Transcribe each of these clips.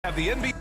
Have the NBA.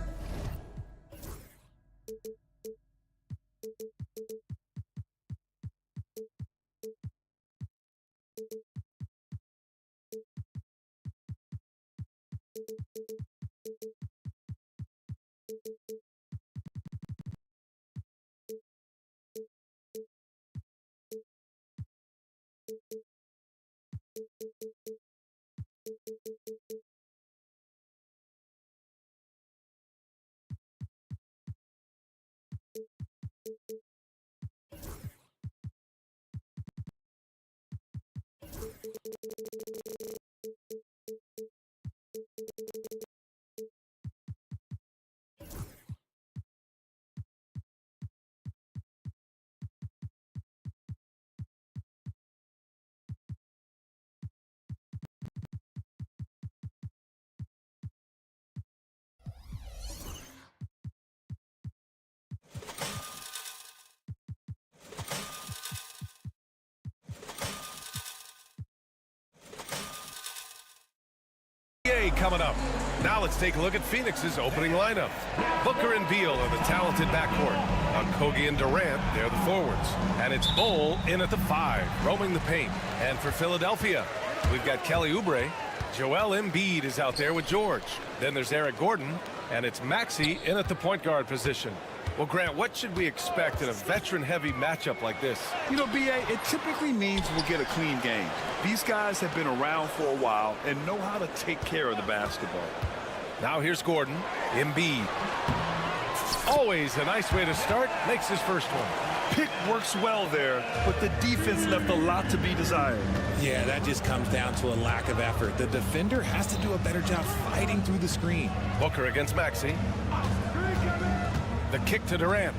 Coming up. Now let's take a look at Phoenix's opening lineup. Booker and Beal are the talented backcourt. Kogi and Durant, they're the forwards. And it's Bol in at the 5, roaming the paint. And for Philadelphia, we've got Kelly Oubre. Joel Embiid is out there with George. Then there's Eric Gordon, and it's Maxey in at the point guard position. Well, Grant, what should we expect in a veteran-heavy matchup like this? You know, B.A., it typically means we'll get a clean game. These guys have been around for a while and know how to take care of the basketball. Now here's Gordon. Embiid. Always a nice way to start. Makes his first one. Pick works well there, but the defense left a lot to be desired. Yeah, that just comes down to a lack of effort. The defender has to do a better job fighting through the screen. Booker against Maxey. The kick to Durant.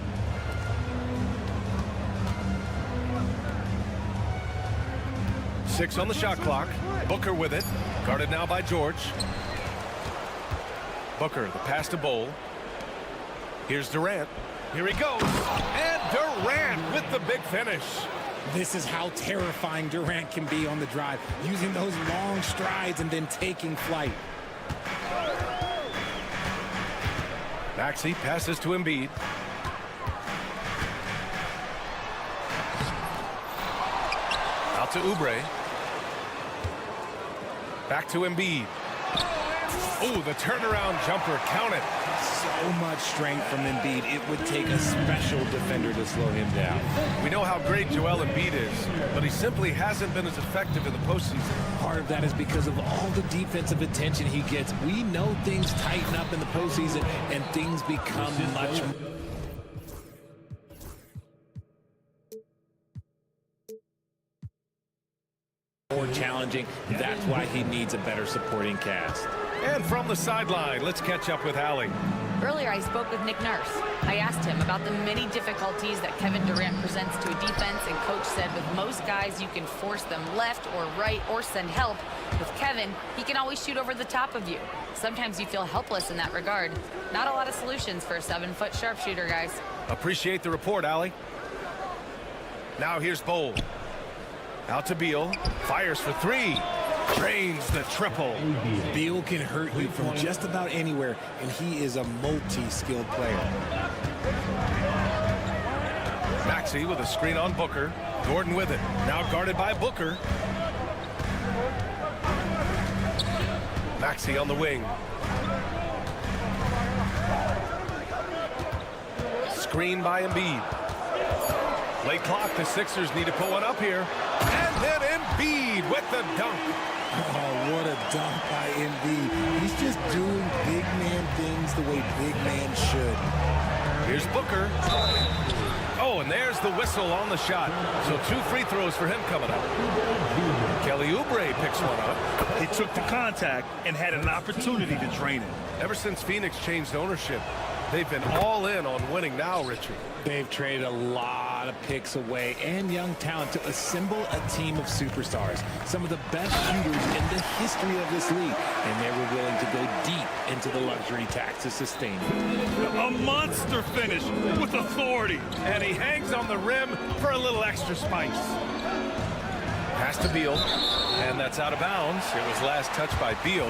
Six on the shot clock. Booker with it. Guarded now by George. Booker, the pass to Bol. Here's Durant. Here he goes. And Durant with the big finish. This is how terrifying Durant can be on the drive, using those long strides and then taking flight. Maxey passes to Embiid. Out to Oubre. Back to Embiid. Oh, the turnaround jumper, count it. So much strength from Embiid. It would take a special defender to slow him down. We know how great Joel Embiid is, but he simply hasn't been as effective in the postseason. Part of that is because of all the defensive attention he gets. We know things tighten up in the postseason and things become much more challenging. That's why he needs a better supporting cast. And from the sideline, let's catch up with Allie. Earlier, I spoke with Nick Nurse. I asked him about the many difficulties that Kevin Durant presents to a defense, and Coach said with most guys, you can force them left or right or send help. With Kevin, he can always shoot over the top of you. Sometimes you feel helpless in that regard. Not a lot of solutions for a 7-foot sharpshooter, guys. Appreciate the report, Allie. Now here's Bol. Out to Beal. Fires for 3. Drains the triple. Beal can hurt you from just about anywhere, and he is a multi-skilled player. Maxey with a screen on Booker. Gordon with it. Now guarded by Booker. Maxey on the wing. Screen by Embiid. Late clock. The Sixers need to put one up here. And then Embiid with the dunk. Oh, what a dunk by Embiid. He's just doing big man things the way big man should. Here's Booker. Oh, Oh, and there's the whistle on the shot. So 2 free throws for him coming up. Kelly Oubre picks one up. He took the contact and had an opportunity to drain it. Ever since Phoenix changed ownership, they've been all in on winning now, Richard. They've traded a lot of picks away and young talent to assemble a team of superstars. Some of the best shooters in the history of this league. And they were willing to go deep into the luxury tax to sustain it. A monster finish with authority. And he hangs on the rim for a little extra spice. Pass to Beal, and that's out of bounds. It was last touched by Beal.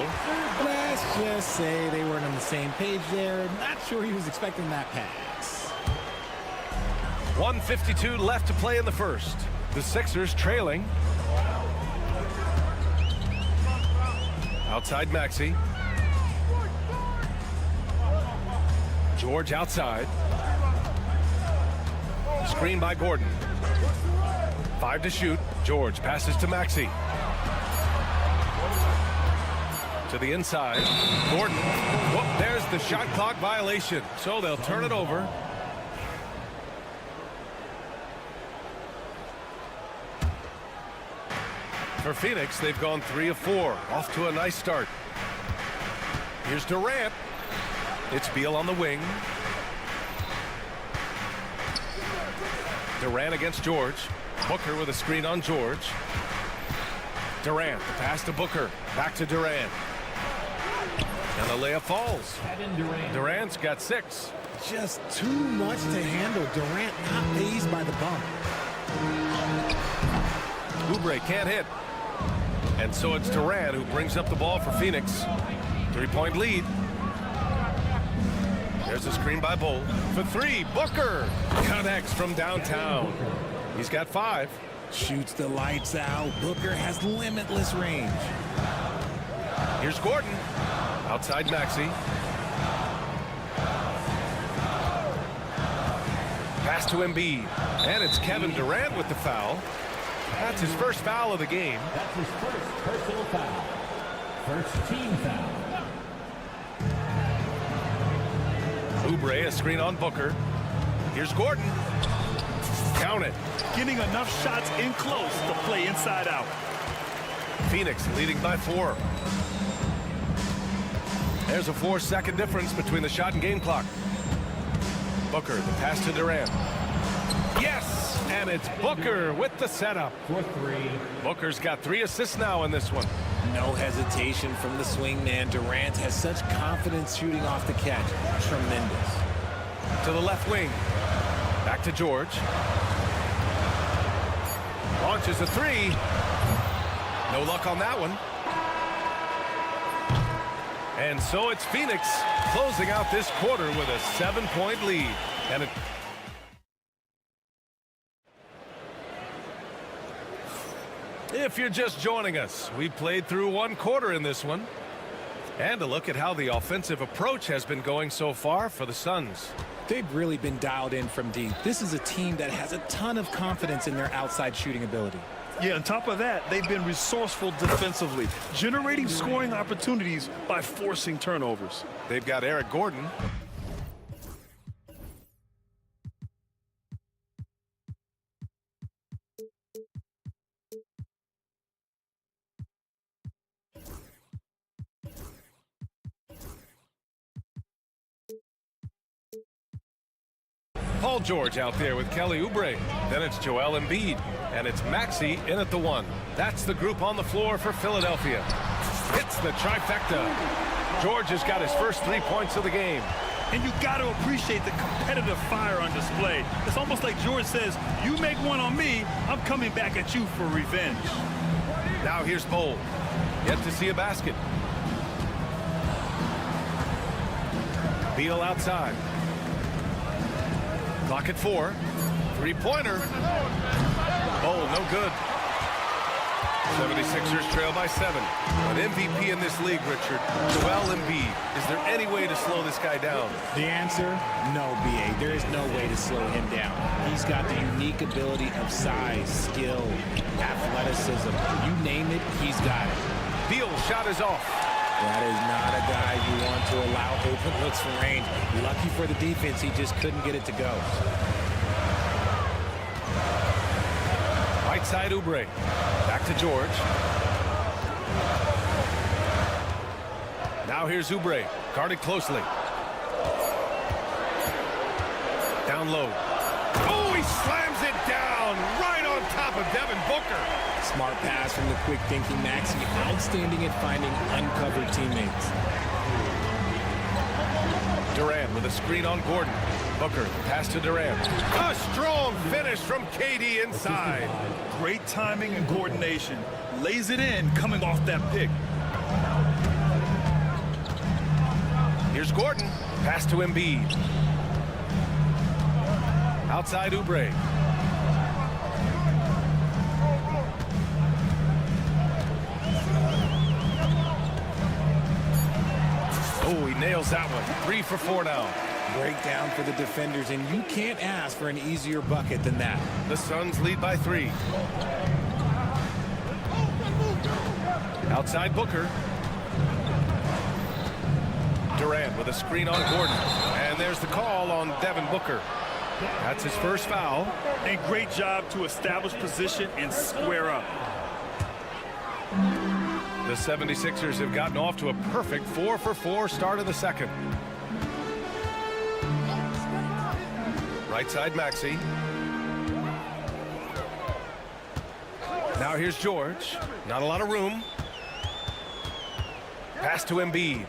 Let's just say they weren't on the same page there. Not sure he was expecting that pass. 1:52 left to play in the first. The Sixers trailing. Outside Maxey. George outside. Screen by Gordon. 5 to shoot. George passes to Maxey. To the inside. Gordon. Whoop, there's the shot clock violation. So they'll turn it over. For Phoenix, they've gone 3 of 4. Off to a nice start. Here's Durant. It's Beal on the wing. Durant against George. Booker with a screen on George. Durant, the pass to Booker. Back to Durant. And the layup falls. Durant's got 6. Just too much to handle. Durant not phased by the bump. Oubre can't hit. And so it's Durant who brings up the ball for Phoenix. 3-point lead. There's a screen by Bull. For 3, Booker connects from downtown. He's got 5. Shoots the lights out. Booker has limitless range. Here's Gordon. Outside Maxey. Pass to Embiid. And it's Kevin Durant with the foul. That's his first foul of the game. That's his first personal foul. First team foul. Oubre, a screen on Booker. Here's Gordon. Count it. Getting enough shots in close to play inside out. Phoenix leading by 4. There's a 4-second difference between the shot and game clock. Booker, the pass to Durant. Yes! And it's Booker with the setup. For 3. Booker's got 3 assists now in this one. No hesitation from the swing man. Durant has such confidence shooting off the catch. Tremendous. To the left wing. Back to George. Launches a 3. No luck on that one. And so it's Phoenix closing out this quarter with a 7-point lead. And if you're just joining us, we played through 1 quarter in this one. And a look at how the offensive approach has been going so far for the Suns. They've really been dialed in from deep. This is a team that has a ton of confidence in their outside shooting ability. Yeah, on top of that, they've been resourceful defensively, generating scoring opportunities by forcing turnovers. They've got Eric Gordon. Paul George out there with Kelly Oubre. Then it's Joel Embiid. And it's Maxey in at the 1. That's the group on the floor for Philadelphia. Hits the trifecta. George has got his first 3 points of the game. And you got to appreciate the competitive fire on display. It's almost like George says, you make one on me, I'm coming back at you for revenge. Now here's Bowl. Yet to see a basket. Beal outside. Clock at 4. 3-pointer. Bowl, no good. 76ers trail by 7. An MVP in this league, Richard. Joel Embiid. Is there any way to slow this guy down? The answer, no, B.A. There is no way to slow him down. He's got the unique ability of size, skill, athleticism. You name it, he's got it. Beal's shot is off. That is not a guy you want to allow open looks from range. Lucky for the defense, he just couldn't get it to go. Right side Oubre. Back to George. Now here's Oubre. Guarded closely. Down low. Oh, he slams it down right on top of Devin Booker. Smart pass from the quick thinking Maxey. Outstanding at finding uncovered teammates. Durant with a screen on Gordon. Booker, pass to Durant. A strong finish from KD inside. Great timing and coordination. Lays it in coming off that pick. Here's Gordon. Pass to Embiid. Outside Oubre. Oh, he nails that one. 3 for 4 now. Breakdown for the defenders, and you can't ask for an easier bucket than that. The Suns lead by 3. Outside Booker. Durant with a screen on Gordon. And there's the call on Devin Booker. That's his first foul. And great job to establish position and square up. The 76ers have gotten off to a perfect 4 for 4 start of the second. Right side Maxey. Now here's George. Not a lot of room. Pass to Embiid.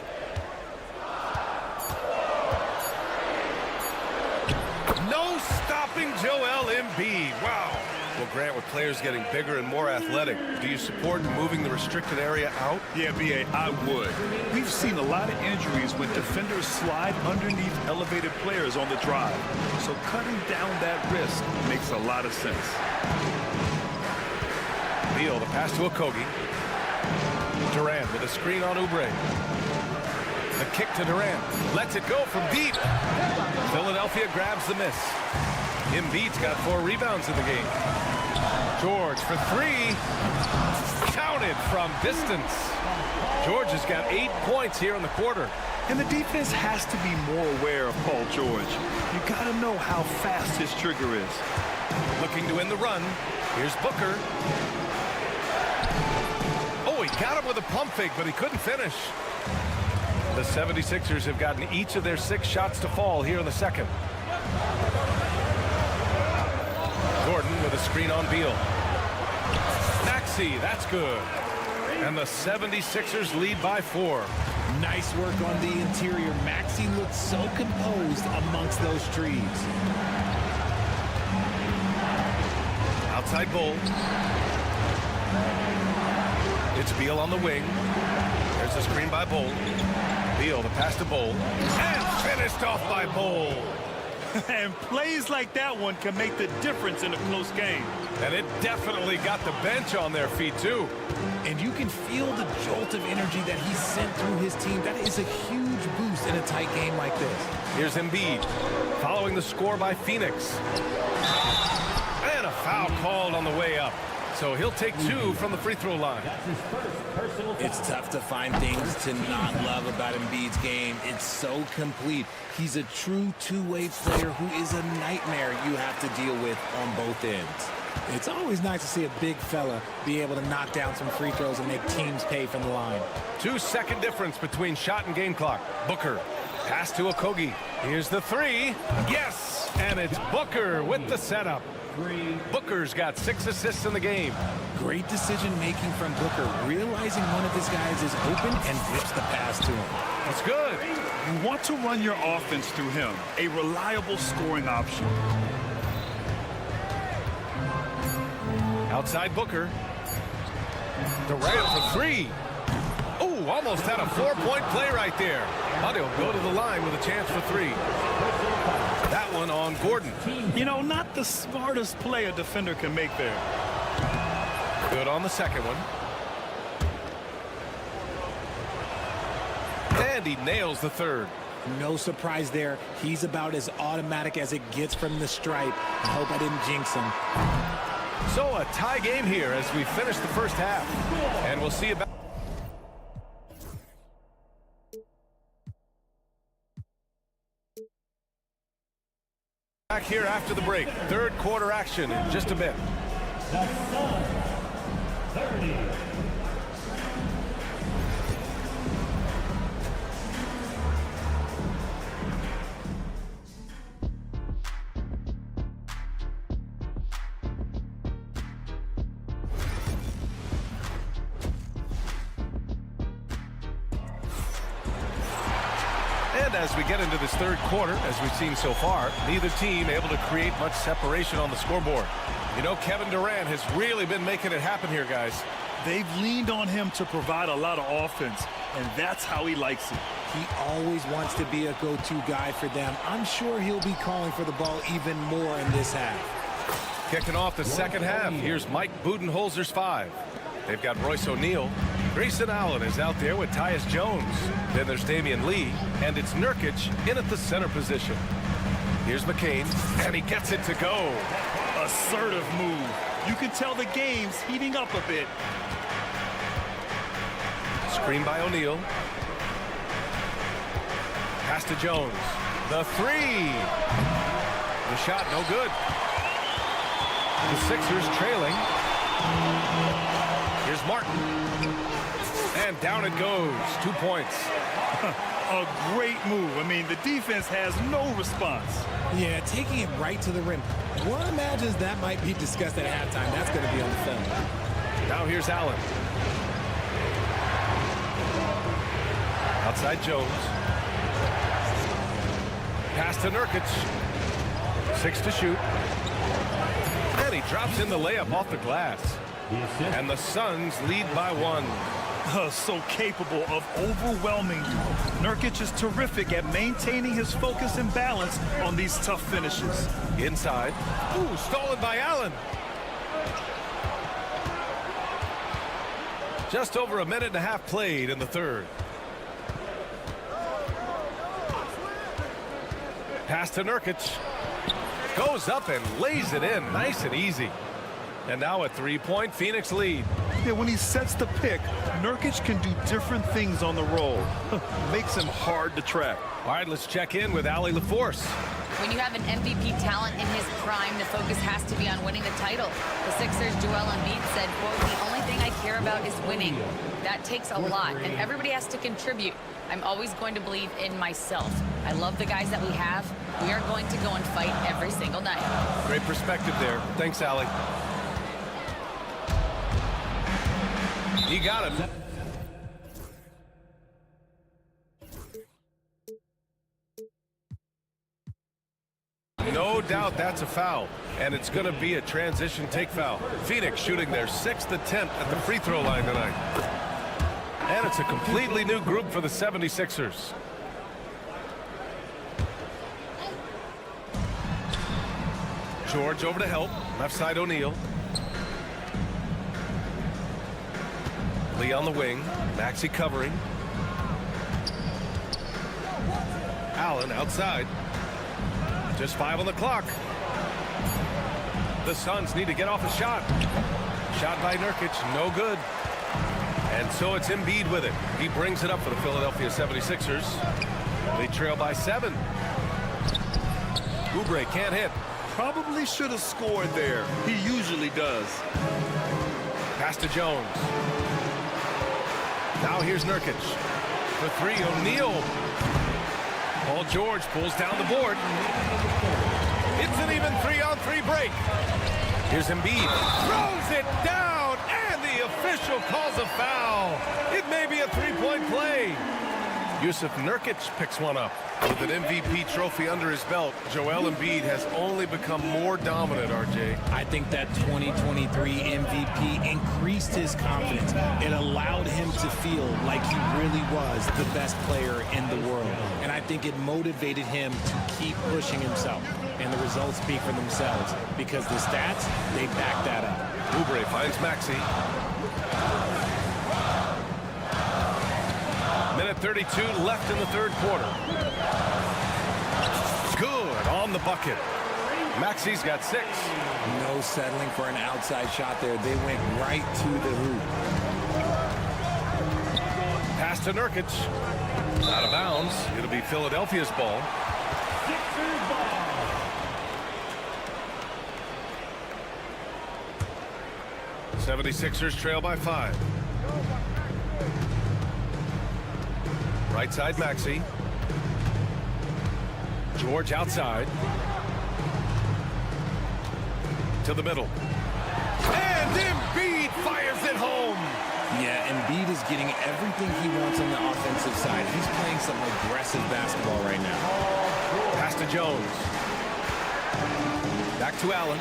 No stopping Joel Embiid. Wow. Well, Grant, with players getting bigger and more athletic, do you support moving the restricted area out? Yeah, B.A., I would. We've seen a lot of injuries when defenders slide underneath elevated players on the drive. So cutting down that risk makes a lot of sense. Beal, the pass to Okogie. Durant with a screen on Oubre. The kick to Durant. Lets it go from deep. Philadelphia grabs the miss. Embiid's got 4 rebounds in the game. George for 3. Counted from distance. George has got 8 points here in the quarter. And the defense has to be more aware of Paul George. You got to know how fast his trigger is. Looking to end the run. Here's Booker. Oh, he got him with a pump fake, but he couldn't finish. The 76ers have gotten each of their 6 shots to fall here in the second. Gordon with a screen on Beal. Maxey, that's good. And the 76ers lead by 4. Nice work on the interior. Maxey looks so composed amongst those trees. Outside Bull. It's Beal on the wing. There's the screen by Bull. Beal, the pass to Bull. And finished off by Bull. And plays like that one can make the difference in a close game. And it definitely got the bench on their feet, too. And you can feel the jolt of energy that he sent through his team. That is a huge boost in a tight game like this. Here's Embiid, following the score by Phoenix. And a foul called on the way up. So he'll take 2 from the free throw line. It's tough to find things to not love about Embiid's game. It's so complete. He's a true two-way player who is a nightmare you have to deal with on both ends. It's always nice to see a big fella be able to knock down some free throws and make teams pay from the line. 2-second difference between shot and game clock. Booker, pass to Okogie. Here's the 3. Yes! And it's Booker with the setup. Booker's got 6 assists in the game. Great decision-making from Booker, realizing one of his guys is open and whips the pass to him. That's good. You want to run your offense through him, a reliable scoring option. Outside Booker. Durant for 3. Oh, almost had a 4-point play right there. But he'll go to the line with a chance for 3. That one on Gordon. You know, not the smartest play a defender can make there. Good on the second one. And he nails the third. No surprise there. He's about as automatic as it gets from the stripe. I hope I didn't jinx him. So a tie game here as we finish the first half. And we'll see about... Back here after the break. Third quarter action in just a bit. The Suns, 30. And as we get into this third quarter, as we've seen so far, neither team able to create much separation on the scoreboard. You know, Kevin Durant has really been making it happen here, guys. They've leaned on him to provide a lot of offense, and that's how he likes it. He always wants to be a go-to guy for them. I'm sure he'll be calling for the ball even more in this half. Kicking off the second half, here's Mike Budenholzer's 5. They've got Royce O'Neal. Grayson Allen is out there with Tyus Jones. Then there's Damian Lee, and it's Nurkic in at the center position. Here's McCain, and he gets it to go. Assertive move. You can tell the game's heating up a bit. Screen by O'Neal. Pass to Jones. The 3. The shot no good. The Sixers trailing. Here's Martin. And down it goes. 2 points. A great move. I mean, the defense has no response. Yeah, taking it right to the rim. One imagines that might be discussed at halftime. That's going to be on the film. Now here's Allen. Outside Jones. Pass to Nurkic. 6 to shoot. And he drops in the layup off the glass. And the Suns lead by 1. So capable of overwhelming you. Nurkic is terrific at maintaining his focus and balance on these tough finishes. Inside. Ooh, stolen by Allen. Just over a minute and a half played in the third. Pass to Nurkic. Goes up and lays it in. Nice and easy. And now a 3-point Phoenix lead. Yeah, when he sets the pick, Nurkic can do different things on the roll. Makes him hard to track. All right, let's check in with Allie LaForce. When you have an MVP talent in his prime, the focus has to be on winning the title. The Sixers' Joel Embiid said, quote, "The only thing I care about is winning." That takes a lot, and everybody has to contribute. I'm always going to believe in myself. I love the guys that we have. We are going to go and fight every single night. Great perspective there. Thanks, Allie. He got him. No doubt that's a foul, and it's going to be a transition take foul. Phoenix shooting their 6th attempt at the free throw line tonight. And it's a completely new group for the 76ers. George over to help. Left side O'Neal. Lee on the wing. Maxey covering. Allen outside. Just 5 on the clock. The Suns need to get off a shot. Shot by Nurkic, no good. And so it's Embiid with it. He brings it up for the Philadelphia 76ers. They trail by 7. Oubre can't hit. Probably should have scored there. He usually does. Pass to Jones. Now here's Nurkic. The 3, O'Neal. Paul George pulls down the board. It's an even 3-on-3 break. Here's Embiid. Throws it down, and the official calls a foul. It may be a 3-point play. Yusuf Nurkic picks one up. With an MVP trophy under his belt, Joel Embiid has only become more dominant, RJ. I think that 2023 MVP increased his confidence. It allowed him to feel like he really was the best player in the world. And I think it motivated him to keep pushing himself. And the results speak for themselves because the stats, they back that up. Oubre finds Maxey. Minute 32 left in the third quarter. Good on the bucket. Maxey's got 6. No settling for an outside shot there. They went right to the hoop. Pass to Nurkic. Out of bounds. It'll be Philadelphia's ball. 76ers trail by 5. Right side, Maxey. George outside. To the middle. And Embiid fires it home. Yeah, Embiid is getting everything he wants on the offensive side. He's playing some aggressive basketball right now. Pass to Jones. Back to Allen.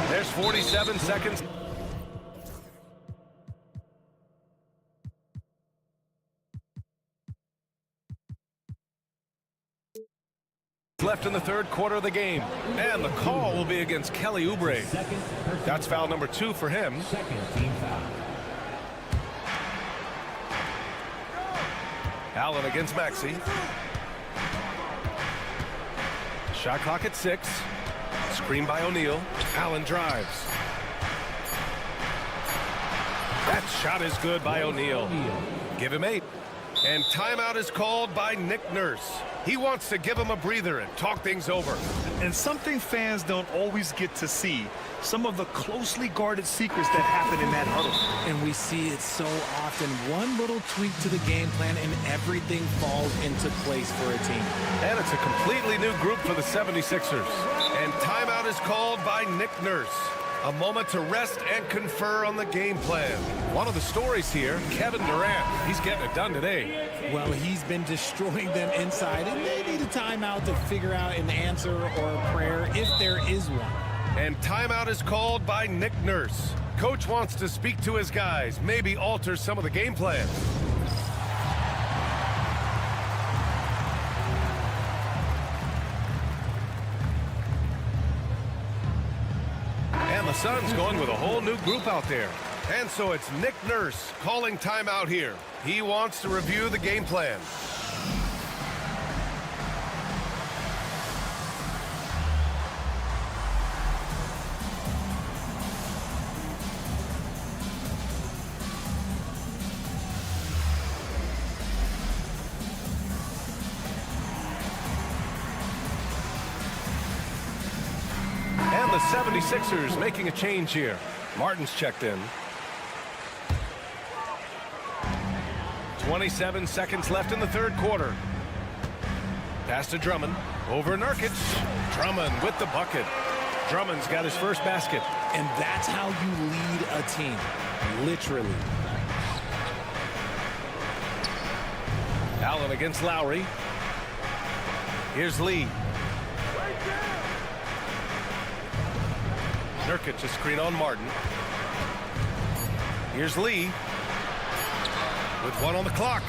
There's 47 seconds. Left in the third quarter of the game. And the call will be against Kelly Oubre. That's foul number 2 for him. Second team foul. Allen against Maxey. Shot clock at 6. Screen by O'Neal. Allen drives. That shot is good by O'Neal. Give him 8. And timeout is called by Nick Nurse. He wants to give him a breather and talk things over. And something fans don't always get to see, some of the closely guarded secrets that happen in that huddle. And we see it so often. One little tweak to the game plan and everything falls into place for a team. And it's a completely new group for the 76ers. And timeout is called by Nick Nurse. A moment to rest and confer on the game plan. One of the stories here, Kevin Durant. He's getting it done today. Well, he's been destroying them inside, and they need a timeout to figure out an answer or a prayer if there is one. And timeout is called by Nick Nurse. Coach wants to speak to his guys, maybe alter some of the game plan. And the Suns going with a whole new group out there. And so it's Nick Nurse calling timeout here. He wants to review the game plan. And the 76ers making a change here. Martin's checked in. 27 seconds left in the third quarter. Pass to Drummond. Over Nurkic. Drummond with the bucket. Drummond's got his first basket. And that's how you lead a team. Literally. Allen against Lowry. Here's Lee. Nurkic a screen on Martin. Here's Lee. With 1 on the clock.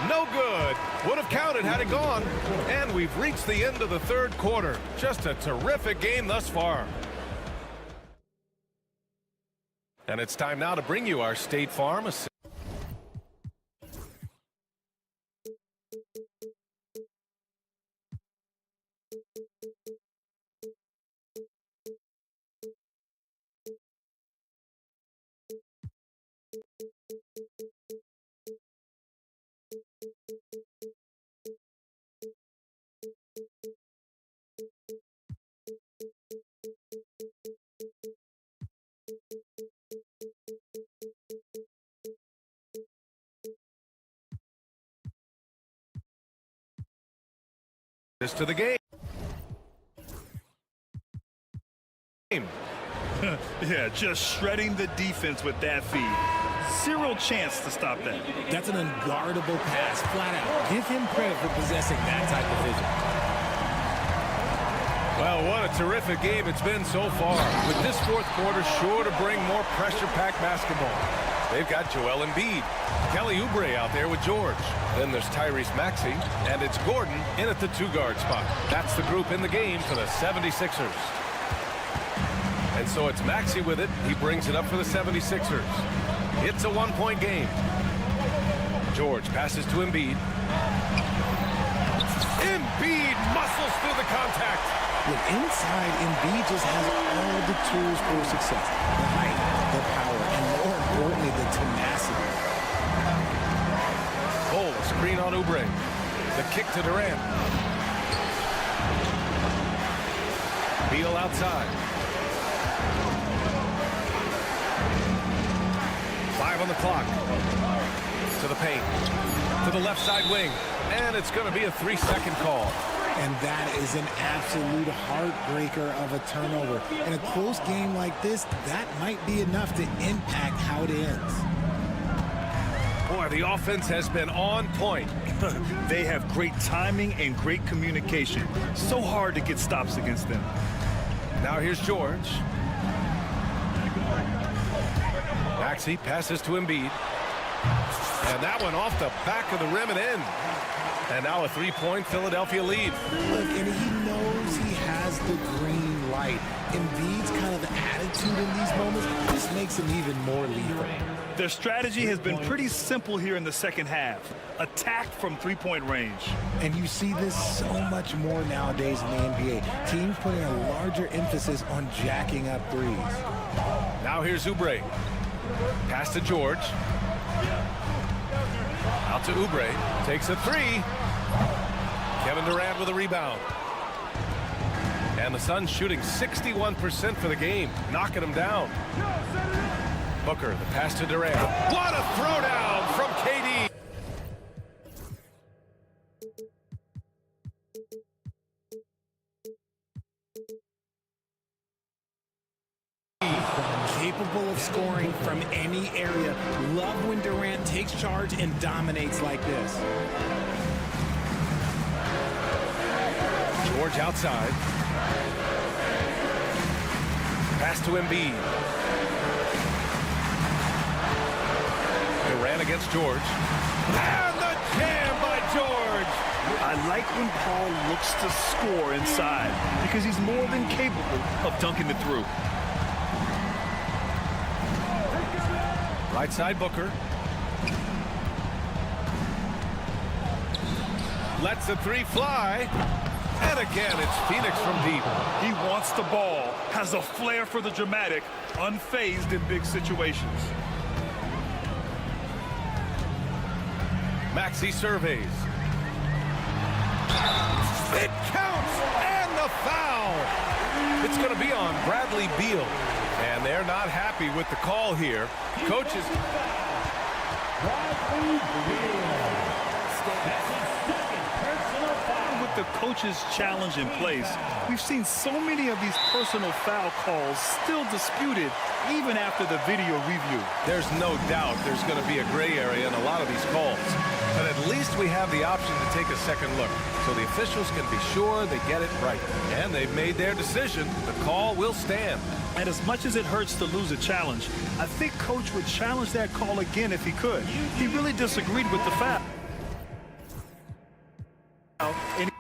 No good. Would have counted had it gone. And we've reached the end of the third quarter. Just a terrific game thus far. And it's time now to bring you our State Farm assist. To the game. Yeah, just shredding the defense with that feed. Zero chance to stop that. That's an unguardable pass, flat out. Give him credit for possessing that type of vision. Well, what a terrific game it's been so far. With this fourth quarter sure to bring more pressure-packed basketball. They've got Joel Embiid, Kelly Oubre out there with George. Then there's Tyrese Maxey, and it's Gordon in at the 2-guard spot. That's the group in the game for the 76ers. And so it's Maxey with it. He brings it up for the 76ers. It's a 1-point game. George passes to Embiid. Embiid muscles through the contact. With inside, Embiid just has all the tools for success. The height, the power, and more importantly, the tenacity. Cole, a screen on Oubre. The kick to Durant. Beal outside. 5 on the clock. To the paint. To the left side wing. And it's going to be a 3-second call. And that is an absolute heartbreaker of a turnover. In a close game like this, that might be enough to impact how it ends. Boy, the offense has been on point. They have great timing and great communication. So hard to get stops against them. Now here's George. Maxey passes to Embiid. And that one off the back of the rim and in. And now a 3-point Philadelphia lead. Look, and he knows he has the green light. Embiid's kind of attitude in these moments just makes him even more lethal. Their strategy has been pretty simple here in the second half. Attack from 3-point range. And you see this so much more nowadays in the NBA. Teams putting a larger emphasis on jacking up threes. Now here's Oubre. Pass to George. Out to Oubre. Takes a 3. Kevin Durant with a rebound. And the Suns shooting 61% for the game, knocking them down. Booker, the pass to Durant. What a throwdown from KD. Capable of scoring from any area. Love when Durant takes charge and dominates like this. George outside. Pass to Embiid. Durant against George. And the jam by George. I like when Paul looks to score inside because he's more than capable of dunking it through. Right side Booker. Lets the 3 fly. And again, it's Phoenix from deep. He wants the ball, has a flair for the dramatic, unfazed in big situations. Maxey surveys. It counts, and the foul. It's going to be on Bradley Beal. And they're not happy with the call here. Coaches. With the coach's challenge in place, we've seen so many of these personal foul calls still disputed even after the video review. There's no doubt there's going to be a gray area in a lot of these calls. But at least we have the option to take a second look, so the officials can be sure they get it right. And they've made their decision. The call will stand. And as much as it hurts to lose a challenge, I think Coach would challenge that call again if he could. He really disagreed with the foul. And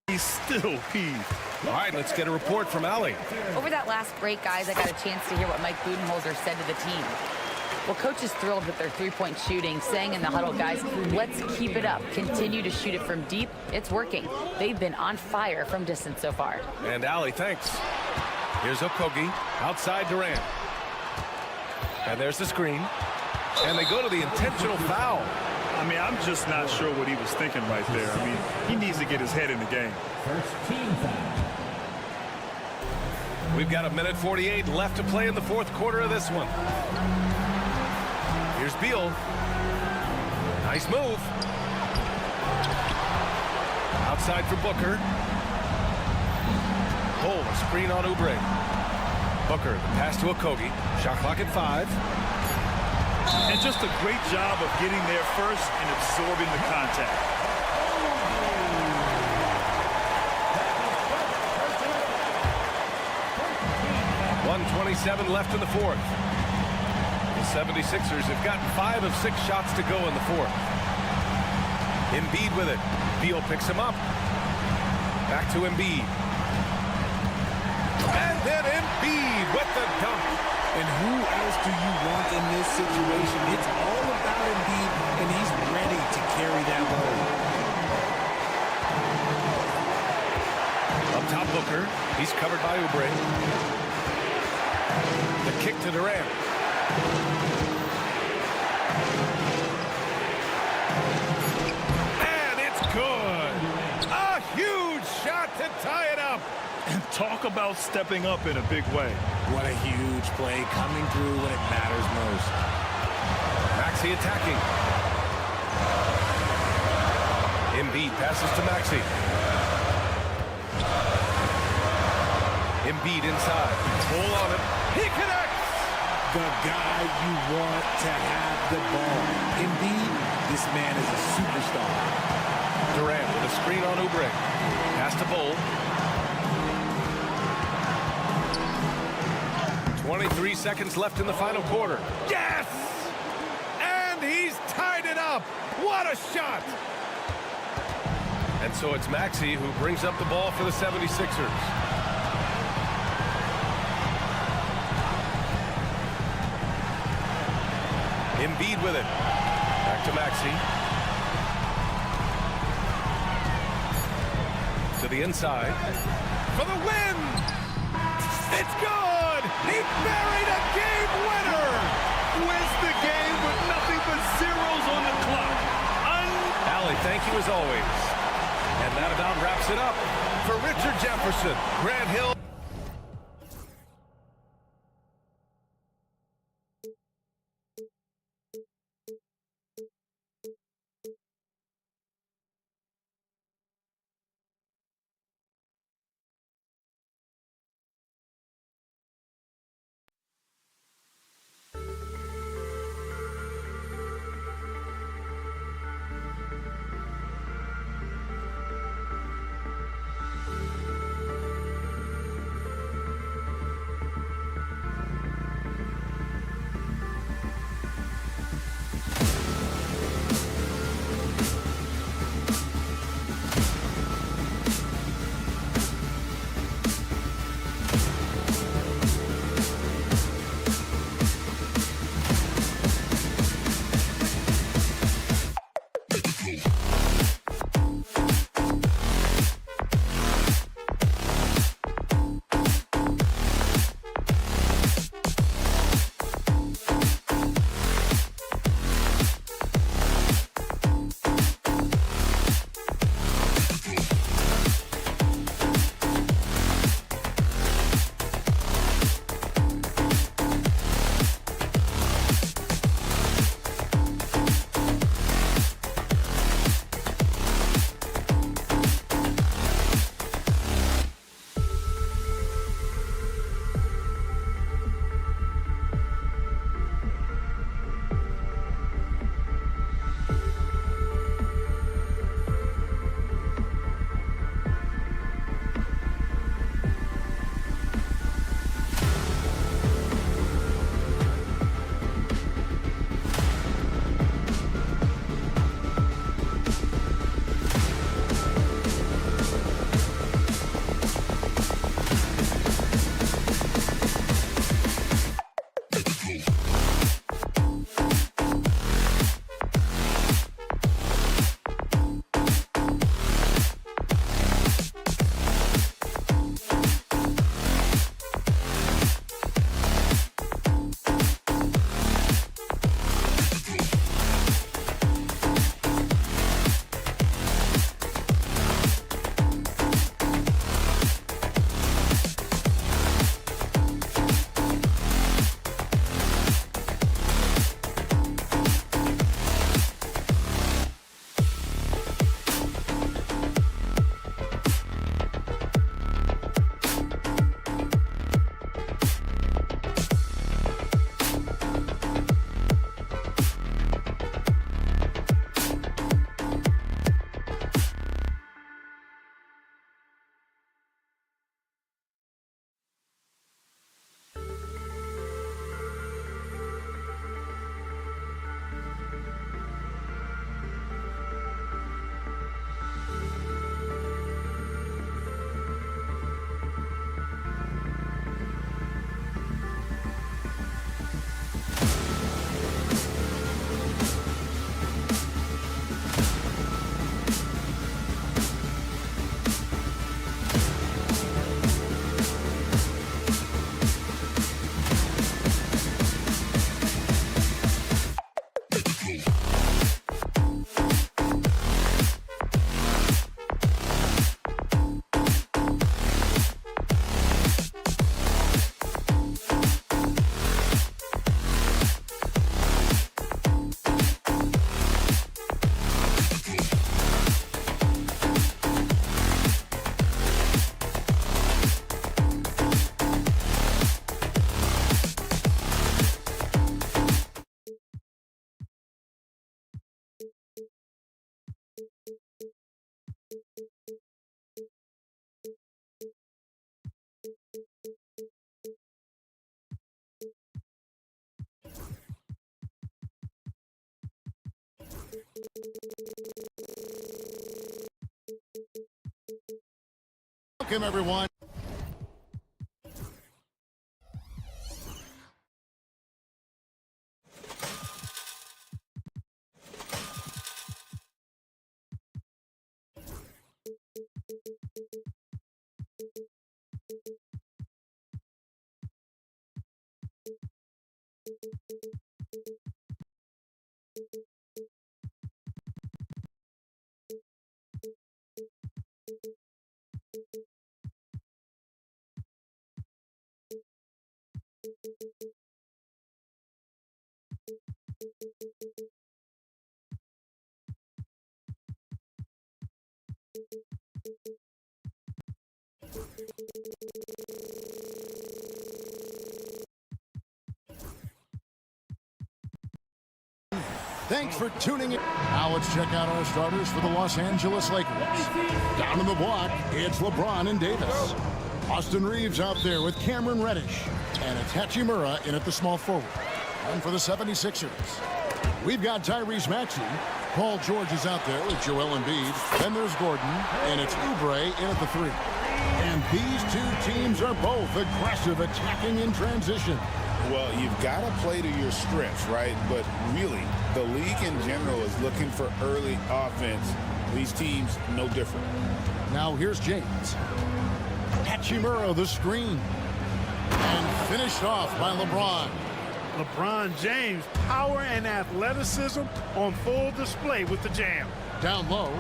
he's still peeved. All right, let's get a report from Allie. Over that last break, guys, I got a chance to hear what Mike Budenholzer said to the team. Well, Coach is thrilled with their 3-point shooting, saying in the huddle, guys, let's keep it up. Continue to shoot it from deep. It's working. They've been on fire from distance so far. And Allie, thanks. Here's Okogie, outside Durant. And there's the screen. And they go to the intentional foul. I mean, I'm just not sure what he was thinking right there. I mean, he needs to get his head in the game. First team foul. We've got 1:48 left to play in the fourth quarter of this one. Here's Beal. Nice move. Outside for Booker. Pull a screen on Oubre. Booker, the pass to Okogie. Shot clock at 5. And just a great job of getting there first and absorbing the contact. .127 left in the fourth. The 76ers have gotten 5 of 6 shots to go in the fourth. Embiid with it. Beal picks him up. Back to Embiid. And then Embiid with the dunk. And who else do you want in this situation? It's all about Embiid, and he's ready to carry that load. Up top, Booker. He's covered by Oubre. The kick to Durant. Talk about stepping up in a big way. What a huge play coming through when it matters most. Maxey attacking. Embiid passes to Maxey. Embiid inside. Pull on it. He connects! The guy you want to have the ball. Embiid, this man is a superstar. Durant with a screen on Oubre. Pass to Bull. 23 seconds left in the final quarter. Yes! And he's tied it up. What a shot! And so it's Maxey who brings up the ball for the 76ers. Embiid with it. Back to Maxey. To the inside. For the win! It's good! He buried a game winner! Wins the game with nothing but zeros on the clock. Allie, thank you as always. And that about wraps it up. For Richard Jefferson, Grant Hill. Welcome, everyone. Thanks for tuning in. Now let's check out our starters for the Los Angeles Lakers. Down in the block, it's LeBron and Davis. Austin Reeves out there with Cameron Reddish. And it's Hachimura in at the small forward. And for the 76ers, we've got Tyrese Maxey. Paul George is out there with Joel Embiid. Then there's Gordon, and it's Oubre in at the 3. And these two teams are both aggressive, attacking in transition. Well, you've got to play to your strengths, right? But really, the league in general is looking for early offense. These teams, no different. Now here's James. Hachimura, the screen. And finished off by LeBron. LeBron James, power and athleticism on full display with the jam. Down low.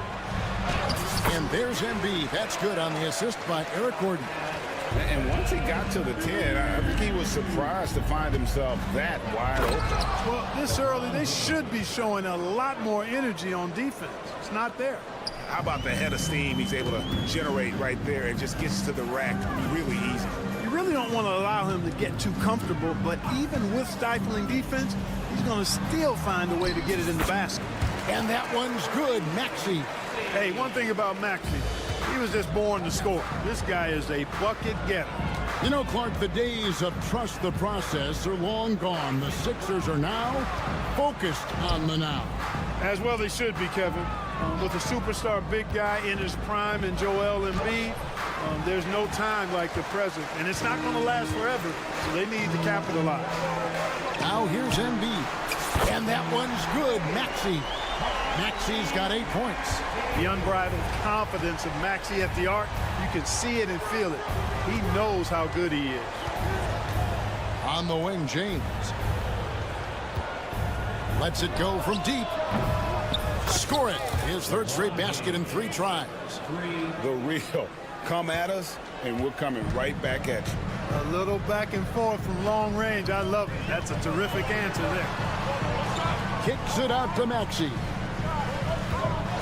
And there's Embiid. That's good on the assist by Eric Gordon. And once he got to the 10, I think he was surprised to find himself that wide open. Well, this early, they should be showing a lot more energy on defense. It's not there. How about the head of steam he's able to generate right there and just gets to the rack really easy. You really don't want to allow him to get too comfortable, but even with stifling defense, he's going to still find a way to get it in the basket. And that one's good, Maxey. Hey, one thing about Maxey, he was just born to score. This guy is a bucket getter. You know, Clark, the days of trust the process are long gone. The Sixers are now focused on the now. As well they should be, Kevin. With a superstar big guy in his prime and Joel Embiid, there's no time like the present. And it's not going to last forever, so they need to capitalize. Now here's Embiid. And that one's good, Maxey. Maxey's got 8 points. The unbridled confidence of Maxey at the arc, you can see it and feel it. He knows how good he is. On the wing, James. Lets it go from deep. Score it. His third straight basket in 3 tries. The real. Come at us, and we're coming right back at you. A little back and forth from long range. I love it. That's a terrific answer there. Kicks it out to Maxey.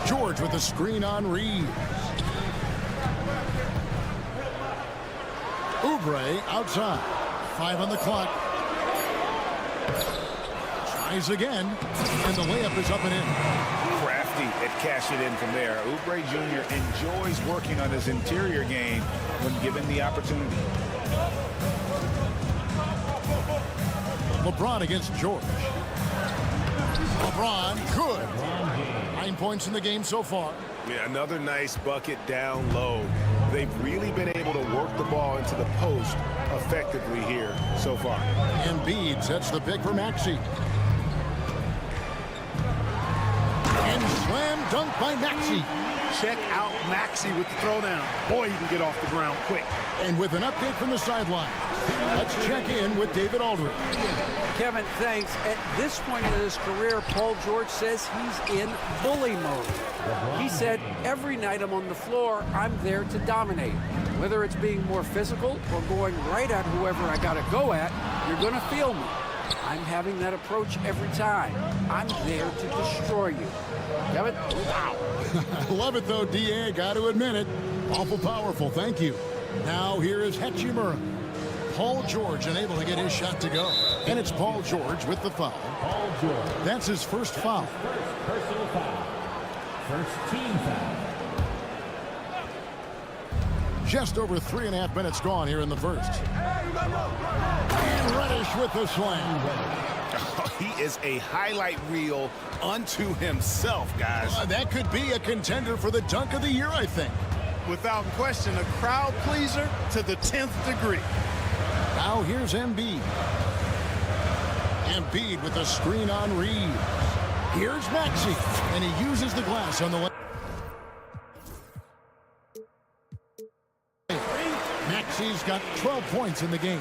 George with a screen on Reeves. Oubre outside. 5 on the clock. Tries again. And the layup is up and in. Crafty at cash it in from there. Oubre Jr. enjoys working on his interior game when given the opportunity. LeBron against George. LeBron, good. 9 points in the game so far. Yeah, another nice bucket down low. They've really been able to work the ball into the post effectively here so far. Embiid sets the pick for Maxey. And slam dunk by Maxey. Check out Maxey with the throwdown. Boy, he can get off the ground quick. And with an update from the sideline, let's check in with David Aldridge. Kevin, thanks. At this point in his career, Paul George says he's in bully mode. He said, every night I'm on the floor, I'm there to dominate. Whether it's being more physical or going right at whoever I got to go at, you're going to feel me. I'm having that approach every time. I'm there to destroy you. Kevin, wow. I love it, though, D.A. Got to admit it. Awful powerful. Thank you. Now here is Hachimura. Paul George unable to get his shot to go. And it's Paul George with the foul. Paul George. That's his first foul. First personal foul. First team foul. Just over 3.5 minutes gone here in the first. And Reddish with the slam. He is a highlight reel unto himself, guys. That could be a contender for the dunk of the year, I think. Without question, a crowd pleaser to the 10th degree. Now here's Embiid. Embiid with a screen on Reeves. Here's Maxey, and he uses the glass on the left. Maxey's got 12 points in the game.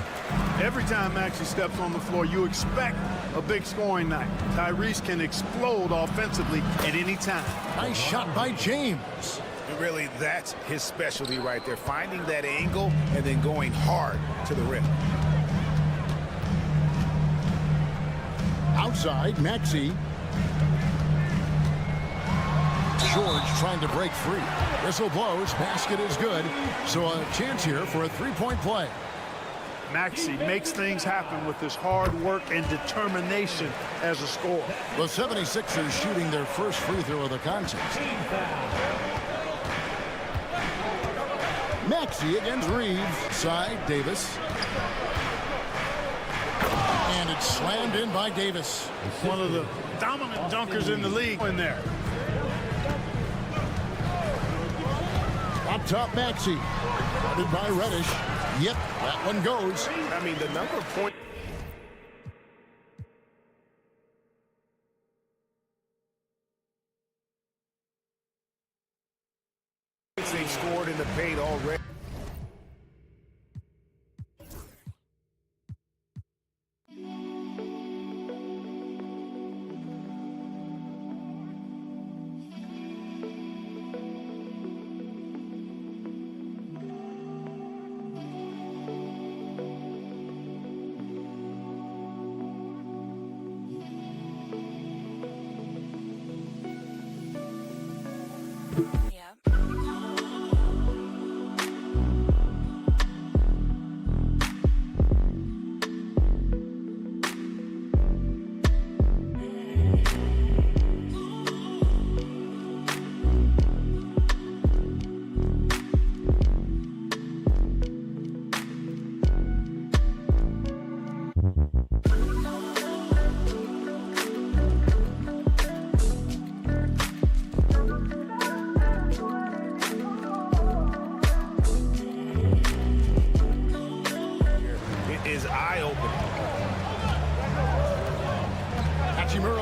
Every time Maxey steps on the floor, you expect a big scoring night. Tyrese can explode offensively at any time. Nice shot by James. Really, that's his specialty right there, finding that angle and then going hard to the rim. Outside, Maxey. George trying to break free. Whistle blows, basket is good. So a chance here for a three-point play. Maxey makes things happen with his hard work and determination as a scorer. The 76ers shooting their first free throw of the contest. Maxey against Reeves. Side, Davis. And it's slammed in by Davis. One of the dominant dunkers in the league in there. Up top, Maxey. Guarded by Reddish. Yep, that one goes. I mean, the number of points. They've scored in the paint already.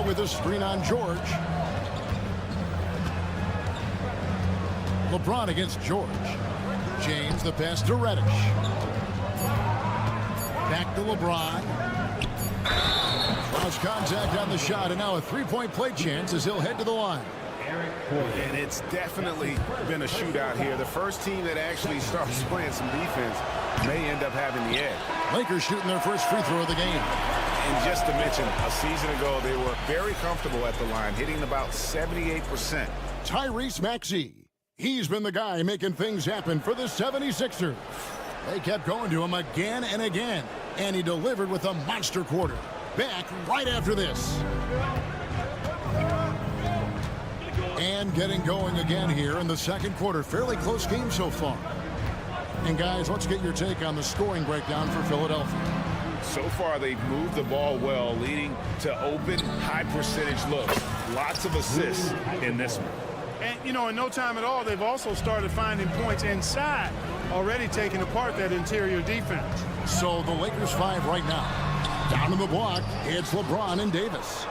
With a screen on George. LeBron against George. James the pass to Reddish. Back to LeBron. Lost contact on the shot, and now a three-point play chance as he'll head to the line. And it's definitely been a shootout here. The first team that actually starts playing some defense may end up having the edge. Lakers shooting their first free throw of the game. And just to mention, a season ago, they were very comfortable at the line, hitting about 78%. Tyrese Maxey. He's been the guy making things happen for the 76ers. They kept going to him again and again, and he delivered with a monster quarter. Back right after this. And getting going again here in the second quarter. Fairly close game so far. And guys, let's get your take on the scoring breakdown for Philadelphia. So far, they've moved the ball well, leading to open, high-percentage looks. Lots of assists in this one. And, you know, in no time at all, they've also started finding points inside, already taking apart that interior defense. So the Lakers 5 right now. Down in the block, it's LeBron and Davis.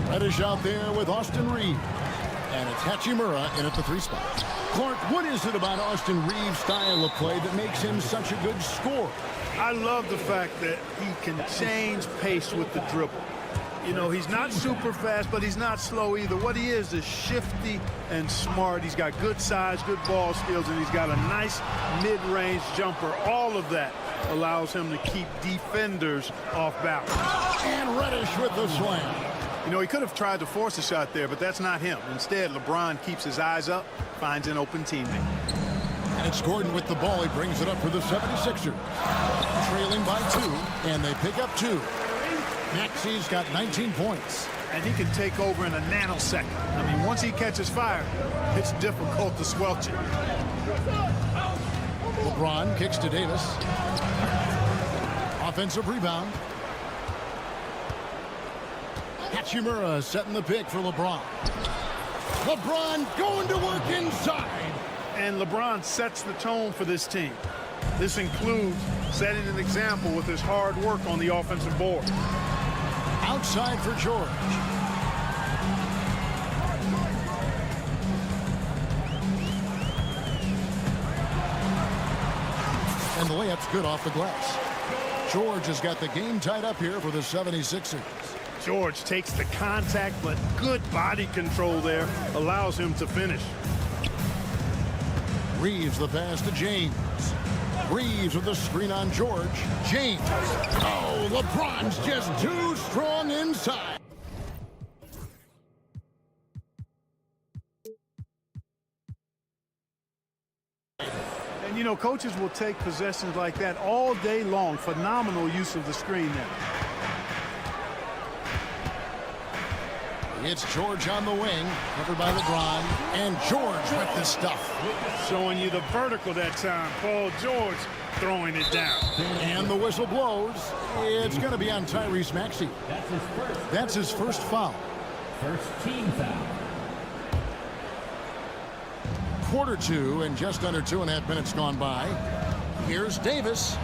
Reddish out there with Austin Reeves. And it's Hachimura in at the 3 spot. Clark, what is it about Austin Reeves' style of play that makes him such a good scorer? I love the fact that he can change pace with the dribble. You know, he's not super fast, but he's not slow either. What he is shifty and smart. He's got good size, good ball skills, and he's got a nice mid-range jumper. All of that allows him to keep defenders off balance. And Reddish with the slam. You know, he could have tried to force a shot there, but that's not him. Instead, LeBron keeps his eyes up, finds an open teammate. And it's Gordon with the ball. He brings it up for the 76ers. Trailing by 2, and they pick up 2. Maxey's got 19 points. And he can take over in a nanosecond. I mean, once he catches fire, it's difficult to squelch it. LeBron kicks to Davis. Offensive rebound. Hachimura setting the pick for LeBron. LeBron going to work inside. And LeBron sets the tone for this team. This includes setting an example with his hard work on the offensive board. Outside for George. And the layup's good off the glass. George has got the game tied up here for the 76ers. George takes the contact, but good body control there allows him to finish. Reeves the pass to James. Reeves with the screen on George. James. Oh, LeBron's just too strong inside. And, you know, coaches will take possessions like that all day long. Phenomenal use of the screen there. It's George on the wing, covered by LeBron, and George with the stuff. Showing you the vertical that time. Paul George throwing it down. And the whistle blows. It's going to be on Tyrese Maxey. That's his first foul. First team foul. Quarter two, and just under 2.5 minutes gone by. Here's Davis.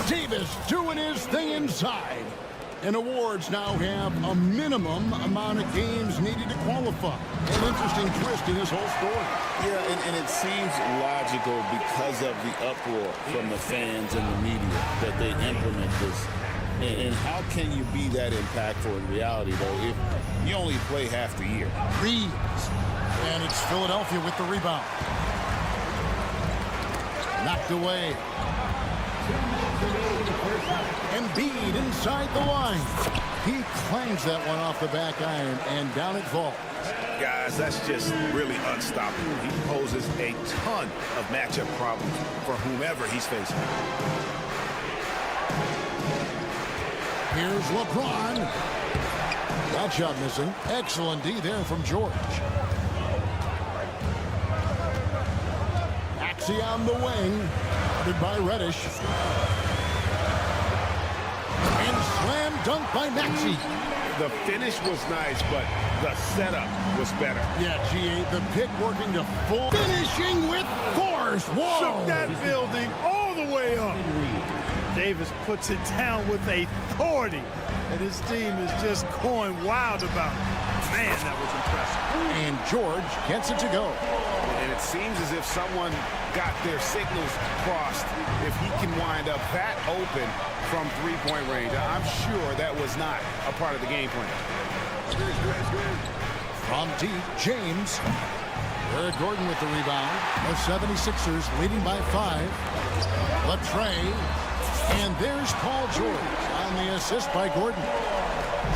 Davis doing his thing inside. And awards now have a minimum amount of games needed to qualify. An interesting twist in this whole story. Yeah, and it seems logical because of the uproar from the fans and the media that they implement this. And how can you be that impactful in reality, though, if you only play half the year? Reeves. And it's Philadelphia with the rebound. Knocked away. Embiid inside the line. He clangs that one off the back iron, and down it falls. Guys, that's just really unstoppable. He poses a ton of matchup problems for whomever he's facing. Here's LeBron. That shot missing. Excellent D there from George. Maxey on the wing. Guarded by Reddish. And slam dunk by Maxey. The finish was nice, but the setup was better. Yeah, G8, the pick working to full. Finishing with force. Whoa. Shook that building all the way up. Davis puts it down with authority. And his team is just going wild about it. Man, that was impressive. And George gets it to go. And it seems as if someone got their signals crossed. If he can wind up that open from three-point range, I'm sure that was not a part of the game plan. From deep, James. Eric Gordon with the rebound. The 76ers leading by 5. Latrey. And there's Paul George on the assist by Gordon.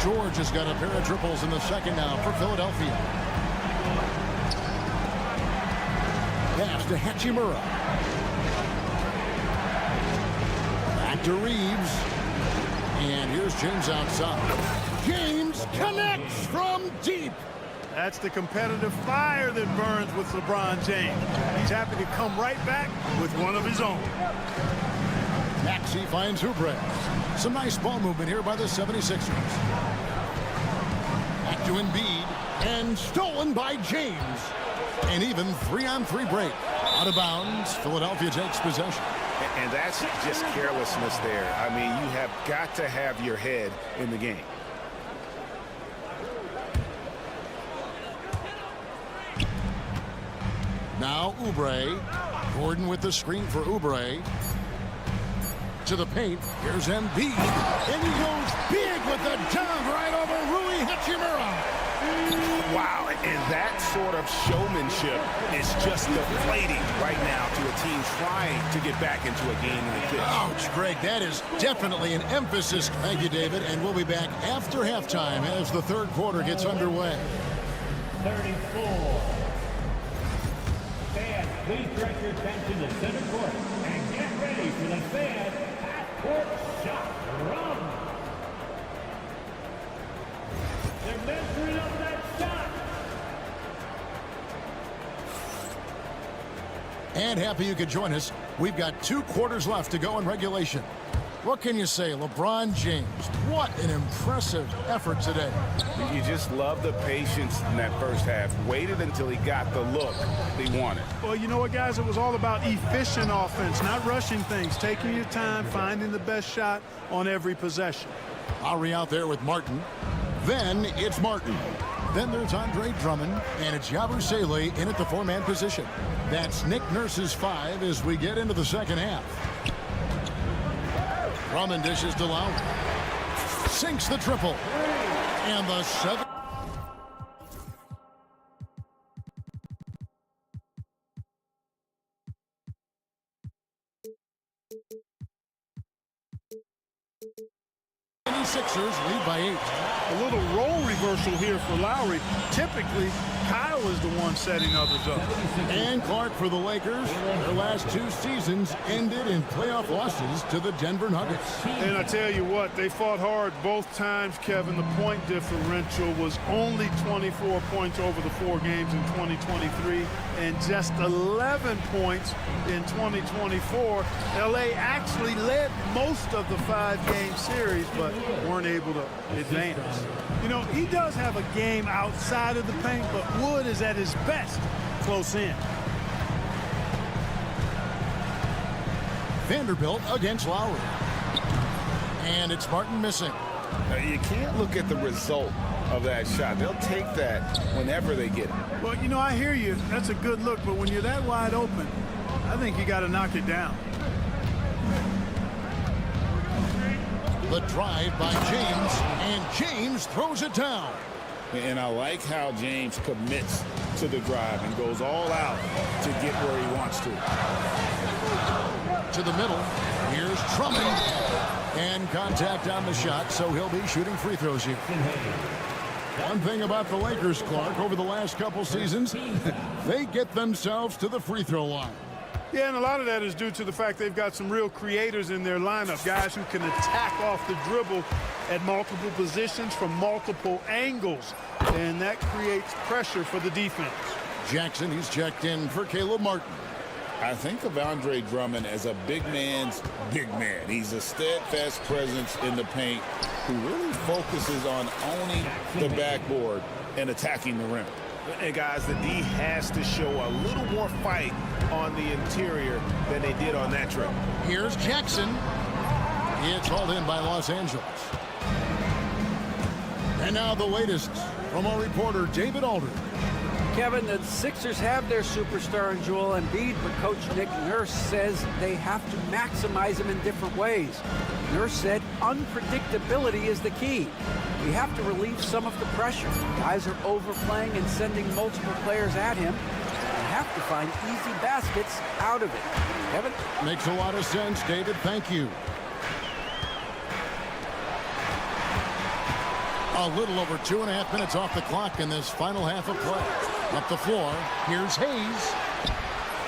George has got a pair of triples in the second now for Philadelphia. Pass to Hachimura. Back to Reeves. And here's James outside. James connects from deep. That's the competitive fire that burns with LeBron James. He's happy to come right back with one of his own. Maxey finds Oubre. Some nice ball movement here by the 76ers. Back to Embiid. And stolen by James. And even 3-on-3 break. Out of bounds. Philadelphia takes possession. And that's just carelessness there. I mean, you have got to have your head in the game. Now Oubre. Gordon with the screen for Oubre. To the paint. Here's Embiid. And he goes big with the dunk right over Rui Hachimura. Wow, and that sort of showmanship is just deflating right now to a team trying to get back into a game like this. Ouch, Greg, that is definitely an emphasis. Thank you, David, and we'll be back after halftime as the third quarter gets underway. 34. Fans, please direct your attention to center court and get ready for the fan half-court shot. Run! They're measuring up that shot. And happy you could join us. We've got 2 quarters left to go in regulation. What can you say, LeBron James? What an impressive effort today. You just love the patience in that first half. Waited until he got the look he wanted. Well, you know what, guys? It was all about efficient offense, not rushing things, taking your time, finding the best shot on every possession. Lowry out there with Martin. Then it's Martin. Then there's Andre Drummond, and it's Yabusele in at the 4-man position. That's Nick Nurse's 5 as we get into the second half. Drummond dishes to Lowry. Sinks the triple. And the 7. Sixers lead by 8. A little role reversal here for Lowry. Typically, Kyle is the one setting others up. And Clark for the Lakers. Their last 2 seasons ended in playoff losses to the Denver Nuggets. And I tell you what, they fought hard both times, Kevin. The point differential was only 24 points over the 4 games in 2023 and just 11 points in 2024. LA actually led most of the 5-game series, but weren't able to advance. You know, he does have a game outside of the paint, but Wood is at his best close in. Vanderbilt against Lowry. And it's Martin missing. Now, you can't look at the result of that shot. They'll take that whenever they get it. Well, you know, I hear you. That's a good look, but when you're that wide open, I think you got to knock it down. The drive by James, and James throws it down. And I like how James commits to the drive and goes all out to get where he wants to. To the middle. Here's Drummond. And contact on the shot, so he'll be shooting free throws here. One thing about the Lakers, Clark, over the last couple seasons, they get themselves to the free throw line. Yeah, and a lot of that is due to the fact they've got some real creators in their lineup, guys who can attack off the dribble at multiple positions from multiple angles, and that creates pressure for the defense. Jackson, he's checked in for Caleb Martin. I think of Andre Drummond as a big man's big man. He's a steadfast presence in the paint who really focuses on owning the backboard and attacking the rim. And guys, the D has to show a little more fight on the interior than they did on that trip. Here's Jackson. It's hauled in by Los Angeles. And now the latest from our reporter, David Alder. Kevin, the Sixers have their superstar in Joel Embiid, but Coach Nick Nurse says they have to maximize him in different ways. Nurse said unpredictability is the key. We have to relieve some of the pressure. Guys are overplaying and sending multiple players at him. We have to find easy baskets out of it. Kevin? Makes a lot of sense, David. Thank you. A little over 2.5 minutes off the clock in this final half of play. Up the floor, here's Hayes.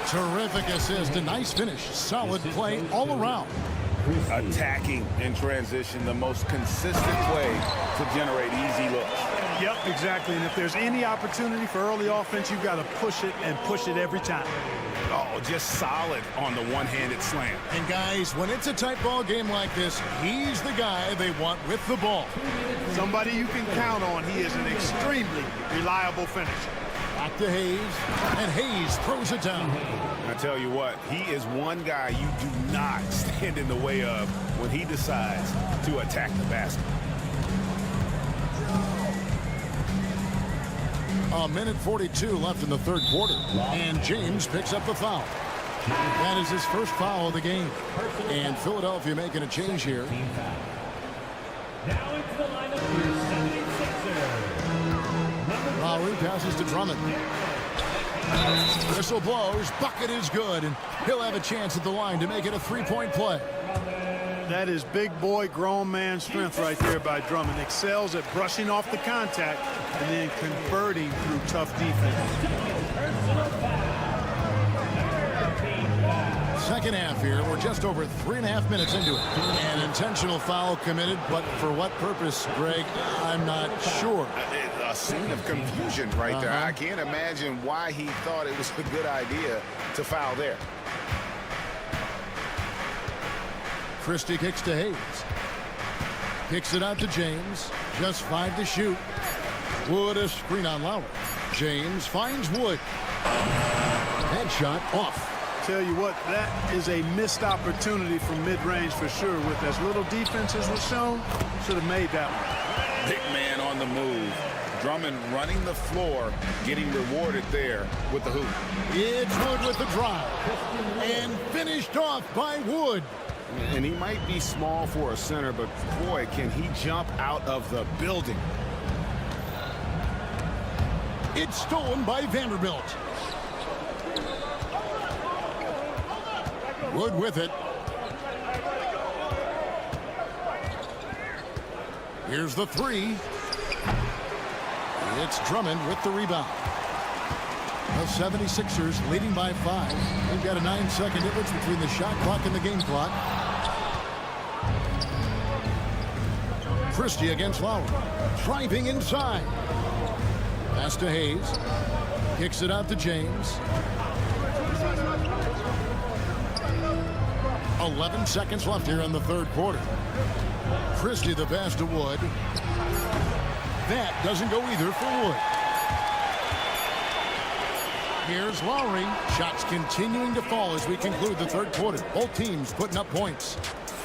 Terrific assist, a nice finish. Solid play all around. Attacking in transition, the most consistent way to generate easy looks. Yep, exactly. And if there's any opportunity for early offense, you've got to push it and push it every time. Oh, just solid on the one-handed slam. And guys, when it's a tight ball game like this, he's the guy they want with the ball. Somebody you can count on. He is an extremely reliable finisher. Back to Hayes, and Hayes throws it down. I tell you what, he is one guy you do not stand in the way of when he decides to attack the basket. A minute 42 left in the third quarter, and James picks up the foul. That is his first foul of the game. And Philadelphia making a change here. Now into the lineup for 76ers. Lowry passes to Drummond. Whistle blows, bucket is good, and he'll have a chance at the line to make it a three-point play. That is big boy, grown man strength right there by Drummond. Excels at brushing off the contact and then converting through tough defense. Second half here, we're just over 3.5 minutes into it. An intentional foul committed, but for what purpose, Greg, I'm not sure. A scene of confusion right there. I can't imagine why he thought it was a good idea to foul there. Christie kicks to Hayes. Kicks it out to James. Just 5 to shoot. Wood a screen on Lowry. James finds Wood. Headshot off. Tell you what, that is a missed opportunity from mid-range for sure. With as little defense as was shown, should have made that one. Big man on the move. Drummond running the floor, getting rewarded there with the hoop. It's Wood with the drive. And finished off by Wood. And he might be small for a center, but boy, can he jump out of the building. It's stolen by Vanderbilt. Wood with it. Here's the three. It's Drummond with the rebound. The 76ers leading by 5. We've got a 9-second difference between the shot clock and the game clock. Christie against Lowry. Driving inside. Pass to Hayes. Kicks it out to James. 11 seconds left here in the third quarter. Christie the pass to Wood. That doesn't go either for Wood. Here's Lowry. Shots continuing to fall as we conclude the third quarter. Both teams putting up points.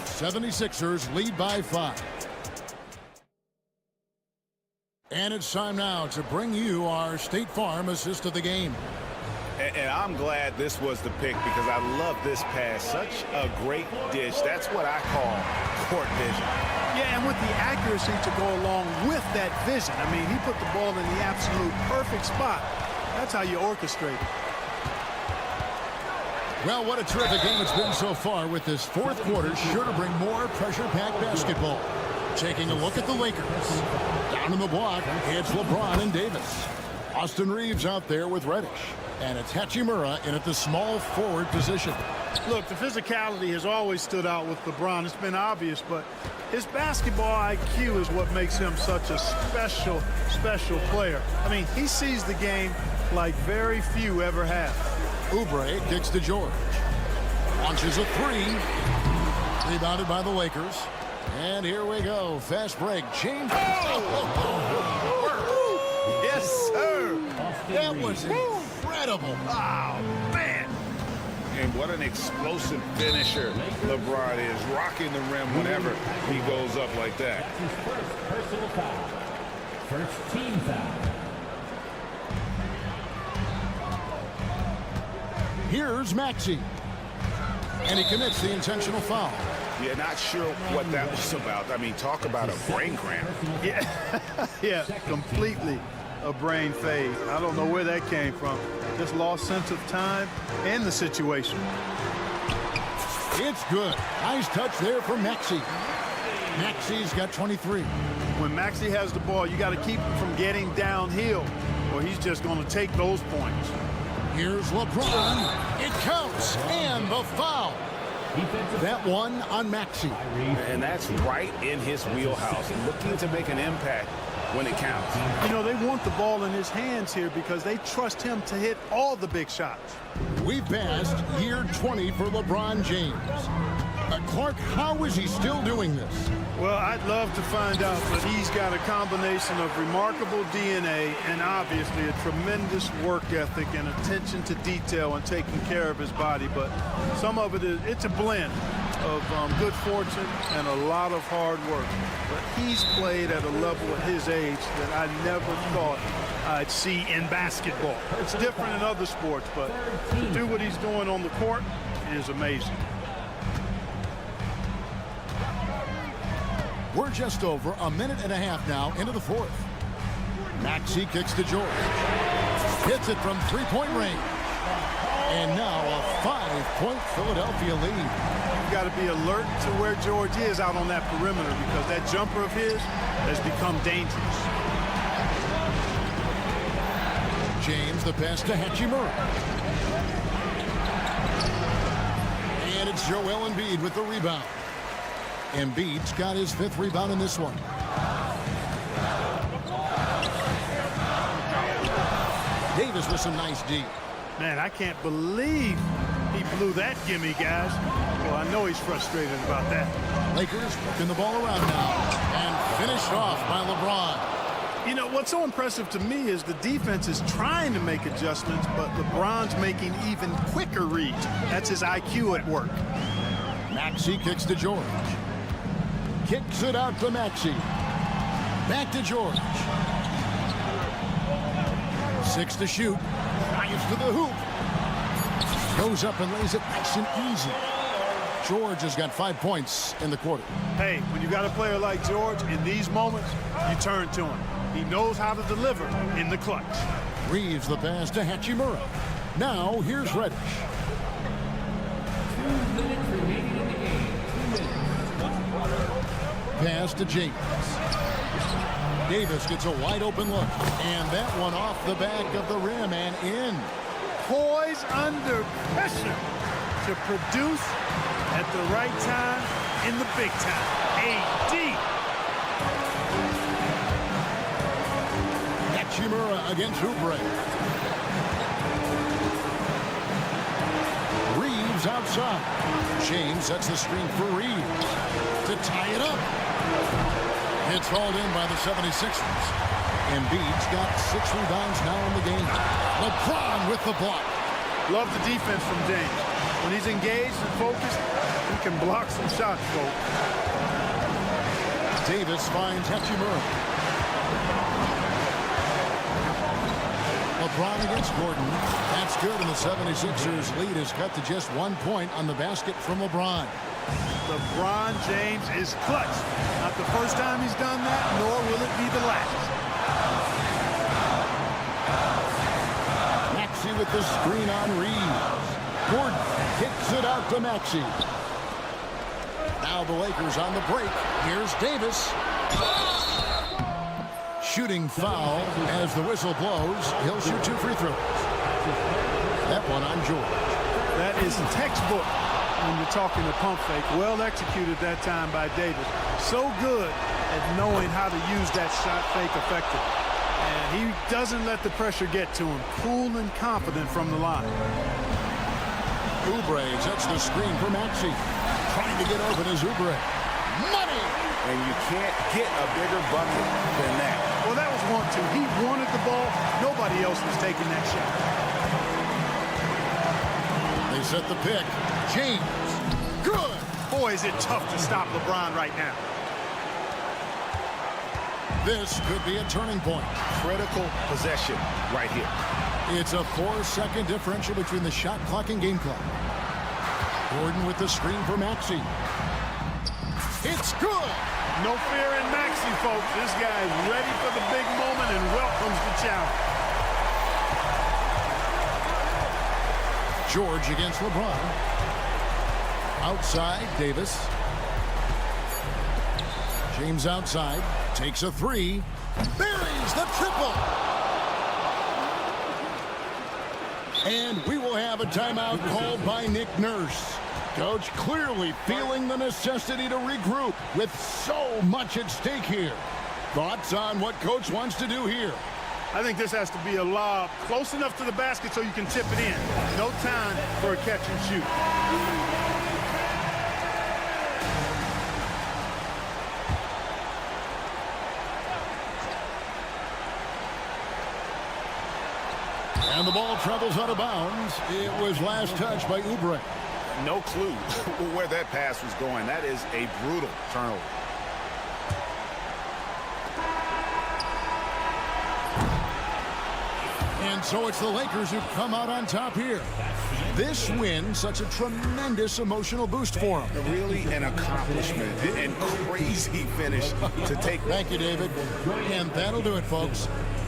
76ers lead by 5. And it's time now to bring you our State Farm assist of the game. And I'm glad this was the pick because I love this pass. Such a great dish. That's what I call court vision. Yeah, and with the accuracy to go along with that vision. I mean, he put the ball in the absolute perfect spot. That's how you orchestrate it. Well, what a terrific game it's been so far, with this fourth quarter sure to bring more pressure-packed basketball. Taking a look at the Lakers. Down in the block, it's LeBron and Davis. Austin Reeves out there with Reddish. And it's Hachimura in at the small forward position. Look, the physicality has always stood out with LeBron. It's been obvious, but his basketball IQ is what makes him such a special, special player. I mean, he sees the game like very few ever have. Oubre kicks to George. Launches a three. Rebounded by the Lakers. And here we go. Fast break. Change. Yes, sir. That was incredible. Oh, man. And what an explosive finisher LeBron is, rocking the rim whenever he goes up like that. That's his first personal foul. First team foul. Here's Maxey. And he commits the intentional foul. Yeah, not sure what that was about. I mean, talk about a brain cramp. Yeah, yeah, completely a brain phase. I don't know where that came from. Just lost sense of time and the situation. It's good. Nice touch there for Maxey. Maxey's got 23. When Maxey has the ball, you got to keep him from getting downhill, or he's just going to take those points. Here's LeBron. It counts. And the foul. That one on Maxey. And that's right in his wheelhouse, looking to make an impact when it counts. You know, they want the ball in his hands here because they trust him to hit all the big shots. We've passed year 20 for LeBron James. Clark, how is he still doing this? Well, I'd love to find out, but he's got a combination of remarkable DNA and obviously a tremendous work ethic and attention to detail and taking care of his body. But some of it's a blend of good fortune and a lot of hard work. But he's played at a level at his age that I never thought I'd see in basketball. It's different in other sports, but to do what he's doing on the court is amazing. We're just over a minute and a half now into the fourth. Maxey kicks to George. Hits it from three-point range. And now a 5-point Philadelphia lead. You've got to be alert to where George is out on that perimeter because that jumper of his has become dangerous. James, the pass to Hachimura. And it's Joel Embiid with the rebound. Embiid's got his 5th rebound in this one. Davis with some nice D. Man, I can't believe He blew that gimme, guys. Well, I know he's frustrated about that. Lakers working the ball around now and finished off by LeBron. You know, what's so impressive to me is the defense is trying to make adjustments, but LeBron's making even quicker reads. That's his IQ at work. Maxey kicks to George. Kicks it out to Maxey. Back to George. 6 to shoot. Drives to the hoop. Goes up and lays it nice and easy. George has got 5 points in the quarter. Hey, when you got a player like George, in these moments, you turn to him. He knows how to deliver in the clutch. Reeves the pass to Hachimura. Now here's Reddish. 2 minutes remaining in the game. 2 minutes. Pass to James. Davis gets a wide open look. And that one off the back of the rim and in. Poise under pressure to produce at the right time in the big time. AD. Hachimura against Oubre. Reeves outside. James sets the screen for Reeves to tie it up. It's hauled in by the 76ers. Embiid's got 6 rebounds now in the game. LeBron with the block. Love the defense from James. When he's engaged and focused, he can block some shots, folks. Davis finds Hachimura. LeBron against Gordon. That's good, and the 76ers lead is cut to just 1 point on the basket from LeBron. LeBron James is clutch. Not the first time he's done that, nor will it be the last. Maxey with the screen on Reeves. Gordon kicks it out to Maxey. Now the Lakers on the break. Here's Davis. Shooting foul as the whistle blows. He'll shoot 2 free throws. That one on George. That is textbook when you're talking a pump fake. Well executed that time by Davis. So good at knowing how to use that shot fake effectively. And he doesn't let the pressure get to him. Cool and confident from the line. Oubre sets the screen for Maxey. Trying to get open is Oubre. Money! And you can't get a bigger bucket than that. Well, that was 1-2. He wanted the ball. Nobody else was taking that shot. They set the pick. James. Good. Boy, is it tough to stop LeBron right now. This could be a turning point. Critical possession right here. It's a 4-second differential between the shot clock and game clock. Gordon with the screen for Maxey. It's good. No fear in Maxey, folks. This guy is ready for the big moment and welcomes the challenge. George against LeBron. Outside, Davis. James outside. Takes a 3. Buries the triple. And we will have a timeout called by Nick Nurse. Coach clearly feeling the necessity to regroup with so much at stake here. Thoughts on what Coach wants to do here? I think this has to be a lob close enough to the basket so you can tip it in. No time for a catch and shoot. And the ball travels out of bounds. It was last touched by Oubre. No clue where that pass was going. That is a brutal turnover. And so it's the Lakers who come out on top here. This win, such a tremendous emotional boost for them. Really an accomplishment and crazy finish to take. Thank you, David. And that'll do it, folks.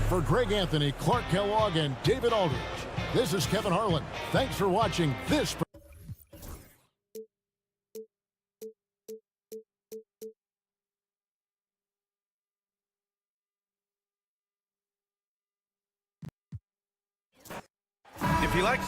For Greg Anthony, Clark Kellogg, and David Aldridge, this is Kevin Harlan. Thanks for watching this. If he likes...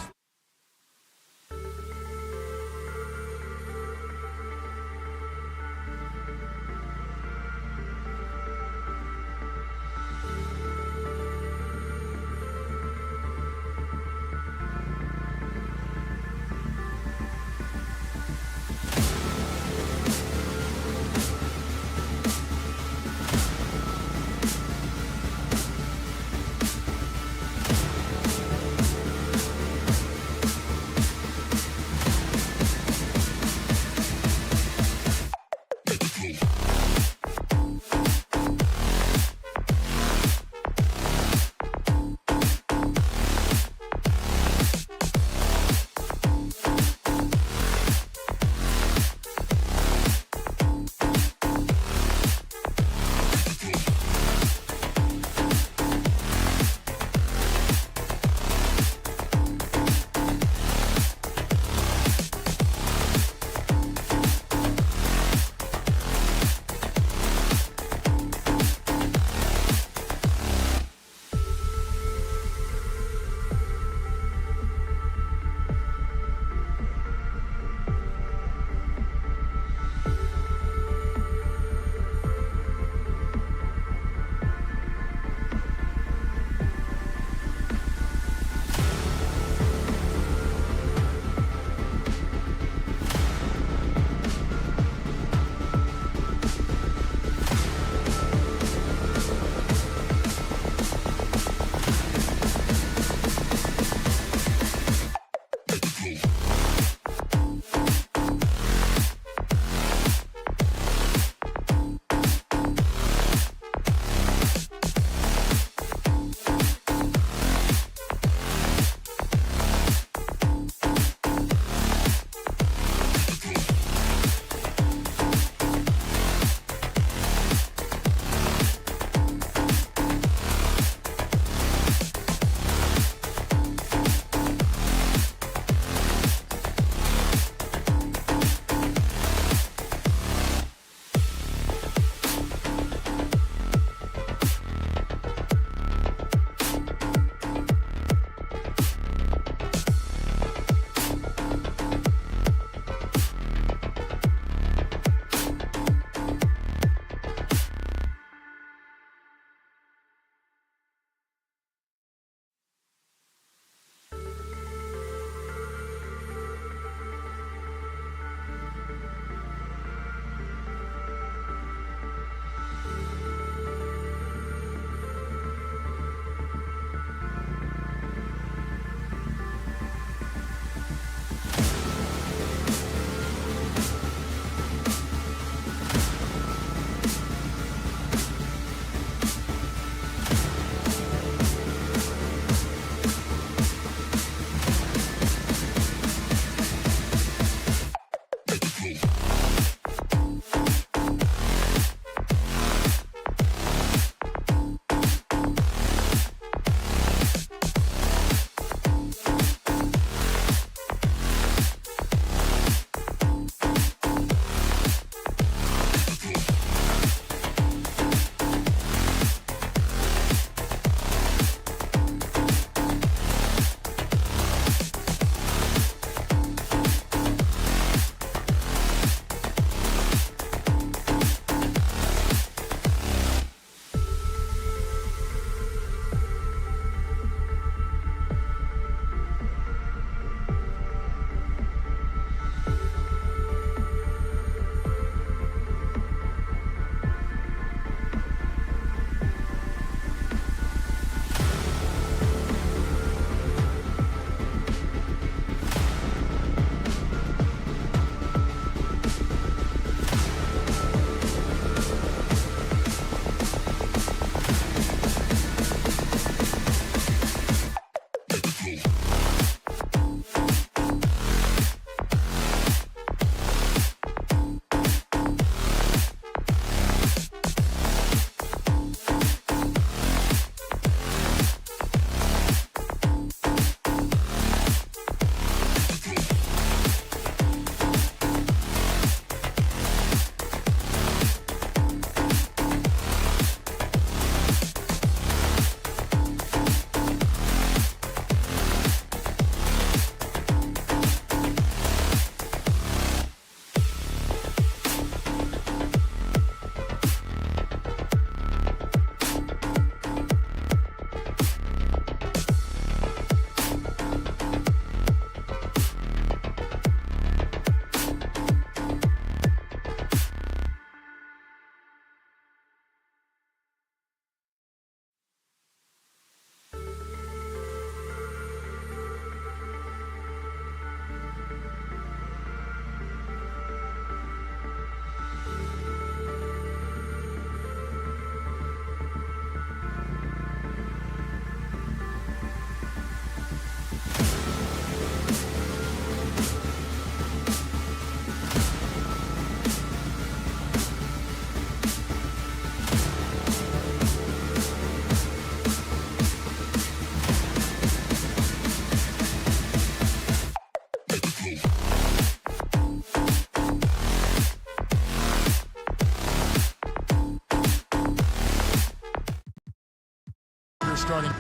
starting.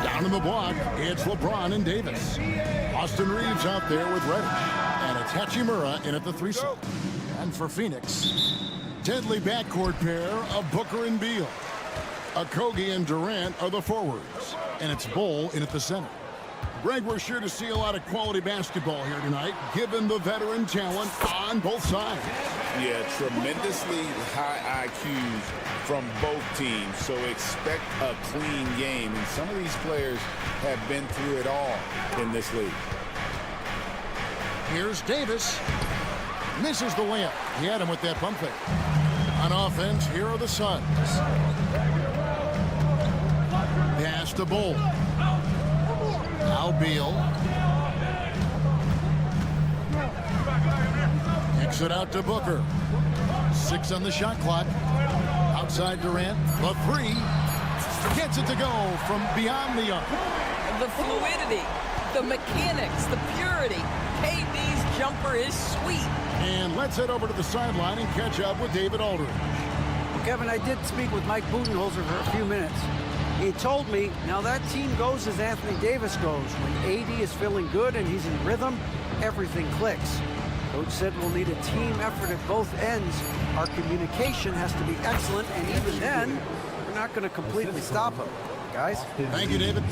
Down in the block, it's LeBron and Davis. Austin Reeves out there with Reddish. And it's Hachimura in at the threesome. And for Phoenix, deadly backcourt pair of Booker and Beal. Okogie and Durant are the forwards. And it's Bol in at the center. Greg, we're sure to see a lot of quality basketball here tonight, given the veteran talent on both sides. Yeah, tremendously high IQs from both teams, so expect a clean game. And some of these players have been through it all in this league. Here's Davis. Misses the layup. He had him with that pump fake. On offense, here are the Suns. Pass to Bol. Now Beal. Kicks it out to Booker. 6 on the shot clock. Outside Durant. The 3. Gets it to go from beyond the arc. The fluidity, the mechanics, the purity. KD's jumper is sweet. And let's head over to the sideline and catch up with David Aldridge. Well, Kevin, I did speak with Mike Budenholzer for a few minutes. He told me, now that team goes as Anthony Davis goes. When AD is feeling good and he's in rhythm, everything clicks. Coach said we'll need a team effort at both ends. Our communication has to be excellent, and even then, we're not going to completely stop him. Guys? Thank you, David.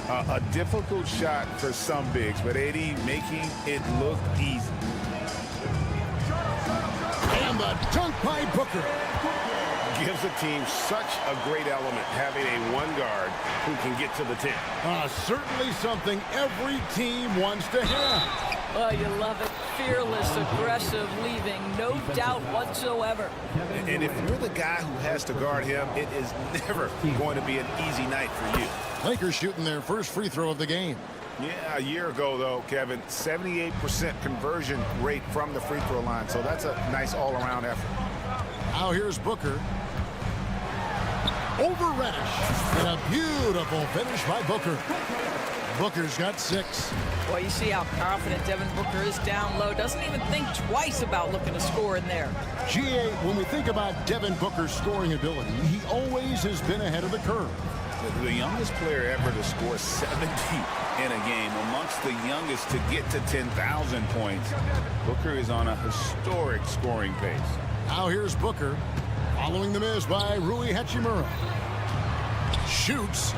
A difficult shot for some bigs, but AD making it look easy. And the dunk by Booker. Gives the team such a great element having a one guard who can get to the 10. Certainly something every team wants to have. Oh, you love it. Fearless, aggressive, leaving no doubt whatsoever. And if you're the guy who has to guard him, it is never going to be an easy night for you. Lakers shooting their first free throw of the game. Yeah, a year ago, though, Kevin, 78% conversion rate from the free throw line. So that's a nice all-around effort. Now here's Booker. Over Reddish. And a beautiful finish by Booker. Booker's got 6. Boy, you see how confident Devin Booker is down low. Doesn't even think twice about looking to score in there. GA, when we think about Devin Booker's scoring ability, he always has been ahead of the curve. The youngest player ever to score 70 in a game, amongst the youngest to get to 10,000 points. Booker is on a historic scoring pace. Now here's Booker, following the miss by Rui Hachimura. Shoots.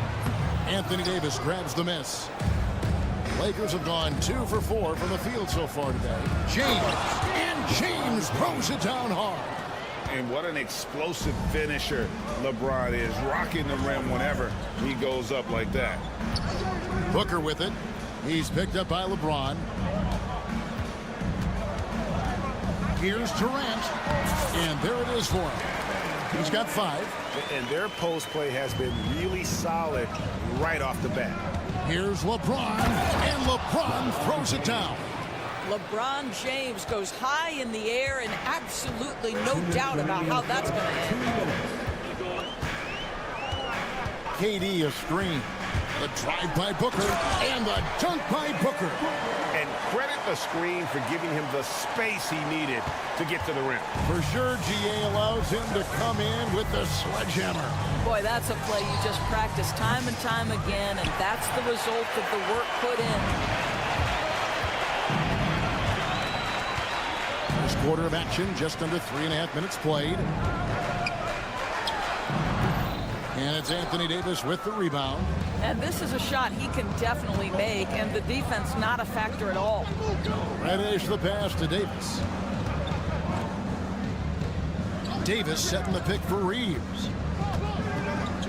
Anthony Davis grabs the miss. Lakers have gone 2 for 4 from the field so far today. James throws it down hard. And what an explosive finisher LeBron is, rocking the rim whenever he goes up like that. Booker with it. He's picked up by LeBron. Here's Durant. And there it is for him. He's got 5. And their post play has been really solid right off the bat. Here's LeBron. And LeBron throws it down. LeBron James goes high in the air, and absolutely no doubt about how that's going to end. KD a screen. The drive by Booker. And the dunk by Booker. And credit the screen for giving him the space he needed to get to the rim. For sure, GA allows him to come in with the sledgehammer. Boy, that's a play you just practice time and time again, and that's the result of the work put in. First quarter of action, just under 3.5 minutes played. And it's Anthony Davis with the rebound. And this is a shot he can definitely make, and the defense not a factor at all. Reddish the pass to Davis. Davis setting the pick for Reeves.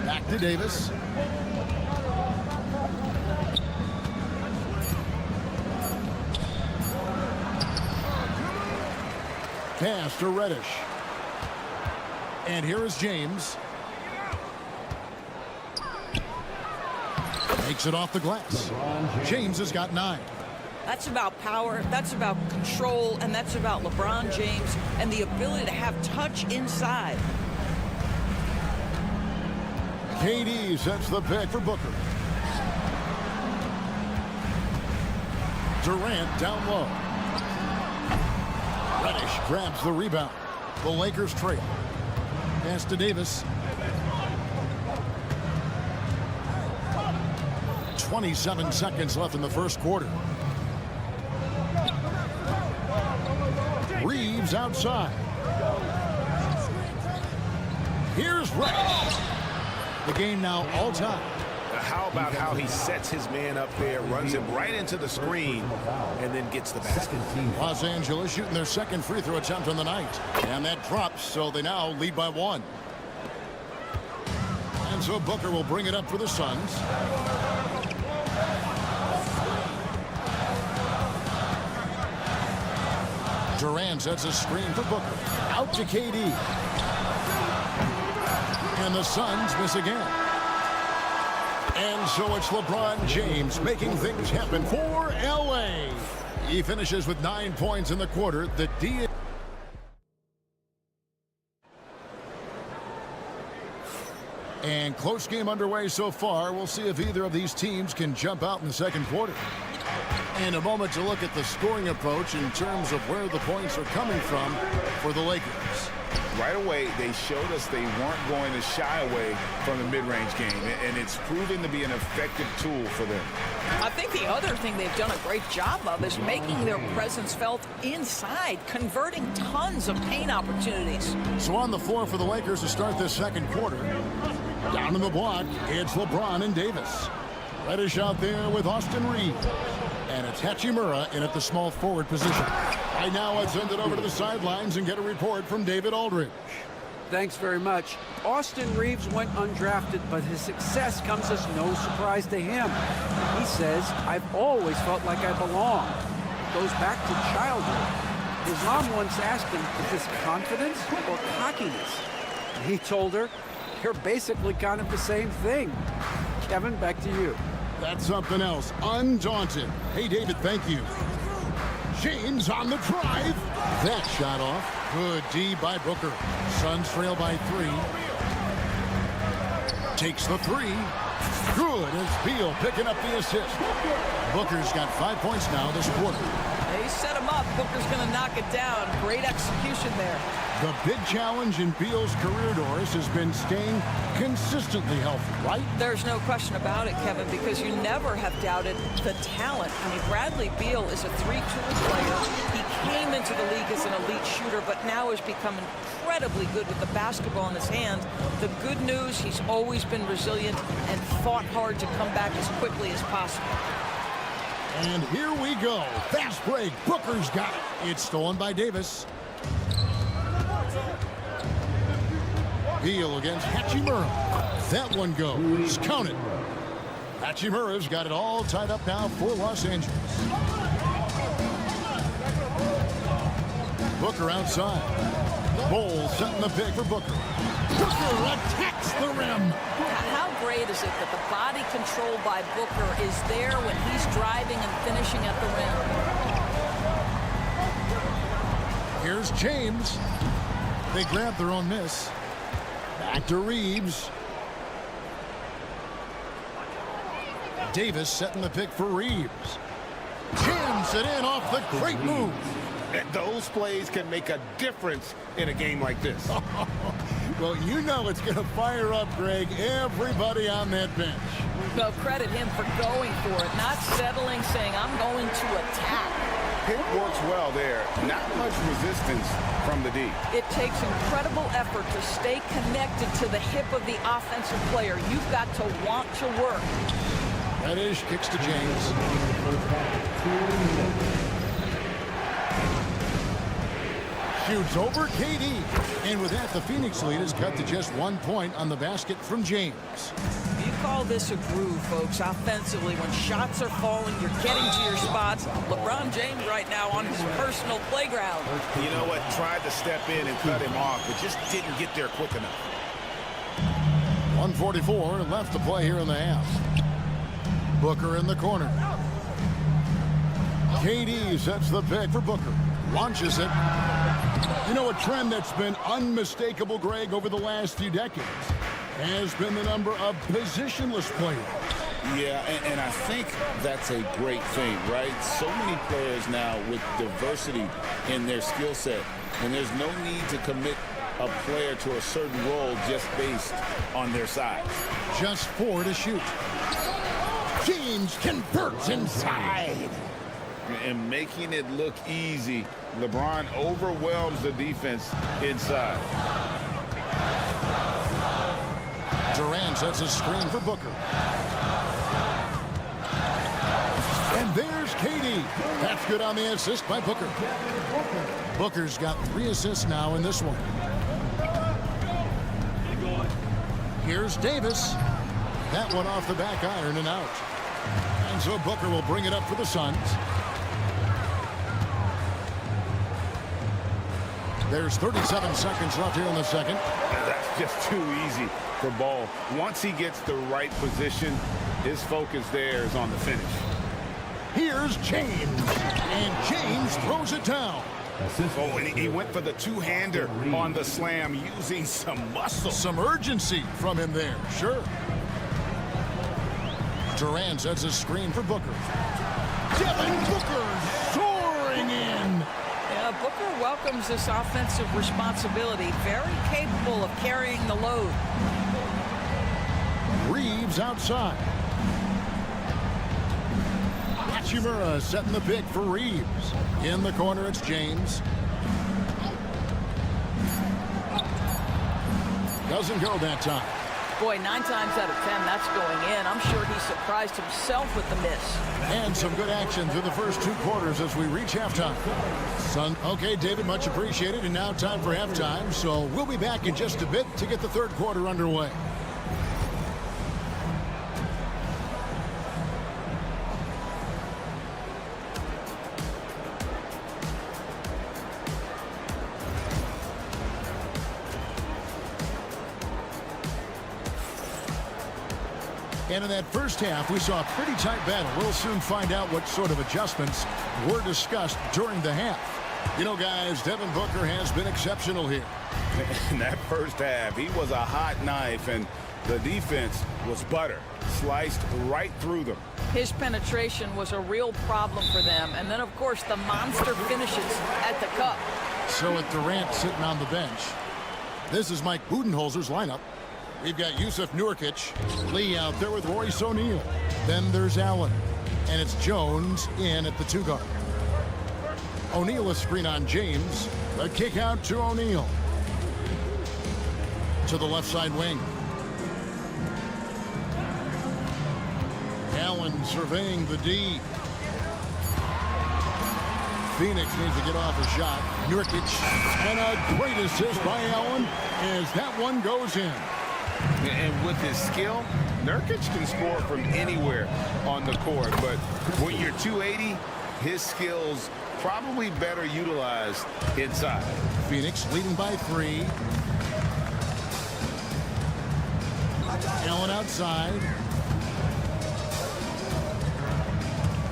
Back to Davis. Pass to Reddish. And here is James. Makes it off the glass. James has got 9. That's about power, that's about control, and that's about LeBron James and the ability to have touch inside. KD sets the pick for Booker. Durant down low. Reddish grabs the rebound. The Lakers trail. Pass to Davis. 27 seconds left in the first quarter. Reeves outside. Here's Reddish. The game now all time. How about how he sets his man up there, runs him right into the screen, and then gets the basket. Los Angeles shooting their second free throw attempt on the night. And that drops, so they now lead by 1. And so Booker will bring it up for the Suns. Durant sets a screen for Booker. Out to KD. And the Suns miss again. And so it's LeBron James making things happen for LA. He finishes with 9 points in the quarter. The D. And close game underway so far. We'll see if either of these teams can jump out in the second quarter. And a moment to look at the scoring approach in terms of where the points are coming from for the Lakers. Right away, they showed us they weren't going to shy away from the mid-range game, and it's proven to be an effective tool for them. I think the other thing they've done a great job of is making their presence felt inside, converting tons of paint opportunities. So on the floor for the Lakers to start this second quarter. Down in the block, it's LeBron and Davis. Reddish out there with Austin Reeves. And it's Hachimura in at the small forward position. Right now, let's send it over to the sidelines and get a report from David Aldridge. Thanks very much. Austin Reeves went undrafted, but his success comes as no surprise to him. He says, I've always felt like I belong. It goes back to childhood. His mom once asked him, is this confidence or cockiness? And he told her, you're basically kind of the same thing. Kevin, back to you. That's something else. Undaunted. Hey, David, thank you. James on the drive. That shot off. Good D by Booker. Suns trail by 3. Takes the 3. Good as Beal picking up the assist. Booker's got 5 points now this quarter. They set him up. Booker's going to knock it down. Great execution there. The big challenge in Beal's career, Doris, has been staying consistently healthy, right? There's no question about it, Kevin, because you never have doubted the talent. I mean, Bradley Beal is a 3-tool player. He came into the league as an elite shooter, but now has become incredibly good with the basketball in his hand. The good news, he's always been resilient and fought hard to come back as quickly as possible. And here we go. Fast break. Booker's got it. It's stolen by Davis. Beal against Hachimura. That one goes. Count it. Hachimura's got it all tied up now for Los Angeles. Booker outside. Bowles setting the pick for Booker. Booker attacks the rim. How great is it that the body control by Booker is there when he's driving and finishing at the rim? Here's James. They grab their own miss. Back to Reeves. Davis setting the pick for Reeves. Jams it in off the great move. And those plays can make a difference in a game like this. Well, you know it's going to fire up, Greg, everybody on that bench. No, credit him for going for it, not settling, saying, I'm going to attack. pick works well there. Not much resistance from the D. It takes incredible effort to stay connected to the hip of the offensive player. You've got to want to work. Reddish kicks to James. Shoots over KD. And with that, the Phoenix lead is cut to just 1 point on the basket from James. You call this a groove, folks, offensively. When shots are falling, you're getting to your spots. LeBron James right now on his personal playground. You know what? Tried to step in and cut him off, but just didn't get there quick enough. 1:44 left to play here in the half. Booker in the corner. KD sets the pick for Booker. Launches it. You know, a trend that's been unmistakable, Greg, over the last few decades has been the number of positionless players. Yeah, and I think that's a great thing, right? So many players now with diversity in their skill set, and there's no need to commit a player to a certain role just based on their size. Just 4 to shoot. James converts inside. And making it look easy, LeBron overwhelms the defense inside. Durant sets a screen for Booker. And there's KD. That's good on the assist by Booker. Booker's got 3 assists now in this one. Here's Davis. That one off the back iron and out. And so Booker will bring it up for the Suns. There's 37 seconds left here in the second. That's just too easy for Ball. Once he gets the right position, his focus there is on the finish. Here's James. And James throws it down. Oh, and he went for the two-hander on the slam using some muscle. Some urgency from him there, sure. Durant sets a screen for Booker. Devin Booker soaring in. Yeah, Booker welcomes this offensive responsibility. Very capable of carrying the load. Reeves outside. Hachimura setting the pick for Reeves. In the corner, it's James. Doesn't go that time. Boy, 9 times out of 10, that's going in. I'm sure he surprised himself with the miss. And some good action through the first 2 quarters as we reach halftime. Okay, David, much appreciated. And now time for halftime. So we'll be back in just a bit to get the 3rd quarter underway. And in that first half, we saw a pretty tight battle. We'll soon find out what sort of adjustments were discussed during the half. You know, guys, Devin Booker has been exceptional here. In that first half, he was a hot knife, and the defense was butter. Sliced right through them. His penetration was a real problem for them. And then, of course, the monster finishes at the cup. So with Durant sitting on the bench, this is Mike Budenholzer's lineup. We've got Yusuf Nurkic, Lee out there with Royce O'Neal. Then there's Allen, and it's Jones in at the 2 guard. O'Neal a screen on James. A kick out to O'Neal. To the left side wing. Allen surveying the D. Phoenix needs to get off a shot. Nurkic, and a great assist by Allen as that one goes in. And with his skill, Nurkic can score from anywhere on the court. But when you're 280, his skills probably better utilized inside. Phoenix leading by 3. Allen outside.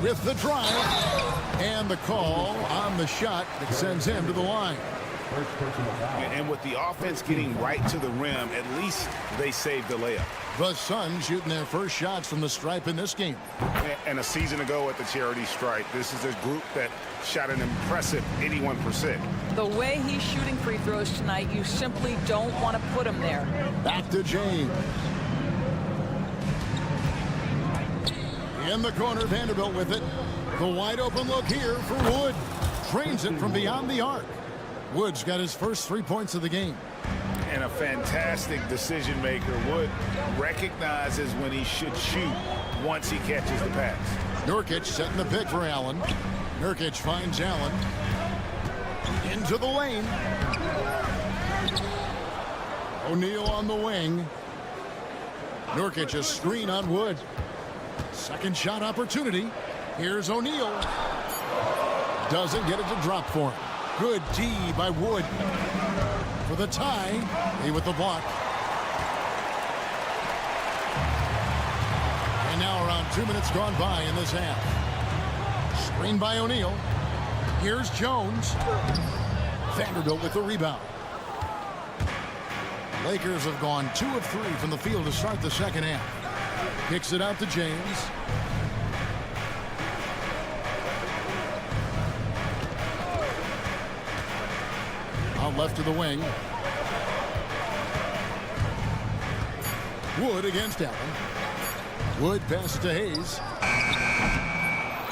With the drive. And the call on the shot that sends him to the line. And with the offense getting right to the rim, at least they saved the layup. The Suns shooting their first shots from the stripe in this game. And a season ago at the charity stripe, this is a group that shot an impressive 81%. The way he's shooting free throws tonight, you simply don't want to put him there. Back to James. In the corner, Vanderbilt with it. The wide open look here for Wood. Trains it from beyond the arc. Wood's got his first 3 points of the game. And a fantastic decision maker. Wood recognizes when he should shoot once he catches the pass. Nurkic setting the pick for Allen. Nurkic finds Allen. Into the lane. O'Neal on the wing. Nurkic a screen on Wood. Second shot opportunity. Here's O'Neal. Doesn't get it to drop for him. Good D by Wood. For the tie. He with the block. And now around 2 minutes gone by in this half. Screen by O'Neal. Here's Jones. Vanderbilt with the rebound. Lakers have gone 2 of 3 from the field to start the second half. Kicks it out to James. Out left to the wing. Wood against Allen. Wood passes to Hayes.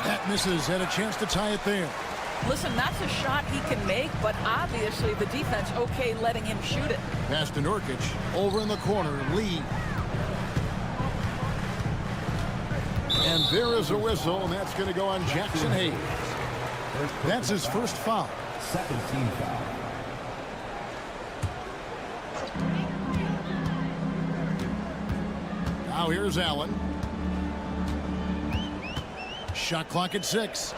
That misses. Had a chance to tie it there. Listen, that's a shot he can make, but obviously the defense okay letting him shoot it. Pass to Nurkic. Over in the corner. Lee. And there is a whistle, and that's going to go on Jackson Hayes. That's his first foul. Second team foul. Now here's Allen. Shot clock at 6.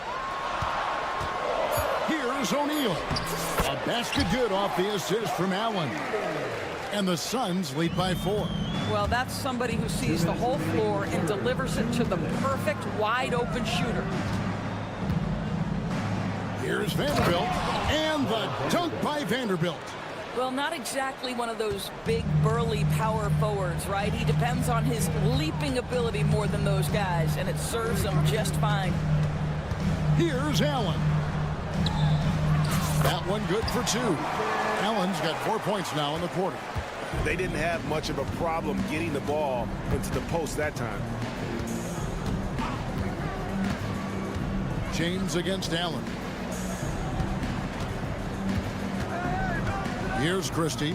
Here's O'Neal. A basket good off the assist from Allen. And the Suns lead by 4. Well, that's somebody who sees the whole floor and delivers it to the perfect wide open shooter. Here's Vanderbilt. And the dunk by Vanderbilt. Well, not exactly one of those big, burly power forwards, right? He depends on his leaping ability more than those guys, and it serves him just fine. Here's Allen. That one good for 2. Allen's got 4 points now in the quarter. They didn't have much of a problem getting the ball into the post that time. James against Allen. Here's Christie.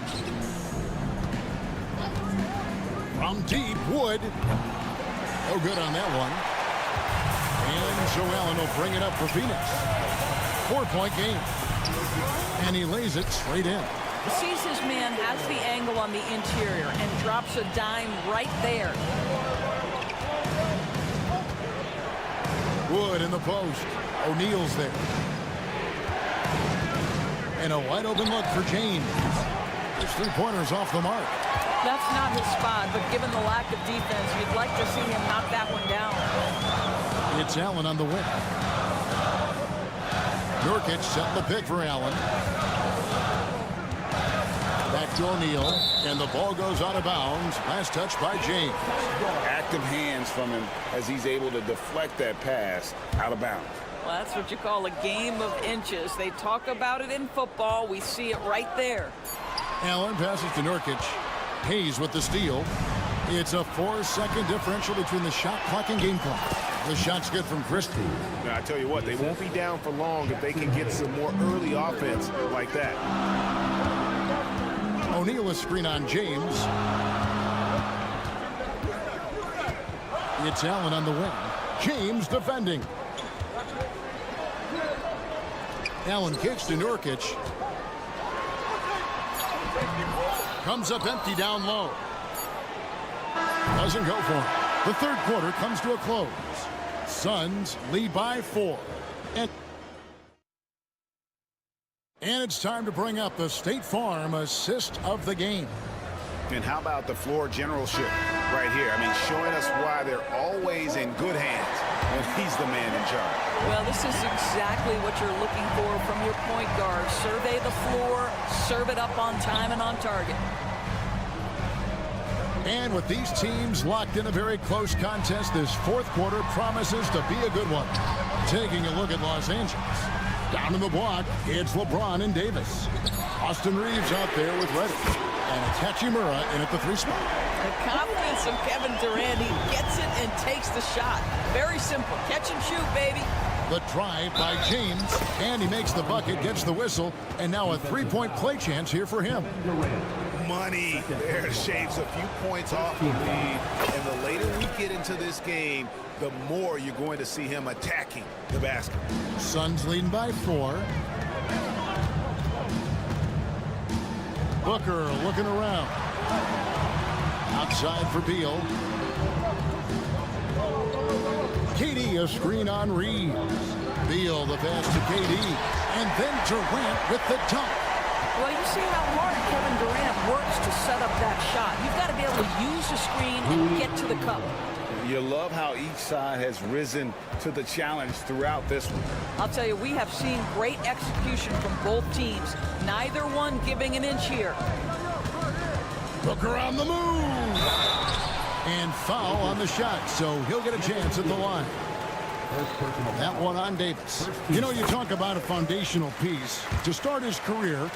From deep, Wood. No good on that one. And so Allen will bring it up for Phoenix. 4-point game. And he lays it straight in. Sees his man, has the angle on the interior, and drops a dime right there. Wood in the post. O'Neal's there. And a wide open look for James. His 3-pointers off the mark. That's not his spot, but given the lack of defense, you'd like to see him knock that one down. It's Allen on the wing. Nurkic setting the pick for Allen. Back to O'Neal, and the ball goes out of bounds. Last touch by James. Active hands from him as he's able to deflect that pass out of bounds. Well, that's what you call a game of inches. They talk about it in football. We see it right there. Allen passes to Nurkic. Hayes with the steal. It's a 4-second differential between the shot clock and game clock. The shot's good from Christie. Now, I tell you what, they won't be down for long if they can get some more early offense like that. O'Neal a screen on James. It's Allen on the wing. James defending. Allen kicks to Nurkic. Comes up empty down low. Doesn't go for him. The third quarter comes to a close. Suns lead by 4. And it's time to bring up the State Farm assist of the game. And how about the floor generalship right here? I mean, showing us why they're always in good hands when he's the man in charge. Well, this is exactly what you're looking for from your point guard. Survey the floor, serve it up on time and on target. And with these teams locked in a very close contest, this fourth quarter promises to be a good one. Taking a look at Los Angeles. Down in the block, it's LeBron and Davis. Austin Reeves out there with Reddish. And it's Hachimura in at the 3 spot. The confidence of Kevin Durant. He gets it and takes the shot. Very simple. Catch and shoot, baby. The drive by James, and he makes the bucket, gets the whistle, and now a 3-point play chance here for him. Money there shaves a few points off the lead, and the later we get into this game, the more you're going to see him attacking the basket. Suns leading by 4. Booker looking around. Outside for Beal. KD a screen on Reeves. Beal the pass to KD. And then Durant with the dunk. Well, you see how hard Kevin Durant works to set up that shot. You've got to be able to use the screen and get to the cup. You love how each side has risen to the challenge throughout this one. I'll tell you, we have seen great execution from both teams. Neither one giving an inch here. Booker on the move. And foul on the shot, so he'll get a chance at the line. That one on Davis. You know, you talk about a foundational piece. To start his career,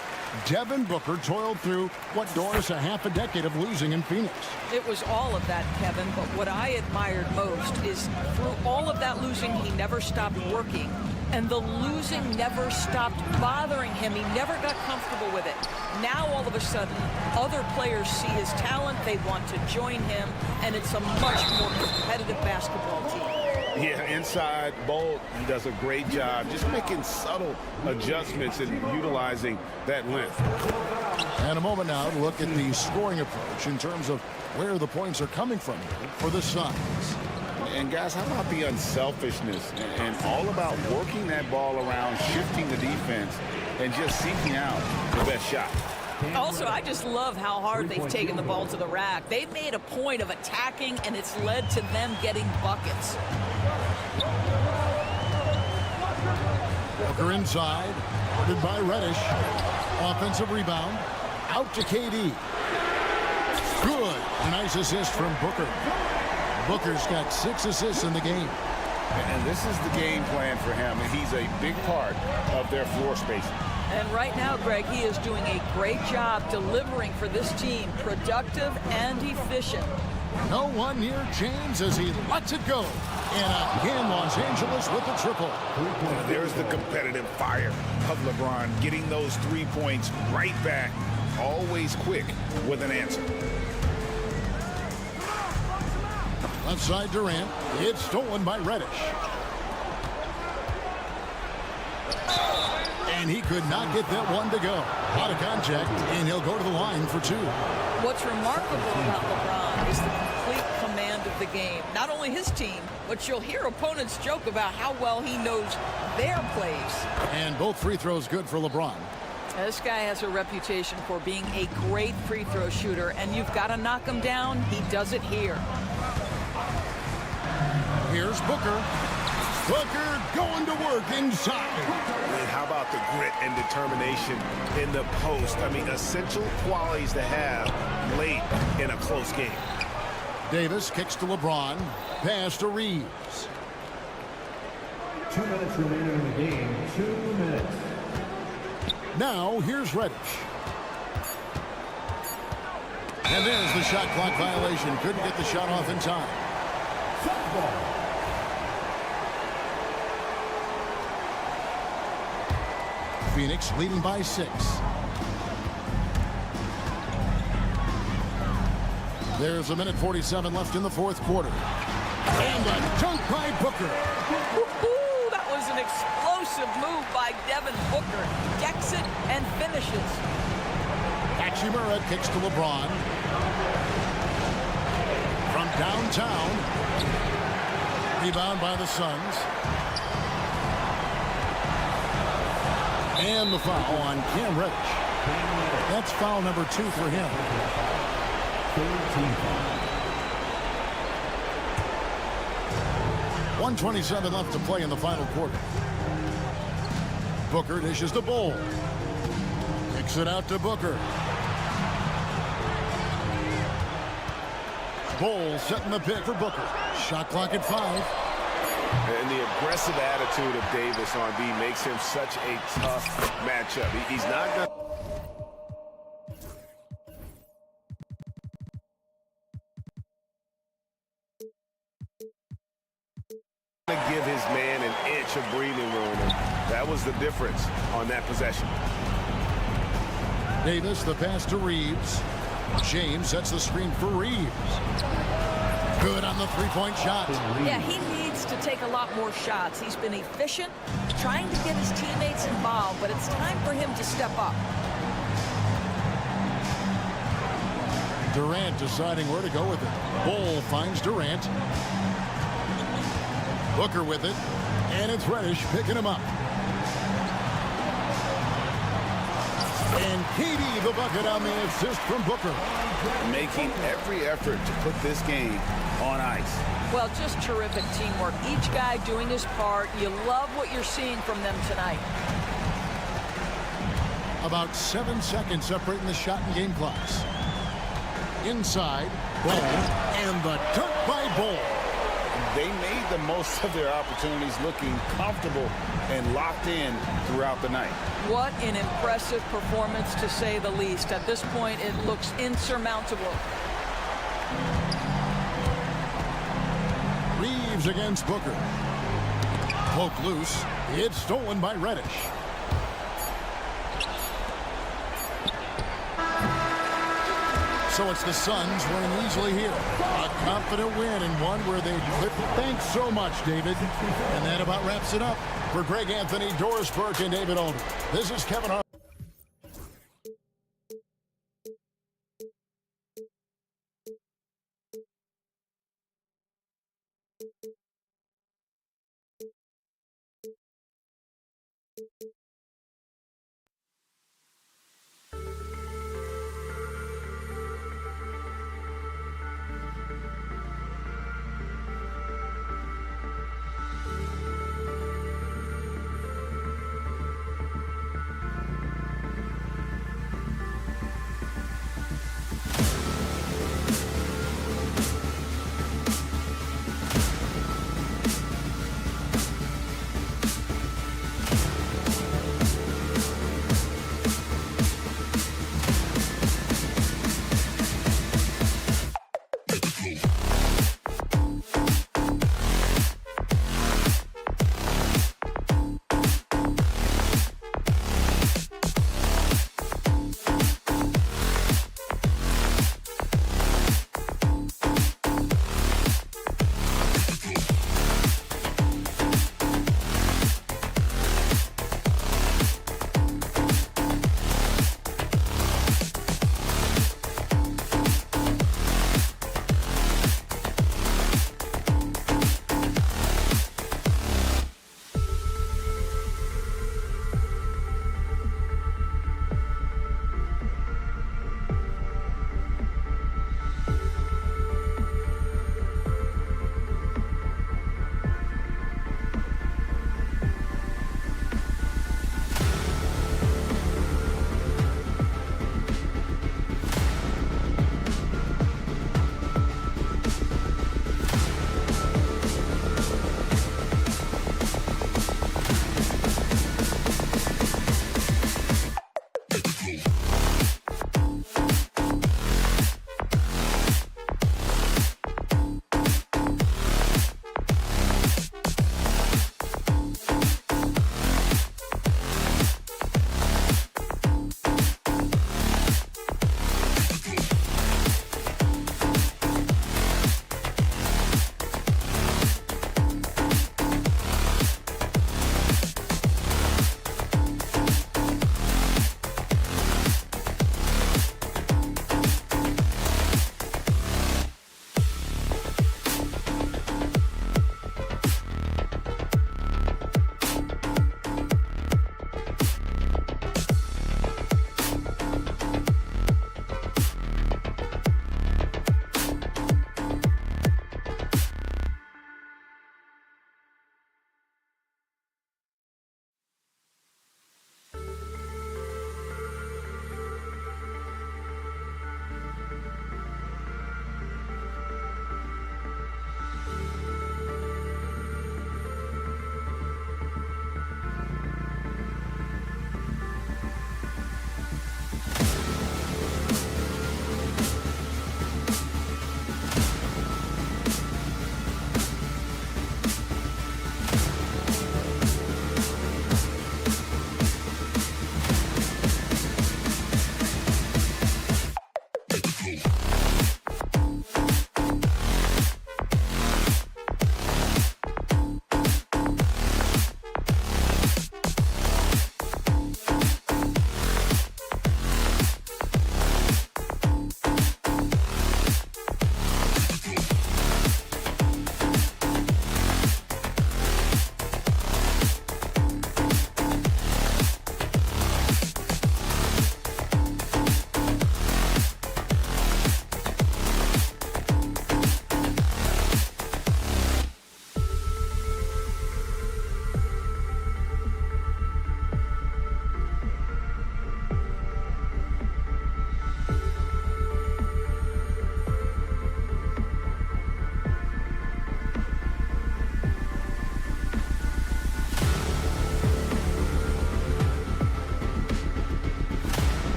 Devin Booker toiled through what, Doris, a half a decade of losing in Phoenix. It was all of that, Kevin, but what I admired most is through all of that losing, he never stopped working. And the losing never stopped bothering him. He never got comfortable with it. Now, all of a sudden, other players see his talent. They want to join him, and it's a much more competitive basketball team. Yeah, inside, Bolt does a great job just making subtle adjustments and utilizing that length. And a moment now to look at the scoring approach in terms of where the points are coming from here for the Suns. And guys, how about the unselfishness and all about working that ball around, shifting the defense, and just seeking out the best shot. Also, I just love how hard they've taken the ball to the rack. They've made a point of attacking, and it's led to them getting buckets. Booker inside, guarded by Reddish. Offensive rebound, out to KD. Good, nice assist from Booker. Booker's got 6 assists in the game. And this is the game plan for him, and he's a big part of their floor spacing. And right now, Greg, he is doing a great job delivering for this team, productive and efficient. No one near James as he lets it go. And again, Los Angeles with the triple. There's the competitive fire of LeBron, getting those 3 points right back, always quick with an answer. Left side Durant. It's stolen by Reddish. And he could not get that one to go. Out of contact, and he'll go to the line for 2. What's remarkable about LeBron is the complete command of the game. Not only his team, but you'll hear opponents joke about how well he knows their plays. And both free throws good for LeBron. This guy has a reputation for being a great free throw shooter, and you've got to knock him down. He does it here. Here's Booker. Booker going to work inside. And how about the grit and determination in the post? I mean, essential qualities to have late in a close game. Davis kicks to LeBron. Pass to Reeves. 2 minutes remaining in the game. 2 minutes. Now, here's Reddish. And there's the shot clock violation. Couldn't get the shot off in time. Phoenix leading by 6. There's 1:47 left in the 4th quarter. And a dunk by Booker. Woo-hoo, that was an explosive move by Devin Booker. Decks it and finishes. Hachimura kicks to LeBron. From downtown. Rebound by the Suns. And the foul on Cam Reddish. That's foul number 2 for him. 1:27 left to play in the final quarter. Booker dishes the ball. Kicks it out to Booker. Ball setting the pick for Booker. Shot clock at 5. And the aggressive attitude of Davis on B makes him such a tough matchup. He's not going to... his man an inch of breathing room, and that was the difference on that possession. Davis, the pass to Reeves. James sets the screen for Reeves. Good on the three-point shot. Yeah, he needs to take a lot more shots. He's been efficient, trying to get his teammates involved, but it's time for him to step up. Durant deciding where to go with it. Bull finds Durant. Booker with it. And it's Reddish picking him up. And KD the bucket on the assist from Booker. Making every effort to put this game on ice. Well, just terrific teamwork. Each guy doing his part. You love what you're seeing from them tonight. About 7 seconds separating the shot and game clocks. Inside, Bull, and the dunk by Bull. They made the most of their opportunities, looking comfortable and locked in throughout the night. What an impressive performance, to say the least. At this point, it looks insurmountable. Reeves against Booker. Poke loose. It's stolen by Reddish. So it's the Suns winning easily here. A confident win and one where they clip. Thanks so much, David. And that about wraps it up. For Greg Anthony, Doris Burke, and David Alden, this is Kevin Hart.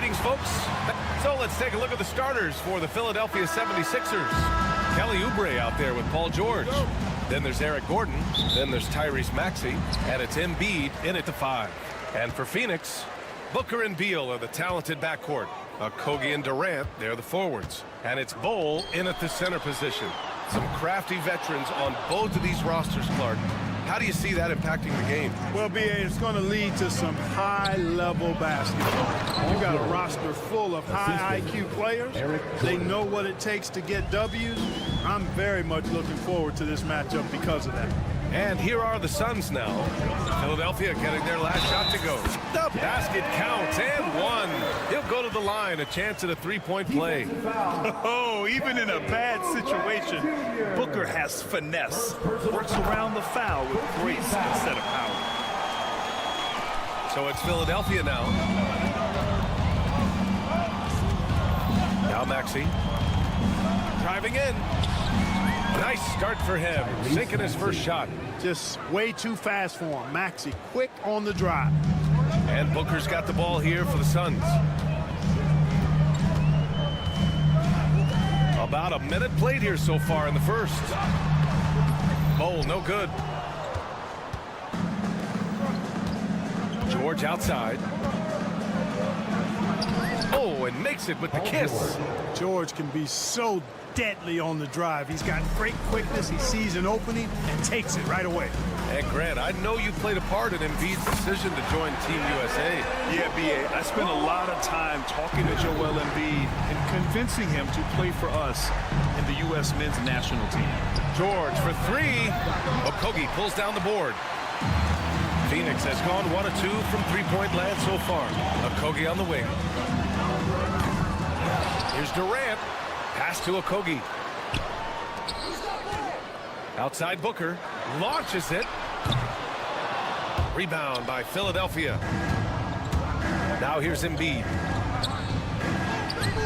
Greetings, folks. So let's take a look at the starters for the Philadelphia 76ers. Kelly Oubre out there with Paul George. Then there's Eric Gordon. Then there's Tyrese Maxey. And it's Embiid in at the 5. And for Phoenix, Booker and Beal are the talented backcourt. Kogi and Durant, they're the forwards. And it's Bol in at the center position. Some crafty veterans on both of these rosters, Clark. How do you see that impacting the game? Well, B.A., it's going to lead to some high-level basketball. You got a roster full of high IQ players. They know what it takes to get W's. I'm very much looking forward to this matchup because of that. And here are the Suns now. Philadelphia getting their last shot to go. The basket counts and one. He'll go to the line, a chance at a three-point play. Oh, even in a bad situation, Booker has finesse. Works around the foul with grace instead of power. So it's Philadelphia now. Now Maxey. Driving in. Nice start for him. Sinking his first shot. Just way too fast for him. Maxey quick on the drive. And Booker's got the ball here for the Suns. About a minute played here so far in the first. Bol, no good. George outside. Oh, and makes it with the kiss. George can be so deadly on the drive. He's got great quickness. He sees an opening and takes it right away. And Grant, I know you played a part in Embiid's decision to join Team USA. Yeah, B.A., I spent a lot of time talking to Joel Embiid and convincing him to play for us in the U.S. men's national team. George for three. Okogie pulls down the board. Phoenix has gone 1 of 2 from three-point land so far. Okogie on the wing. Here's Durant. Pass to Okogie. Outside Booker. Launches it. Rebound by Philadelphia. Now here's Embiid.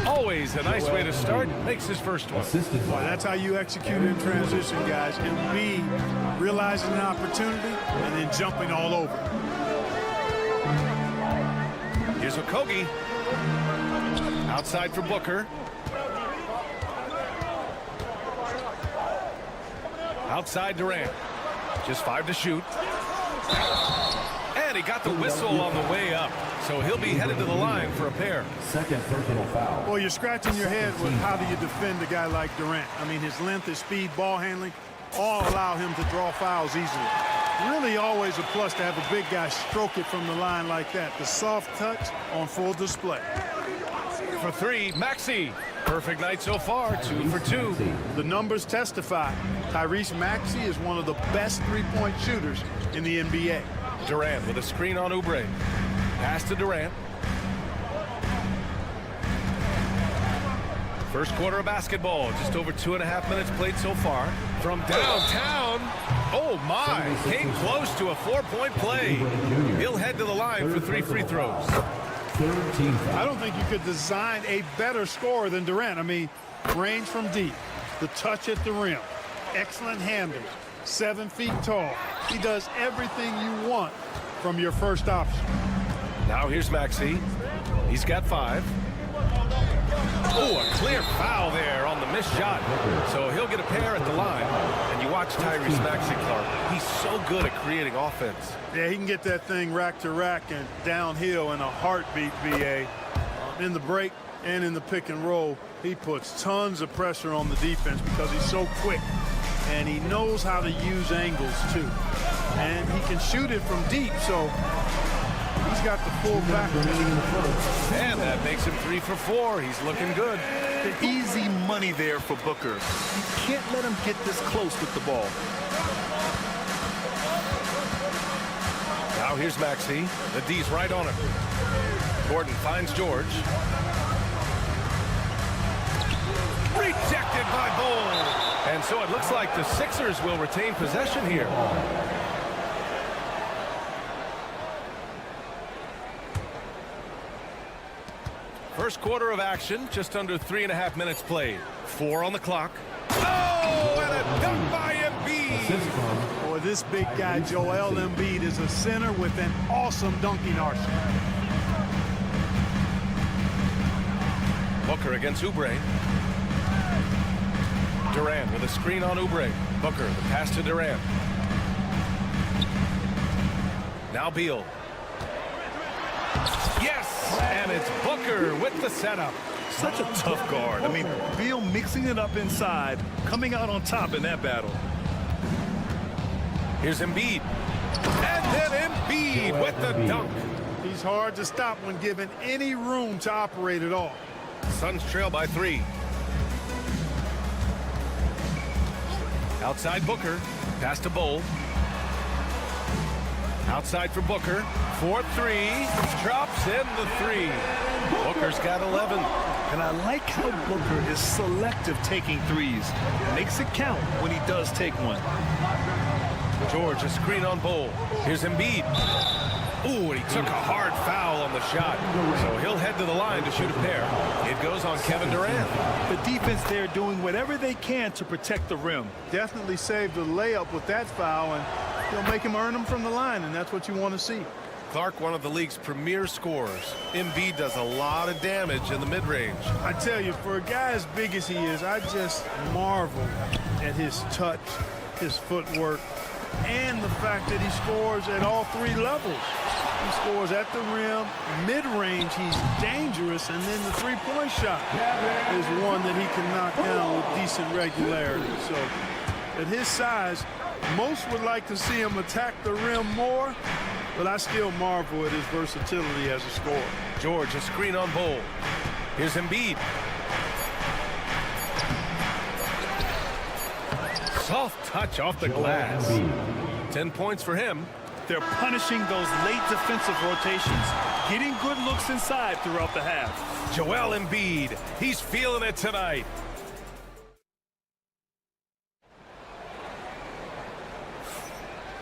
Always a nice way to start. Makes his first one. Boy, that's how you execute in transition, guys. Embiid realizing an opportunity and then jumping all over. Here's Okogie. Outside for Booker. Outside Durant. Just 5 to shoot. And he got the whistle on the way up. So he'll be headed to the line for a pair. Second personal foul. Well, you're scratching your head with how do you defend a guy like Durant. I mean, his length, his speed, ball handling, all allow him to draw fouls easily. Really always a plus to have a big guy stroke it from the line like that. The soft touch on full display. For three, Maxey. Perfect night so far, 2 for 2. The numbers testify. Tyrese Maxey is one of the best three-point shooters in the NBA. Durant with a screen on Oubre. Pass to Durant. First quarter of basketball. Just over 2.5 minutes played so far. From downtown. Oh, my. Came close to a 4-point play. He'll head to the line for 3 free throws. I don't think you could design a better scorer than Durant. I mean, range from deep, the touch at the rim, excellent handles, 7 feet tall. He does everything you want from your first option. Now here's Maxey. He's got 5. Oh, a clear foul there on the missed shot. So he'll get a pair at the line. And you watch Tyrese Maxey, Clark. He's so good at creating offense. Yeah, he can get that thing rack to rack and downhill in a heartbeat, BA. In the break and in the pick and roll, he puts tons of pressure on the defense because he's so quick. And he knows how to use angles, too. And he can shoot it from deep, so he's got the full back. And that makes him 3 for 4. He's looking good. The easy money there for Booker. You can't let him get this close with the ball. Now here's Maxey. The D's right on him. Gordon finds George. Rejected by Bol. And so it looks like the Sixers will retain possession here. First quarter of action, just under 3.5 minutes played. 4 on the clock. Oh, and a dunk by Embiid. Boy, this big guy, Joel Embiid, is a center with an awesome dunking arsenal. Booker against Oubre. Durant with a screen on Oubre. Booker, the pass to Durant. Now Beal. Yes! And it's Booker with the setup. Such a tough guard. I mean, Beal mixing it up inside, coming out on top in that battle. Here's Embiid. And then Embiid with the dunk. He's hard to stop when given any room to operate at all. Suns trail by 3. Outside Booker. Pass to Bowl. Outside for Booker. 4-3. Drops in the 3. Booker's got 11. And I like how Booker is selective taking threes. Makes it count when he does take one. George, a screen on Bowl. Here's Embiid. Ooh, and he took a hard foul on the shot. So he'll head to the line to shoot a pair. It goes on Kevin Durant. The defense there doing whatever they can to protect the rim. Definitely saved a layup with that foul, and he'll make him earn them from the line, and that's what you want to see. Clark, one of the league's premier scorers. Embiid does a lot of damage in the mid-range. I tell you, for a guy as big as he is, I just marvel at his touch, his footwork, and the fact that he scores at all 3 levels. He scores at the rim, mid-range, he's dangerous, and then the three-point shot is one that he can knock down with decent regularity. So at his size, most would like to see him attack the rim more, but I still marvel at his versatility as a scorer. George, a screen on Bowl. Here's Embiid. Soft touch off the glass. 10 points for him. They're punishing those late defensive rotations, getting good looks inside throughout the half. Joel Embiid, he's feeling it tonight.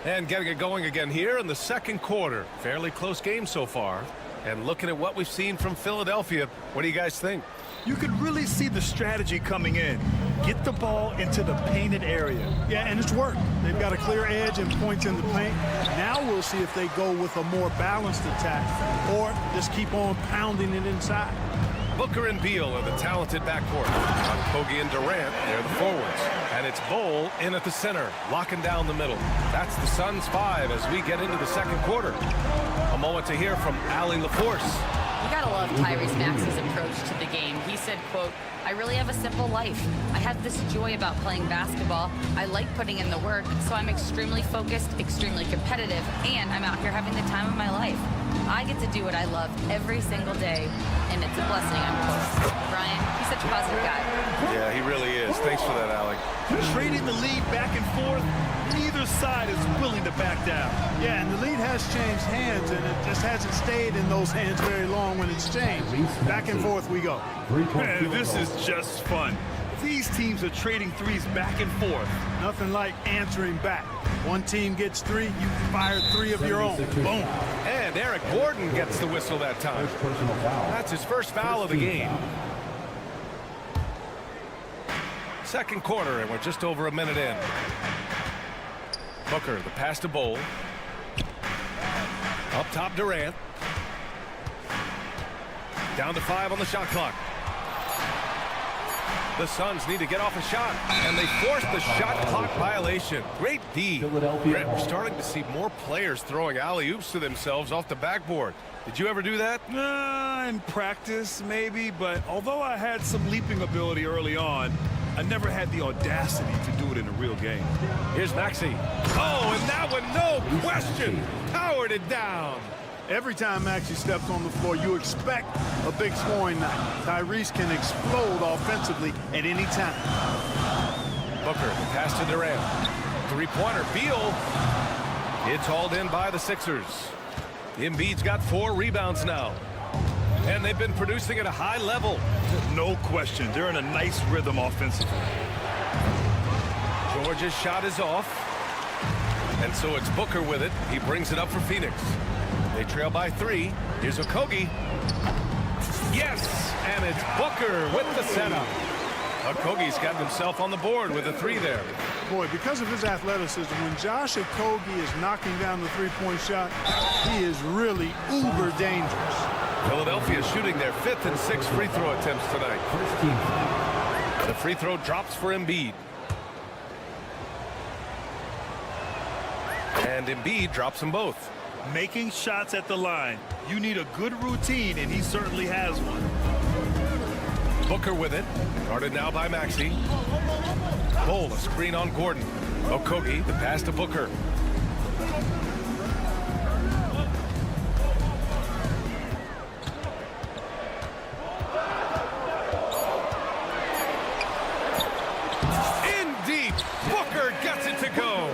And getting it going again here in the second quarter. Fairly close game so far. And looking at what we've seen from Philadelphia, what do you guys think? You could really see the strategy coming in. Get the ball into the painted area. Yeah, and it's worked. They've got a clear edge and points in the paint. Now we'll see if they go with a more balanced attack or just keep on pounding it inside. Booker and Beal are the talented backcourt. Kogi and Durant, they're the forwards. And it's Bowl in at the center, locking down the middle. That's the Suns 5 as we get into the second quarter. A moment to hear from Allie LaForce. You gotta love Tyrese Maxey's approach to the game. He said, quote, "I really have a simple life. I have this joy about playing basketball. I like putting in the work, so I'm extremely focused, extremely competitive, and I'm out here having the time of my life. I get to do what I love every single day, and it's a blessing, unquote." Brian, he's such a positive guy. Yeah, he really is. Thanks for that, Allie. Trading the lead back and forth, neither side is willing to back down. Yeah, and the lead has changed hands, and it just hasn't stayed in those hands very long when it's changed. Back and forth we go. Man, this is just fun. These teams are trading threes back and forth. Nothing like answering back. One team gets 3, you fire 3 of your own. Boom. And Eric Gordon gets the whistle that time. That's his first foul of the game. Second quarter, and we're just over a minute in. Booker, the pass to Bowl. Up top, Durant. Down to 5 on the shot clock. The Suns need to get off a shot, and they force the shot clock violation. Great D. Brett, we're starting to see more players throwing alley-oops to themselves off the backboard. Did you ever do that? In practice, maybe, but although I had some leaping ability early on, I never had the audacity to do it in a real game. Here's Maxey. Oh, and that one, no question, powered it down. Every time Maxey steps on the floor, you expect a big scoring night. Tyrese can explode offensively at any time. Booker, the pass to Durant. Three-pointer, Beal. It's hauled in by the Sixers. Embiid's got 4 rebounds now. And they've been producing at a high level. No question. They're in a nice rhythm offensively. George's shot is off. And so it's Booker with it. He brings it up for Phoenix. They trail by 3. Here's Okogie. Yes! And it's Booker with the setup. Okogie's got himself on the board with a 3 there. Boy, because of his athleticism, when Josh Okogie is knocking down the three-point shot, he is really uber dangerous. Philadelphia shooting their 5th and 6th free throw attempts tonight. The free throw drops for Embiid. And Embiid drops them both. Making shots at the line. You need a good routine, and he certainly has one. Booker with it. Guarded now by Maxey. Bol, a screen on Gordon. Okogie, the pass to Booker. In deep. Booker gets it to go.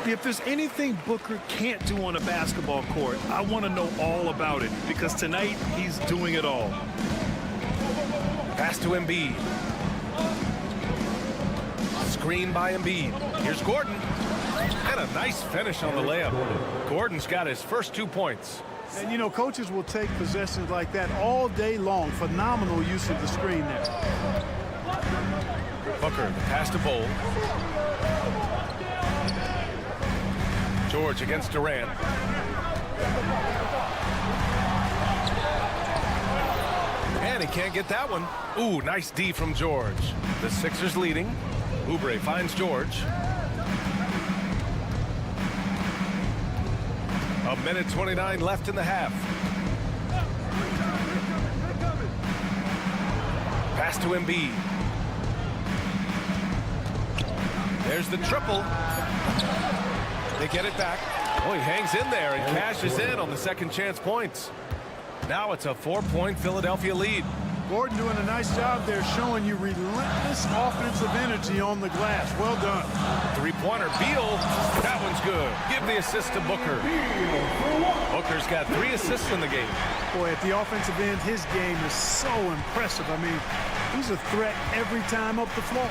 If there's anything Booker can't do on a basketball court, I want to know all about it, because tonight he's doing it all. Pass to Embiid. Screen by Embiid. Here's Gordon. And a nice finish on the layup. Gordon's got his first 2 points. And, you know, coaches will take possessions like that all day long. Phenomenal use of the screen there. Booker, the pass to Bol. George against Durant. And he can't get that one. Ooh, nice D from George. The Sixers leading. Oubre finds George. 1:29 left in the half. Pass to Embiid. There's the triple. They get it back. Oh, he hangs in there and cashes in on the second chance points. Now it's a 4-point Philadelphia lead. Gordon doing a nice job there, showing you relentless offensive energy on the glass. Well done. Three-pointer, Beal. That one's good. Give the assist to Booker. Booker's got 3 assists in the game. Boy, at the offensive end, his game is so impressive. I mean, he's a threat every time up the floor.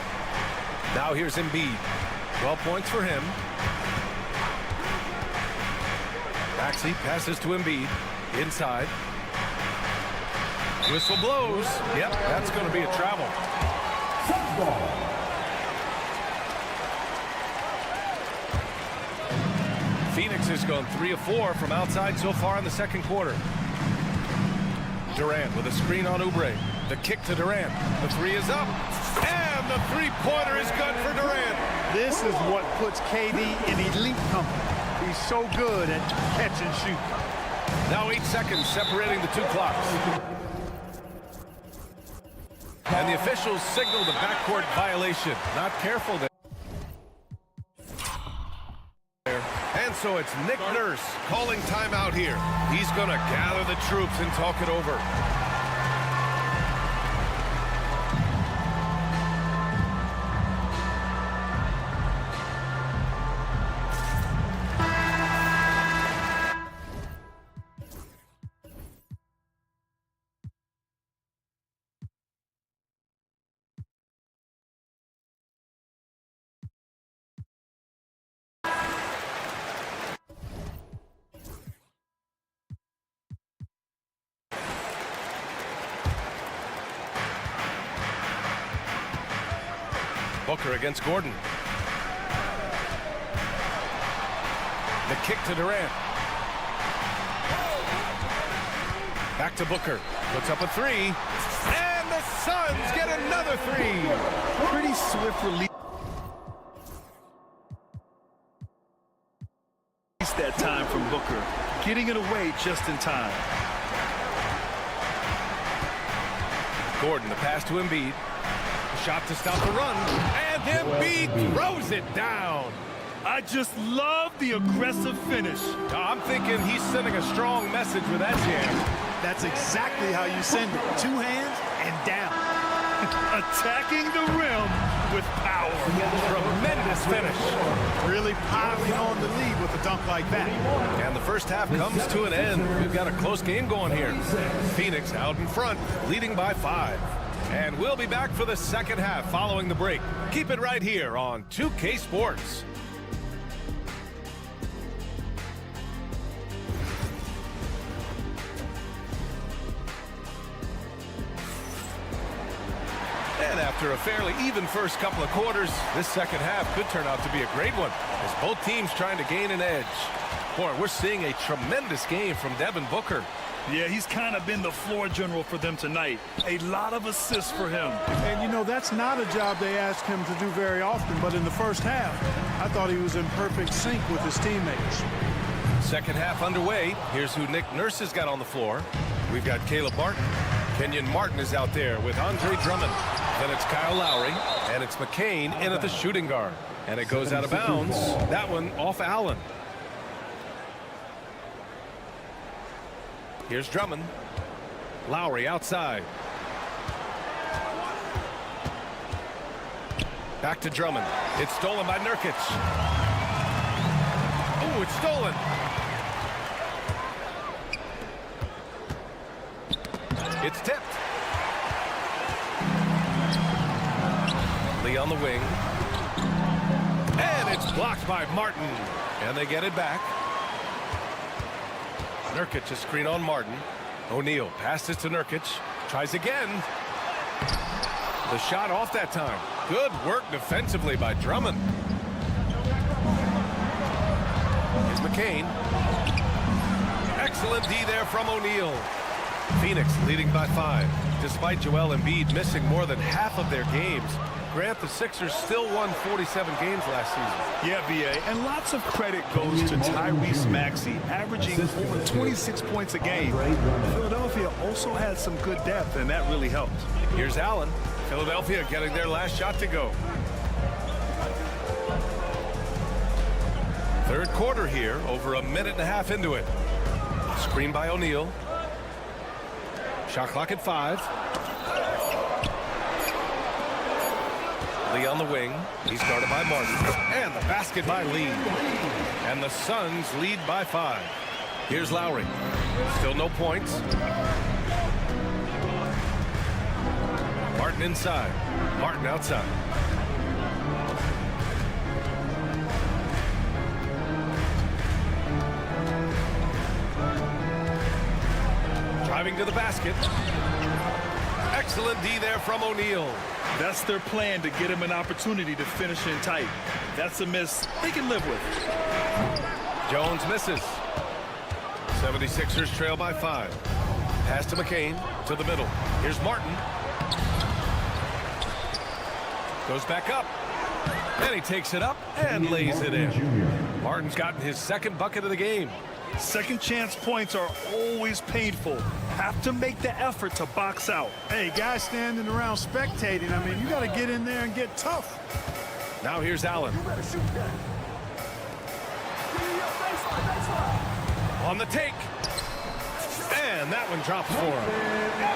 Now here's Embiid. 12 points for him. Maxey passes to Embiid. Inside. Whistle blows. Yep, that's going to be a travel. Phoenix has gone 3 of 4 from outside so far in the second quarter. Durant with a screen on Oubre. The kick to Durant. The 3 is up. And the three-pointer is good for Durant. This is what puts KD in elite company. He's so good at catch and shoot. Now 8 seconds separating the 2 clocks. And the officials signal the backcourt violation. Not careful there. And so it's Nick Nurse calling timeout here. He's going to gather the troops and talk it over. Booker against Gordon. The kick to Durant. Back to Booker. Puts up a 3. And the Suns get another 3. Pretty swift release that time from Booker. Getting it away just in time. Gordon, the pass to Embiid. Shot to stop the run, and Embiid throws it down. I just love the aggressive finish. I'm thinking he's sending a strong message with that jam. That's exactly how you send it. 2 hands and down. Attacking the rim with power. Tremendous finish. Really piling on the lead with a dunk like that. And the first half comes to an end. We've got a close game going here. Phoenix out in front, leading by 5. And we'll be back for the second half following the break. Keep it right here on 2K Sports. And after a fairly even first couple of quarters, this second half could turn out to be a great one as both teams trying to gain an edge. Boy, we're seeing a tremendous game from Devin Booker. Yeah, he's kind of been the floor general for them tonight. A lot of assists for him. And, you know, that's not a job they ask him to do very often, but in the first half, I thought he was in perfect sync with his teammates. Second half underway. Here's who Nick Nurse has got on the floor. We've got Caleb Martin. Kenyon Martin is out there with Andre Drummond. Then it's Kyle Lowry, and it's McCain in at the shooting guard. And it goes out of bounds. That one off Allen. Here's Drummond. Lowry outside. Back to Drummond. It's stolen by Nurkic. Oh, it's stolen. It's tipped. Lee on the wing. And it's blocked by Martin. And they get it back. Nurkic, a screen on Martin. O'Neal passes to Nurkic. Tries again. The shot off that time. Good work defensively by Drummond. Here's McCain. Excellent D there from O'Neal. Phoenix leading by 5. Despite Joel Embiid missing more than half of their games, Grant, the Sixers still won 47 games last season. Yeah, B.A., and lots of credit goes to Tyrese Maxey, averaging over 26 points a game. Philadelphia also had some good depth, and that really helped. Here's Allen. Philadelphia getting their last shot to go. Third quarter here, over a minute and a half into it. Screen by O'Neal. Shot clock at 5. Lee on the wing. He's guarded by Martin. And the basket by Lee. And the Suns lead by 5. Here's Lowry. Still no points. Martin inside. Martin outside. Driving to the basket. Excellent D there from O'Neal. That's their plan, to get him an opportunity to finish in tight. That's a miss they can live with. Jones misses. 76ers trail by 5. Pass to McCain to the middle. Here's Martin. Goes back up. And he takes it up and lays it in. Martin's gotten his second bucket of the game. Second chance points are always painful. Have to make the effort to box out. Hey, guys standing around spectating, I mean, you got to get in there and get tough. Now here's Allen. On the take. And that one drops for him.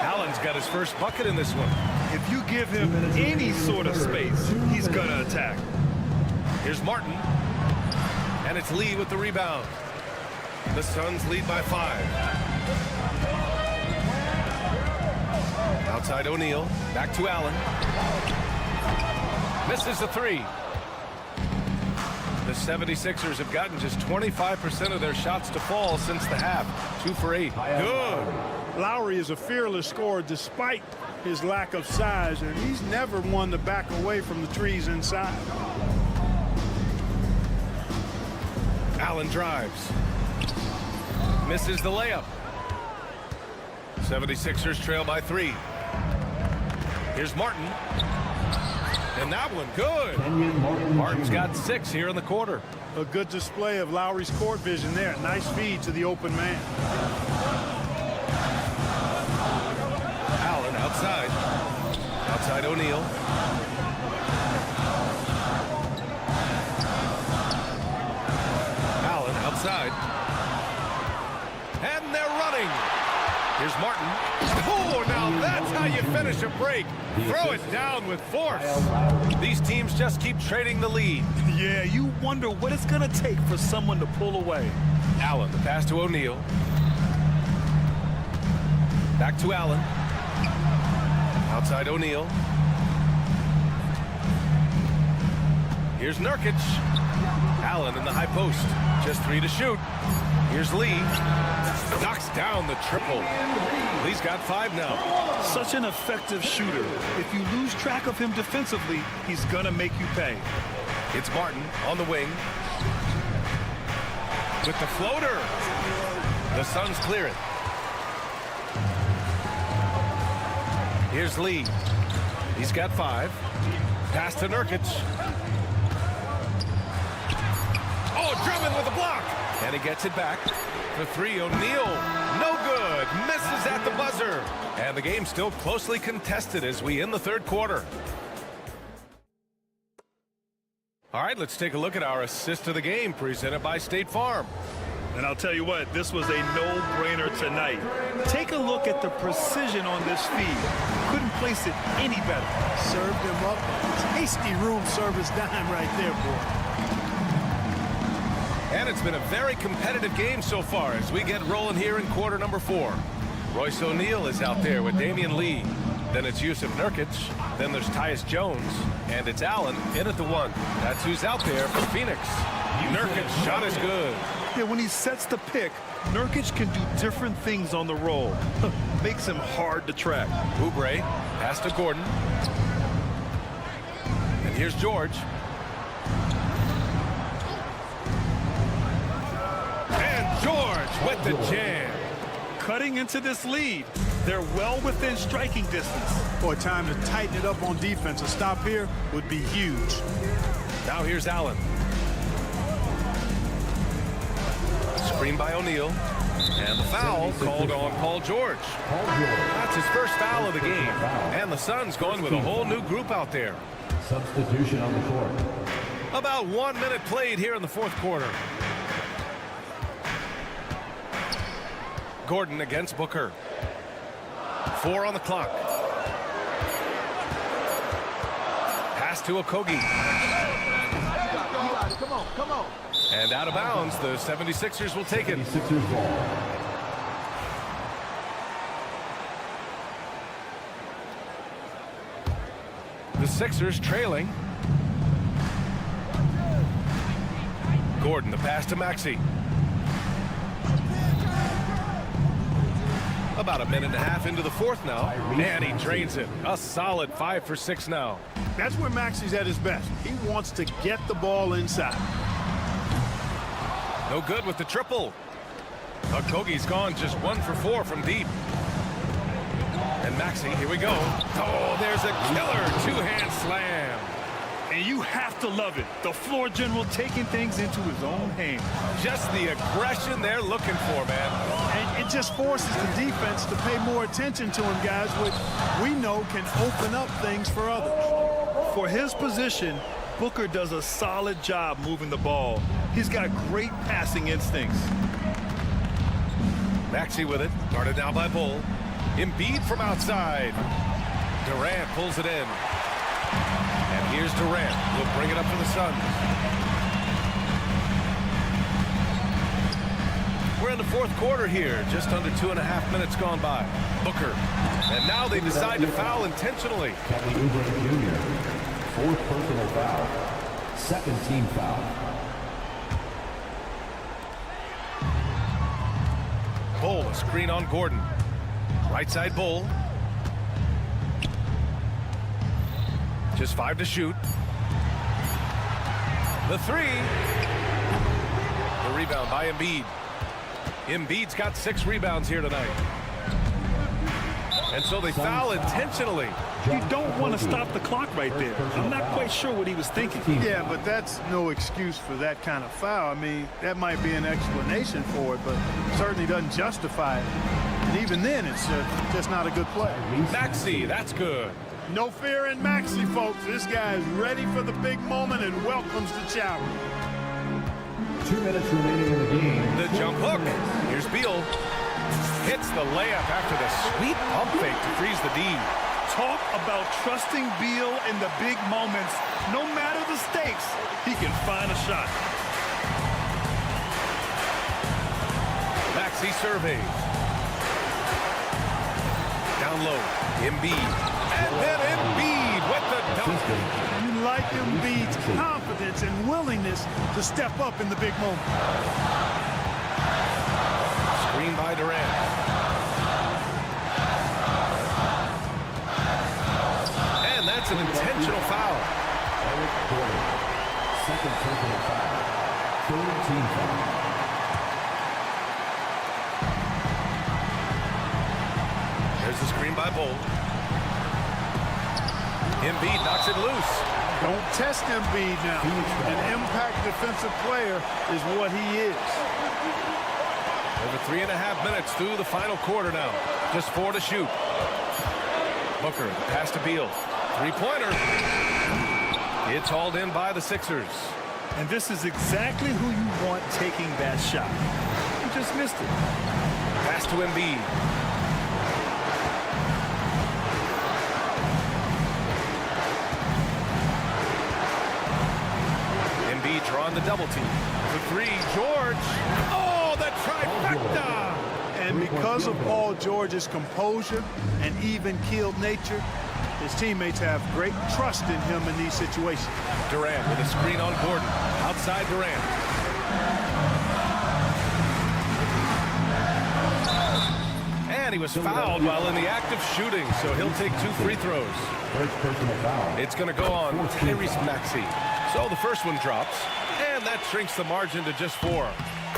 Allen's got his first bucket in this one. If you give him any sort of space, he's going to attack. Here's Martin. And it's Lee with the rebound. The Suns lead by 5. Outside O'Neal. Back to Allen. Misses the 3. The 76ers have gotten just 25% of their shots to fall since the half. 2 for 8. Good. Lowry is a fearless scorer despite his lack of size, and he's never one to back away from the trees inside. Allen drives. Misses the layup. 76ers trail by 3. Here's Martin. And that one good. Martin's got 6 here in the quarter. A good display of Lowry's court vision there. Nice feed to the open man. Allen outside. Outside O'Neal. Allen outside. And they're running. Here's Martin. Oh, now that's how you finish a break. Throw it down with force. These teams just keep trading the lead. Yeah, you wonder what it's going to take for someone to pull away. Allen, the pass to O'Neal. Back to Allen. Outside O'Neal. Here's Nurkic. Allen in the high post. Just 3 to shoot. Here's Lee. Knocks down the triple. Lee's got 5 now. Such an effective shooter. If you lose track of him defensively, he's going to make you pay. It's Martin on the wing. With the floater. The Suns clear it. Here's Lee. He's got 5. Pass to Nurkic. Oh, Drummond with a block. And he gets it back. For 3, O'Neal. No good. Misses at the buzzer. And the game's still closely contested as we end the third quarter. All right, let's take a look at our assist of the game presented by State Farm. And I'll tell you what, this was a no-brainer tonight. Take a look at the precision on this feed. Couldn't place it any better. Served him up. Tasty room service dime right there, boy. And it's been a very competitive game so far as we get rolling here in quarter number 4. Royce O'Neal is out there with Damian Lee. Then it's Yusuf Nurkic. Then there's Tyus Jones. And it's Allen in at the 1. That's who's out there for Phoenix. Nurkic shot is good. Yeah, when he sets the pick, Nurkic can do different things on the roll. Makes him hard to track. Oubre, pass to Gordon. And here's George. And George with the jam. Cutting into this lead. They're well within striking distance. Boy, time to tighten it up on defense. A stop here would be huge. Now here's Allen. Screen by O'Neal. And the foul called on Paul George. That's his first foul of the game. And the Suns going with a whole new group out there. Substitution on the court. About 1 minute played here in the fourth quarter. Gordon against Booker. 4 on the clock. Pass to Okogie. Come on. And out of bounds, the 76ers will take it. The Sixers trailing. Gordon, the pass to Maxey. About a minute and a half into the fourth now, and he drains it. A solid 5 for 6 now. That's where Maxey's at his best. He wants to get the ball inside. No good with the triple. Okogie's gone just 1 for 4 from deep. And Maxey, here we go. Oh, there's a killer two-hand slam. And you have to love it. The floor general taking things into his own hands. Just the aggression they're looking for, man. And it just forces the defense to pay more attention to him, guys, which we know can open up things for others. For his position, Booker does a solid job moving the ball. He's got great passing instincts. Maxey with it, guarded now by Bull. Embiid from outside. Durant pulls it in. And here's Durant. He'll bring it up for the Suns. We're in the fourth quarter here. Just under 2.5 minutes gone by. Booker. And now they decide to foul intentionally. Kelly Oubre Jr. 4th personal foul. 2nd team foul. Bull, a screen on Gordon. Right side Bull. Just 5 to shoot. The 3. The rebound by Embiid. Embiid's got 6 rebounds here tonight. And so they foul intentionally. You don't want to stop the clock right there. I'm not quite sure what he was thinking. Yeah, but that's no excuse for that kind of foul. I mean, that might be an explanation for it, but certainly doesn't justify it. And even then, it's just not a good play. Maxey, that's good. No fear in Maxey, folks. This guy is ready for the big moment and welcomes the challenge. 2 minutes remaining in the game. The jump hook. Here's Beal. Hits the layup after the sweet pump fake to freeze the D. Talk about trusting Beal in the big moments. No matter the stakes, he can find a shot. Maxey surveys. Down low. Embiid. And then Embiid with the dunk. You like Embiid's confidence and willingness to step up in the big moment. Screen by Durant. And that's an intentional foul. Eric Gordon. 2nd personal foul. 3rd team foul. There's the screen by Bull. Embiid knocks it loose. Don't test Embiid now. An impact defensive player is what he is. Over 3.5 minutes through the final quarter now. Just 4 to shoot. Booker, pass to Beal. Three-pointer. It's hauled in by the Sixers. And this is exactly who you want taking that shot. You just missed it. Pass to Embiid. Embiid drawing the double team. For three, George. Oh, the trifecta! And because of Paul George's composure and even-keeled nature, his teammates have great trust in him in these situations. Durant with a screen on Gordon. Outside Durant. And he was fouled while in the act of shooting, so he'll take 2 free throws. It's going to go on Tyrese Maxey. So the first one drops, and that shrinks the margin to just 4.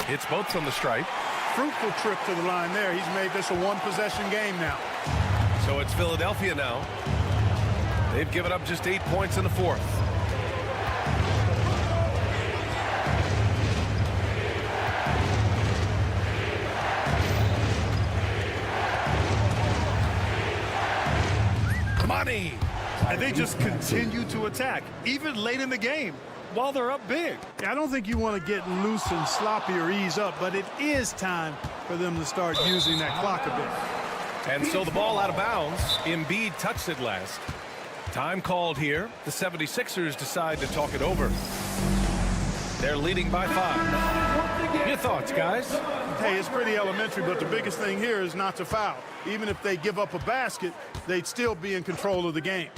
Hits both from the stripe. Fruitful trip to the line there. He's made this a one-possession game now. So it's Philadelphia now. They've given up just 8 points in the fourth. Money! And they just continue to attack, even late in the game, while they're up big. I don't think you want to get loose and sloppy or ease up, but it is time for them to start using that clock a bit. And so the ball out of bounds. Embiid touched it last. Time called here. The 76ers decide to talk it over. They're leading by 5. Your thoughts, guys? Hey, it's pretty elementary, but the biggest thing here is not to foul. Even if they give up a basket, they'd still be in control of the game.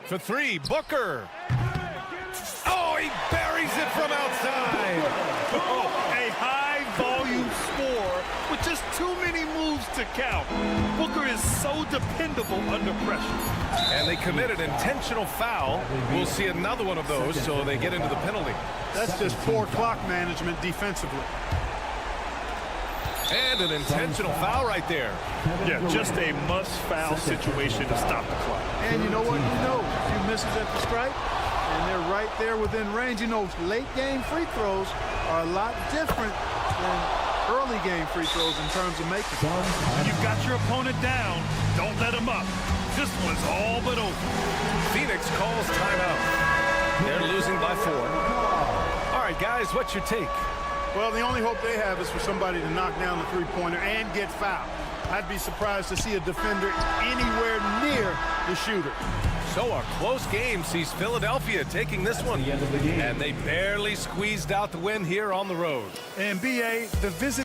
For 3, Booker. Oh, he buries it from outside. Oh, a high-volume score with just too many moves to count. Booker is so dependable under pressure. And they committed intentional foul. We'll see another one of those, so they get into the penalty. That's just poor clock management defensively. And an intentional foul right there. Yeah, just a must-foul situation to stop the clock. And you know what? You know, a few misses at the stripe, and they're right there within range. You know, late-game free throws are a lot different than early-game free throws in terms of making them. You've got your opponent down. Don't let him up. This one's all but over. Phoenix calls timeout. They're losing by 4. All right, guys, what's your take? Well, the only hope they have is for somebody to knock down the three-pointer and get fouled. I'd be surprised to see a defender anywhere near the shooter. So a close game sees Philadelphia taking this one. And they barely squeezed out the win here on the road. And BA, the visit.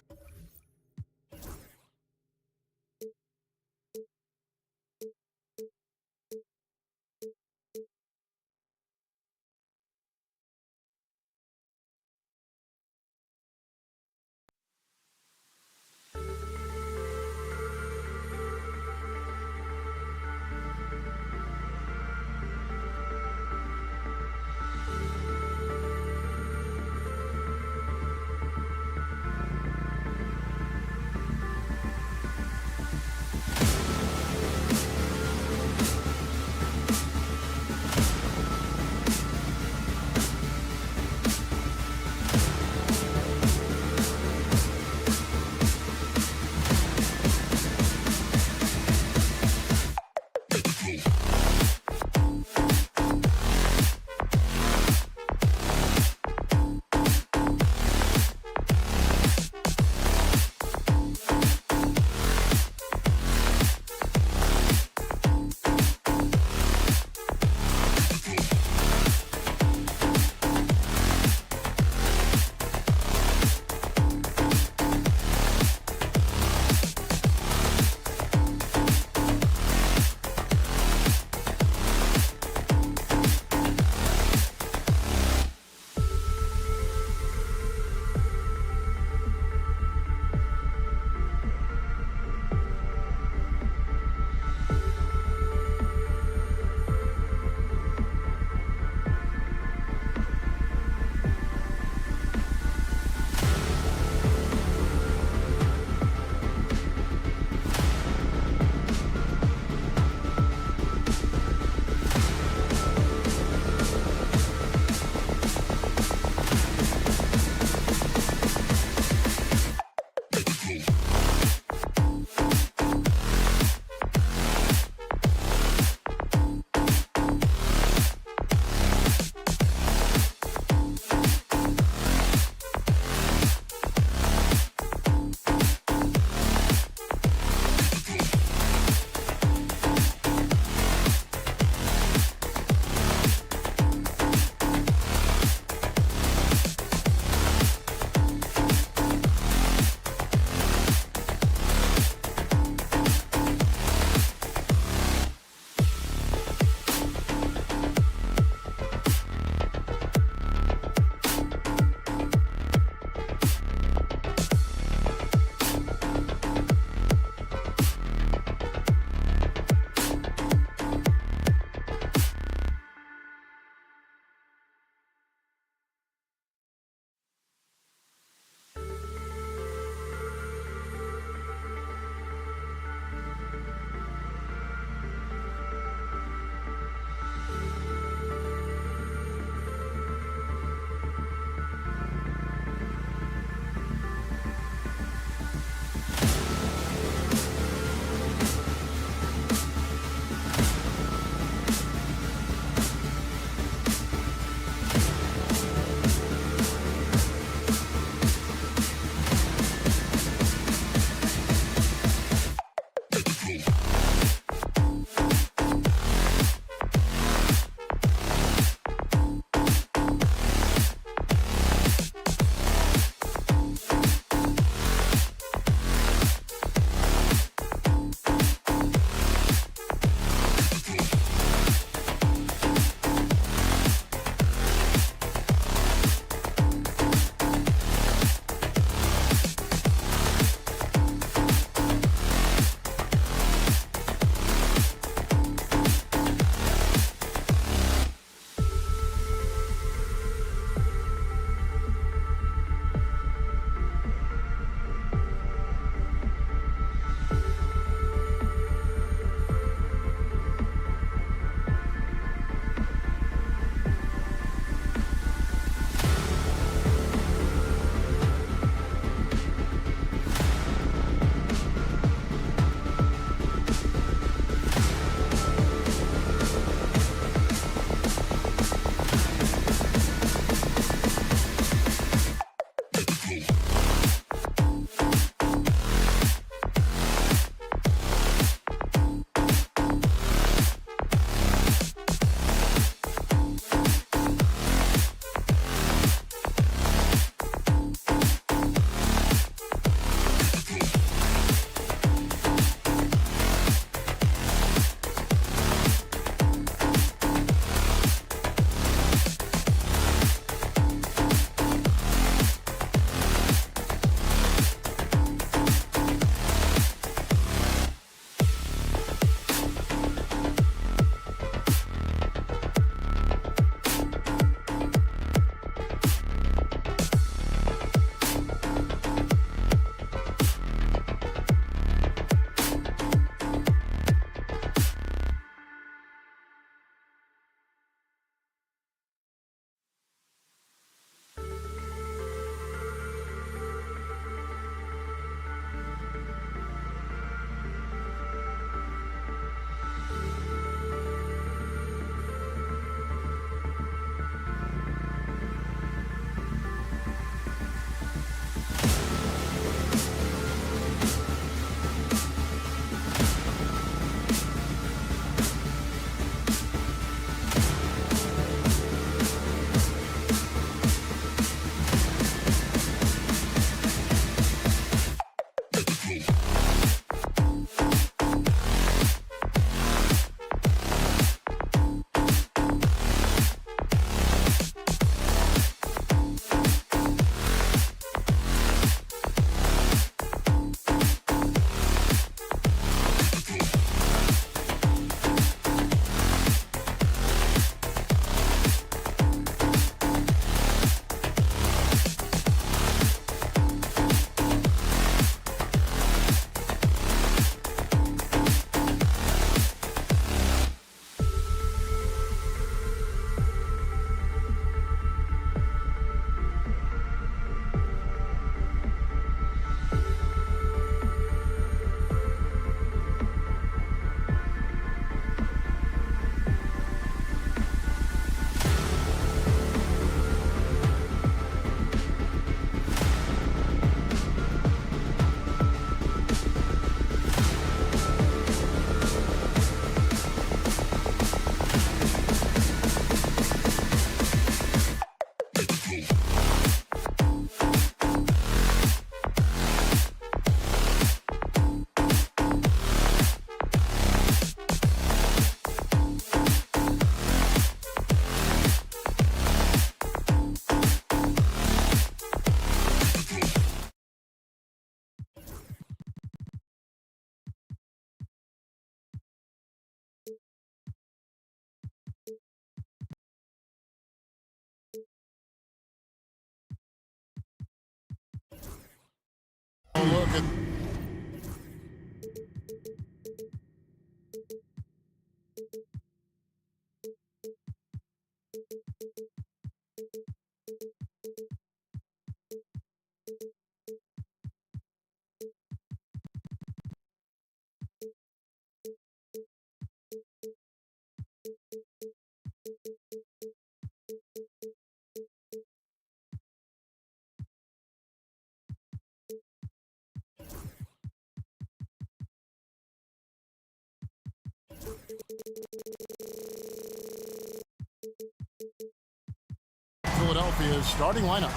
Philadelphia's starting lineup.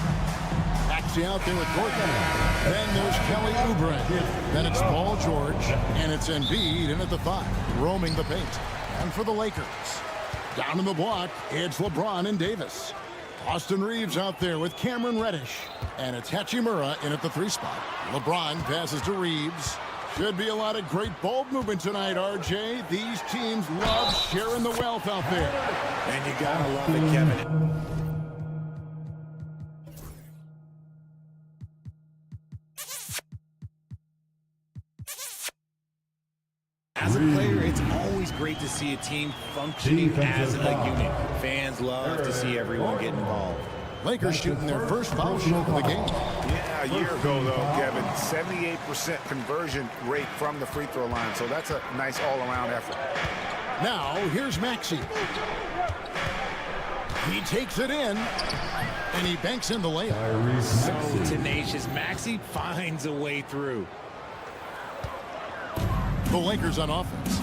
Maxey out there with Gordon. Then there's Kelly Oubre. Then it's Paul George. And it's Embiid in at the 5, roaming the paint. And for the Lakers, down in the block, it's LeBron and Davis. Austin Reeves out there with Cameron Reddish. And it's Hachimura in at the 3 spot. LeBron passes to Reeves. Should be a lot of great ball movement tonight, RJ. These teams love sharing the wealth out there. And you gotta love it, Kevin. As a player, it's always great to see a team functioning as a unit. Fans love to see everyone get involved. Lakers shooting their first foul shot of the game. Yeah, a year ago, though, Kevin, 78% conversion rate from the free throw line. So that's a nice all-around effort. Now, here's Maxey. He takes it in, and he banks in the layup. So tenacious. Maxey finds a way through. The Lakers on offense.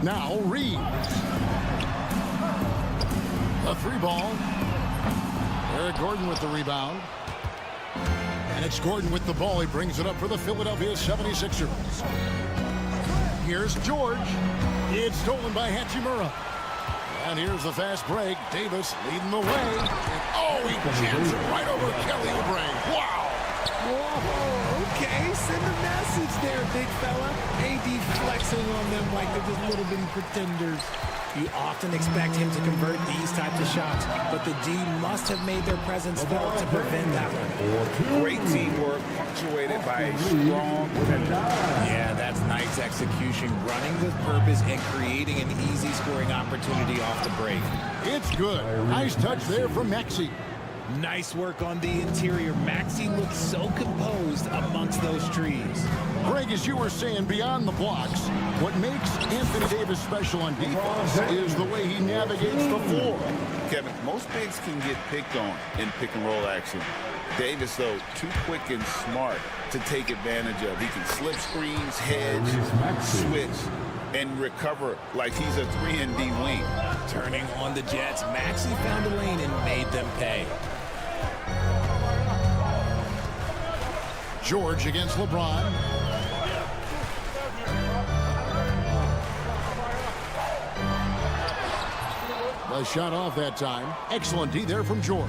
Now, Reeves. A 3 ball. Eric Gordon with the rebound. And it's Gordon with the ball. He brings it up for the Philadelphia 76ers. Here's George. It's stolen by Hachimura. And here's the fast break. Davis leading the way. Oh, he jams it right over Kelly Oubre. Wow. Whoa, okay, send a message there, big fella. AD flexing on them like they're just little bitty pretenders. You often expect him to convert these types of shots, but the D must have made their presence felt to prevent that one. Great teamwork punctuated by a strong defender. Yeah, that's nice execution, running with purpose and creating an easy scoring opportunity off the break. It's good. Nice touch there from Maxey. Nice work on the interior. Maxey looks so composed amongst those trees. Greg, as you were saying, beyond the blocks, what makes Anthony Davis special on defense is the way he navigates the floor. Kevin, most bigs can get picked on in pick-and-roll action. Davis, though, too quick and smart to take advantage of. He can slip screens, hedge, switch, and recover like he's a 3-and-D wing. Turning on the Jets, Maxey found a lane and made them pay. George against LeBron. The shot off that time. Excellent D there from George.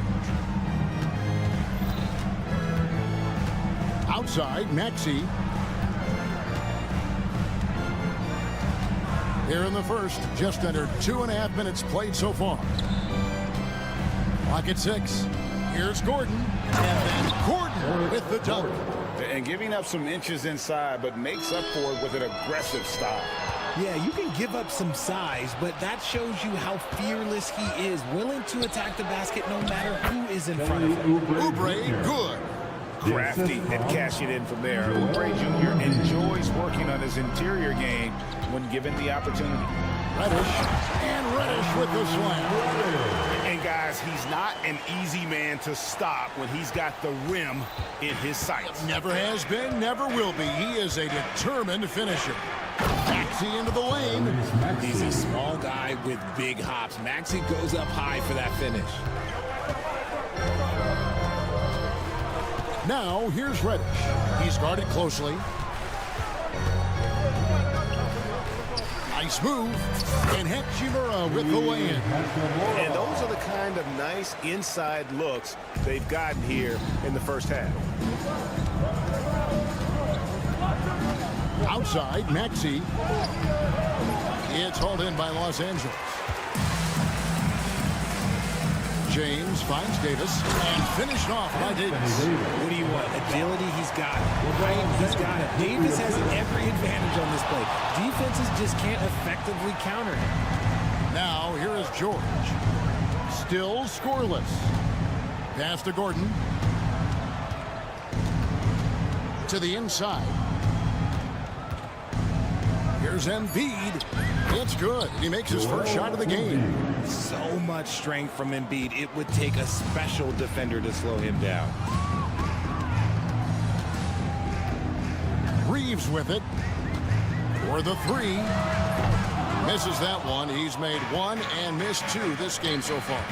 Outside, Maxey. Here in the first, just under 2.5 minutes played so far. Clock at 6. Here's Gordon. And then Gordon with the dunk. And giving up some inches inside, but makes up for it with an aggressive style. Yeah, you can give up some size, but that shows you how fearless he is, willing to attack the basket no matter who is in front of him. Oubre, good. Crafty and cashing in from there. Oubre Jr. enjoys working on his interior game when given the opportunity. Reddish with the slam. And guys, he's not an easy man to stop when he's got the rim in his sights. Never has been, never will be. He is a determined finisher. Maxey into the lane. He's a small guy with big hops. Maxey goes up high for that finish. Now, here's Reddish. He's guarded closely. Nice move. And Hachimura with the lay-in. And those are the kind of nice inside looks they've gotten here in the first half. Outside, Maxey. It's hauled in by Los Angeles. James finds Davis and finished off by Davis. What do you want? Agility, he's got it. Right, he's got it. Davis has every advantage on this play. Defenses just can't effectively counter him. Now, here is George. Still scoreless. Pass to Gordon. To the inside. Here's Embiid. It's good. He makes his first shot of the game. So much strength from Embiid. It would take a special defender to slow him down. Reeves with it. For the 3. Misses that one. He's made one and missed two this game so far.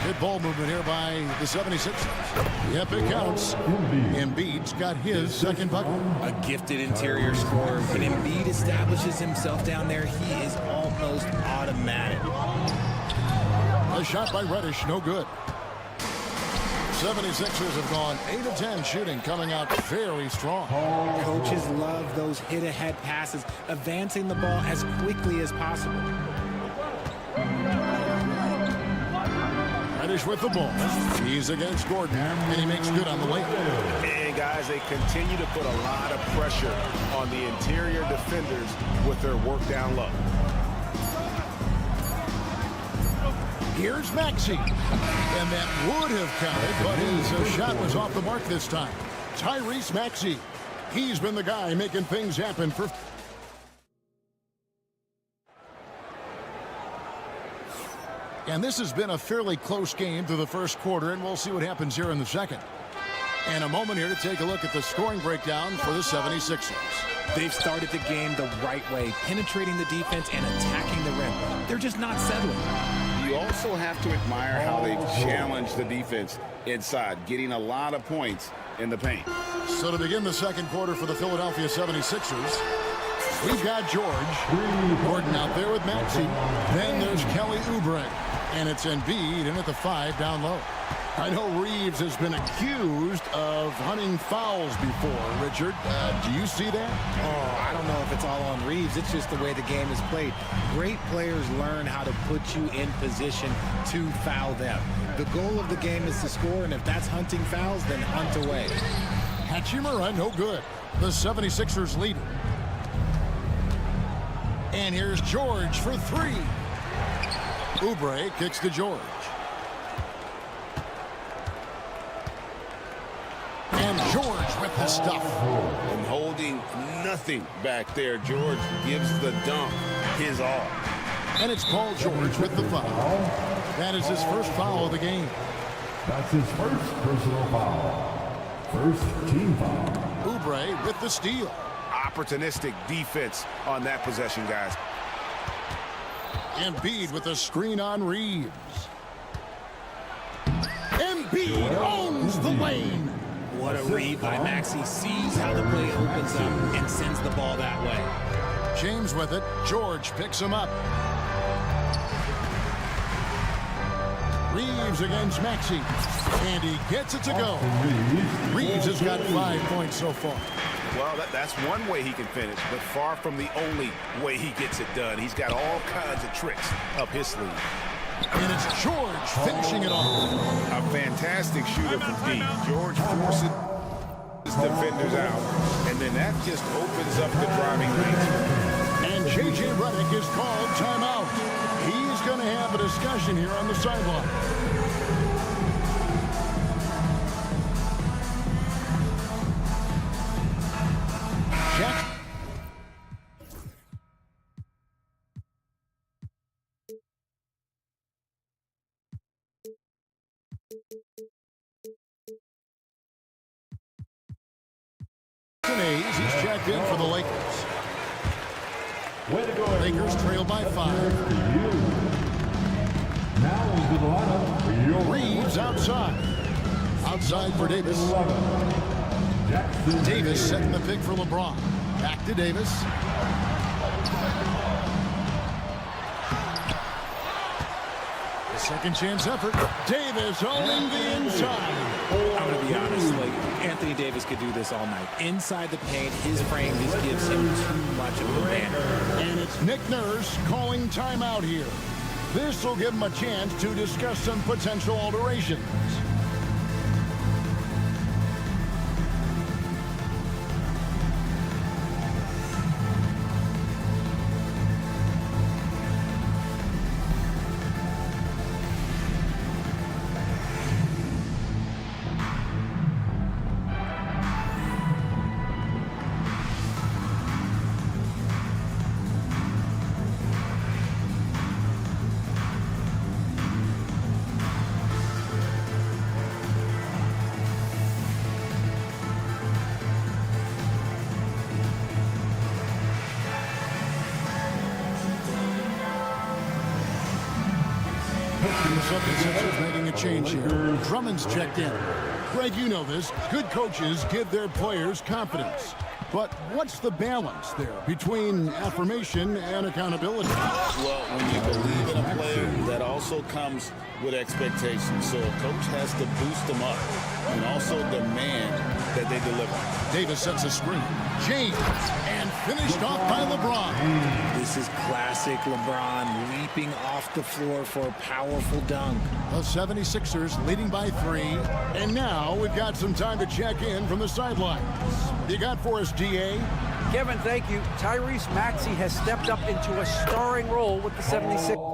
Good ball movement here by the 76ers. Yep, it counts. Embiid's got his second bucket. A gifted interior scorer. When Embiid establishes himself down there, he is almost automatic. A shot by Reddish, no good. 76ers have gone 8 of 10 shooting, coming out very strong. Coaches love those hit-ahead passes, advancing the ball as quickly as possible. Reddish with the ball. He's against Gordon, and he makes good on the way. And guys, they continue to put a lot of pressure on the interior defenders with their work down low. Here's Maxey. And that would have counted, but his shot was off the mark this time. Tyrese Maxey. He's been the guy making things happen for... And this has been a fairly close game through the first quarter, and we'll see what happens here in the second. And a moment here to take a look at the scoring breakdown for the 76ers. They've started the game the right way, penetrating the defense and attacking the rim. They're just not settling. You also have to admire how they've challenged the defense inside, getting a lot of points in the paint. So to begin the second quarter for the Philadelphia 76ers, we've got George. Gordon out there with Maxey. Then there's Kelly Oubre. And it's Embiid in at the 5 down low. I know Reeves has been accused of hunting fouls before. Richard, do you see that? Oh, I don't know if it's all on Reeves. It's just the way the game is played. Great players learn how to put you in position to foul them. The goal of the game is to score, and if that's hunting fouls, then hunt away. Hachimura, no good. The 76ers lead it. And here's George for 3. Oubre kicks to George. And George with the stuff. And holding nothing back there, George gives the dunk his all. And it's Paul George with the foul. That is his first foul of the game. That's his first personal foul. First team foul. Oubre with the steal. Opportunistic defense on that possession, guys. Embiid with a screen on Reeves. Embiid owns the lane. What a read by Maxey. Sees how the play opens up and sends the ball that way. James with it. George picks him up. Reeves against Maxey. And he gets it to go. Reeves has got 5 points so far. Well, that's one way he can finish, but far from the only way he gets it done. He's got all kinds of tricks up his sleeve. And it's George finishing it off. A fantastic shooter from deep. George forces his defenders out, and then that just opens up the driving lane. And J.J. Redick is called timeout. He's going to have a discussion here on the sideline. Jack. He's checked in for the Lakers. Lakers trail by 5. Now into the lineup. Reeves outside. Outside for Davis. Davis setting the pick for LeBron. Back to Davis. The second chance effort. Davis owning the inside. I'm going to be honest, Anthony Davis could do this all night. Inside the paint, his frame just gives him too much of a advantage. And it's Nick Nurse calling timeout here. This will give him a chance to discuss some potential alterations. The 76ers making a change here. Drummond's checked in. Greg, you know this. Good coaches give their players confidence. But what's the balance there between affirmation and accountability? Well, when you believe in a player, that also comes with expectations. So a coach has to boost them up and also demand that they deliver. Davis sets a screen. James, and finished off by LeBron. This is classic LeBron leaping off the floor for a powerful dunk. The 76ers leading by 3. And now we've got some time to check in from the sidelines. You got for us, DA? Kevin, thank you. Tyrese Maxey has stepped up into a starring role with the 76ers.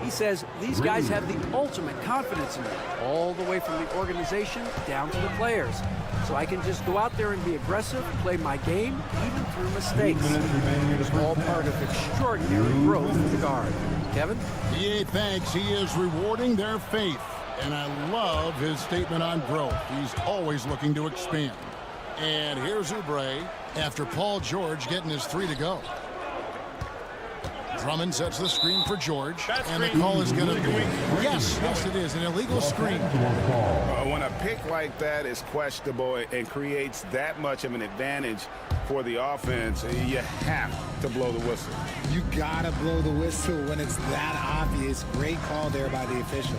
He says these guys have the ultimate confidence in me, all the way from the organization down to the players. So I can just go out there and be aggressive, play my game, even through mistakes. It's all part of extraordinary growth in the guard. Kevin? DA thanks. He is rewarding their faith. And I love his statement on growth. He's always looking to expand. And here's Oubre after Paul George getting his 3 to go. Drummond sets the screen for George, and the call is going to be, yes, it is, an illegal screen. When a pick like that is questionable and creates that much of an advantage for the offense, you have to blow the whistle. You gotta blow the whistle when it's that obvious. Great call there by the official.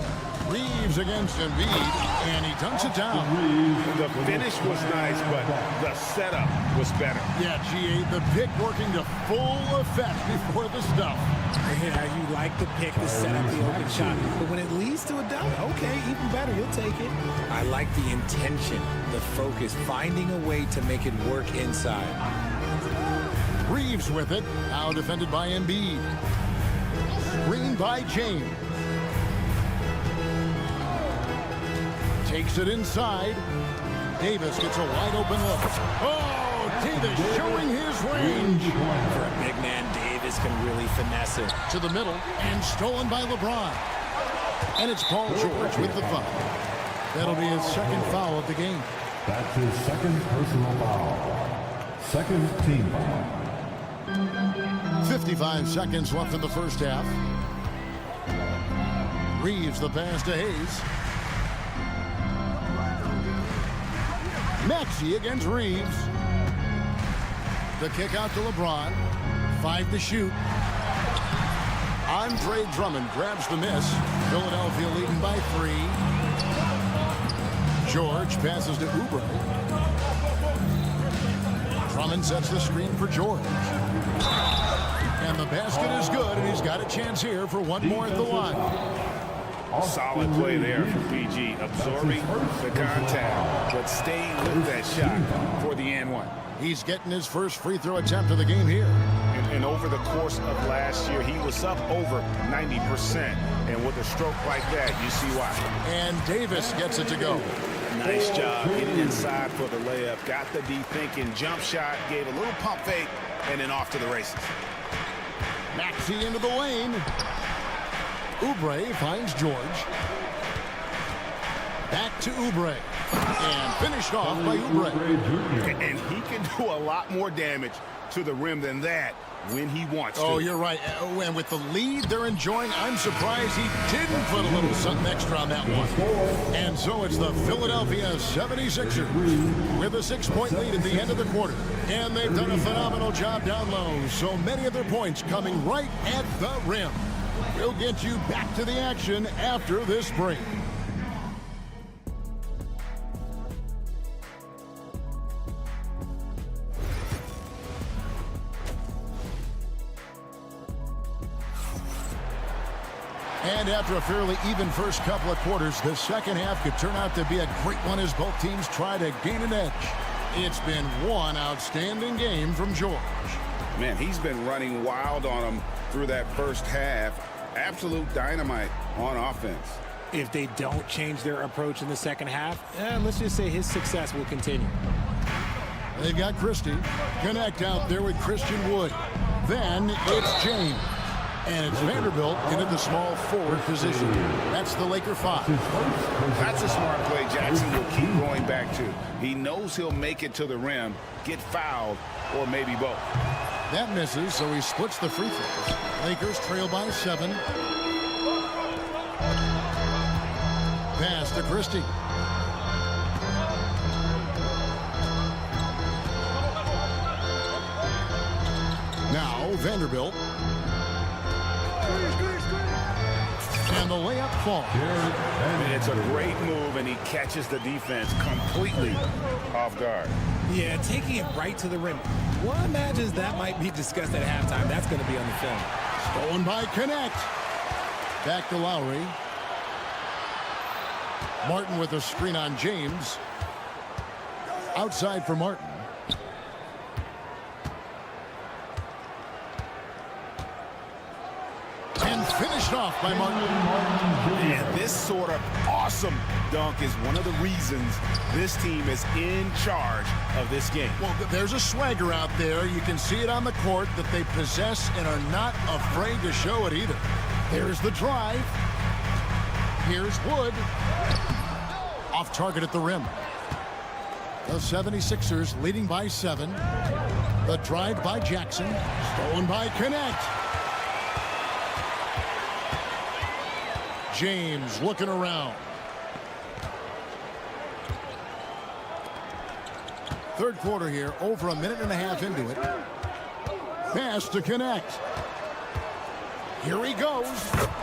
Reeves against Embiid, and he dunks it down. The finish was nice, but the setup was better. Yeah, GA, the pick working to full effect before the stuff. Yeah, you like the pick to set up the open shot, but when it leads to a dunk, okay, even better, you'll take it. I like the intention, the focus, finding a way to make it work inside. Reeves with it, now defended by Embiid. Screen by James. Takes it inside. Davis gets a wide open look. Oh, Davis showing his range. For a big man, Davis can really finesse it. To the middle, and stolen by LeBron. And it's Paul George with the foul. That'll be his second foul of the game. That's his second personal foul. Second team foul. 55 seconds left in the first half. Reeves the pass to Hayes. Maxey against Reeves. The kick out to LeBron. 5 to shoot. Andre Drummond grabs the miss. Philadelphia leading by 3. George passes to Oubre. Drummond sets the screen for George. And the basket is good, and he's got a chance here for one more at the line. Solid play there for PG, absorbing the contact, but staying with that shot for the and one. He's getting his first free throw attempt of the game here. And over the course of last year, he was up over 90%. And with a stroke like that, you see why. And Davis gets it to go. Nice job getting inside for the layup. Got the deep thinking jump shot, gave a little pump fake, and then off to the races. Maxey into the lane. Oubre finds George. Back to Oubre. And finished off by Oubre. And he can do a lot more damage to the rim than that when he wants to. Oh, you're right. And with the lead they're enjoying, I'm surprised he didn't put a little something extra on that one. And so it's the Philadelphia 76ers with a 6-point lead at the end of the quarter. And they've done a phenomenal job down low. So many of their points coming right at the rim. We'll get you back to the action after this break. And after a fairly even first couple of quarters, the second half could turn out to be a great one as both teams try to gain an edge. It's been one outstanding game from George. Man, he's been running wild on them through that first half. Absolute dynamite on offense. If they don't change their approach in the second half, let's just say his success will continue. They've got Christie. Connect out there with Christian Wood. Then it's James. And it's Vanderbilt into the small forward position. That's the Laker 5. That's a smart play Jackson will keep going back to. He knows he'll make it to the rim, get fouled, or maybe both. That misses, so he splits the free throws. Lakers trail by 7. Pass to Christie. Now Vanderbilt. And the layup falls. It's a great move, and he catches the defense completely off guard. Yeah, taking it right to the rim. One imagines that might be discussed at halftime. That's going to be on the film. Stolen by Connect. Back to Lowry. Martin with a screen on James. Outside for Martin. And finished off by Martin. And this sort of awesome dunk is one of the reasons this team is in charge of this game. Well, there's a swagger out there. You can see it on the court that they possess and are not afraid to show it either. Here's the drive. Here's Wood. Off target at the rim. The 76ers leading by 7. The drive by Jackson. Stolen by Connect. James looking around. Third quarter here, over a minute and a half into it. Pass to Connect. Here he goes.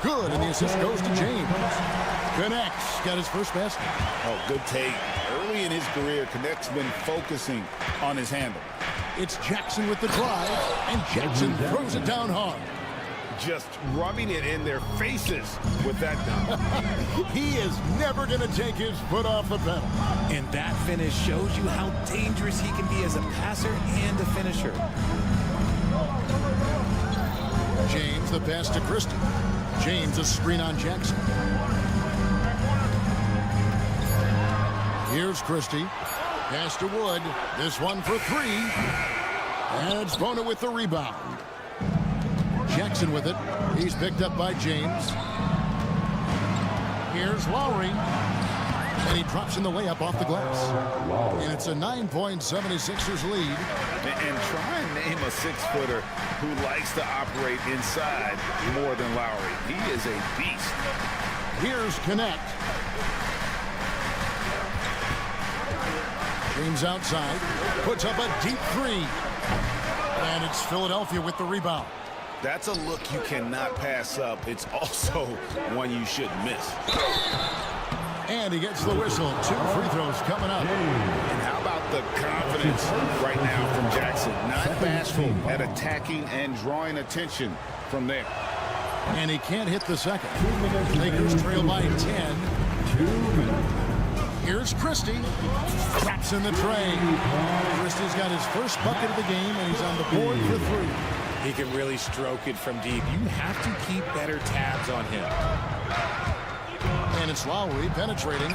Good, and the assist goes to James. Connect's got his first basket. Oh, good take. Early in his career, Connect's been focusing on his handle. It's Jackson with the drive, and Jackson throws it down hard. Just rubbing it in their faces with that dunk. He is never going to take his foot off the pedal. And that finish shows you how dangerous he can be as a passer and a finisher. James, the pass to Christie. James, a screen on Jackson. Here's Christie. Pass to Wood. This one for 3. And it's Bona with the rebound. Jackson with it. He's picked up by James. Here's Lowry. And he drops in the layup off the glass. And it's a 9-point 76ers lead. And try and name a 6-footer who likes to operate inside more than Lowry. He is a beast. Here's Connect. James outside. Puts up a deep 3. And it's Philadelphia with the rebound. That's a look you cannot pass up. It's also one you shouldn't miss. And he gets the whistle. 2 free throws coming up. And how about the confidence right now from Jackson? Not bashful at attacking and drawing attention from there. And he can't hit the second. Lakers trail by 10. Here's Christie. Traps in the tray. Christie's got his first bucket of the game, and he's on the board for 3. He can really stroke it from deep. You have to keep better tabs on him. And it's Lowry penetrating.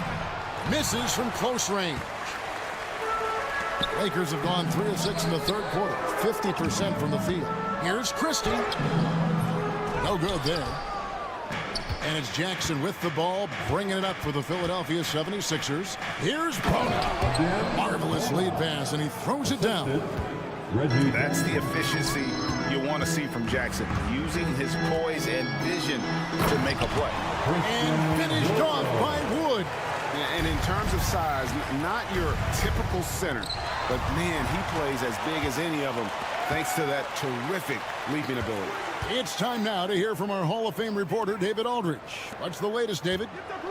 Misses from close range. Lakers have gone 3 of 6 in the third quarter. 50% from the field. Here's Christie. No good there. And it's Jackson with the ball, bringing it up for the Philadelphia 76ers. Here's Bona. Marvelous lead pass, and he throws it down. That's the efficiency you want to see from Jackson, using his poise and vision to make a play. And finished off by Wood. And in terms of size, not your typical center, but man, he plays as big as any of them thanks to that terrific leaping ability. It's time now to hear from our Hall of Fame reporter, David Aldridge. What's the latest, David?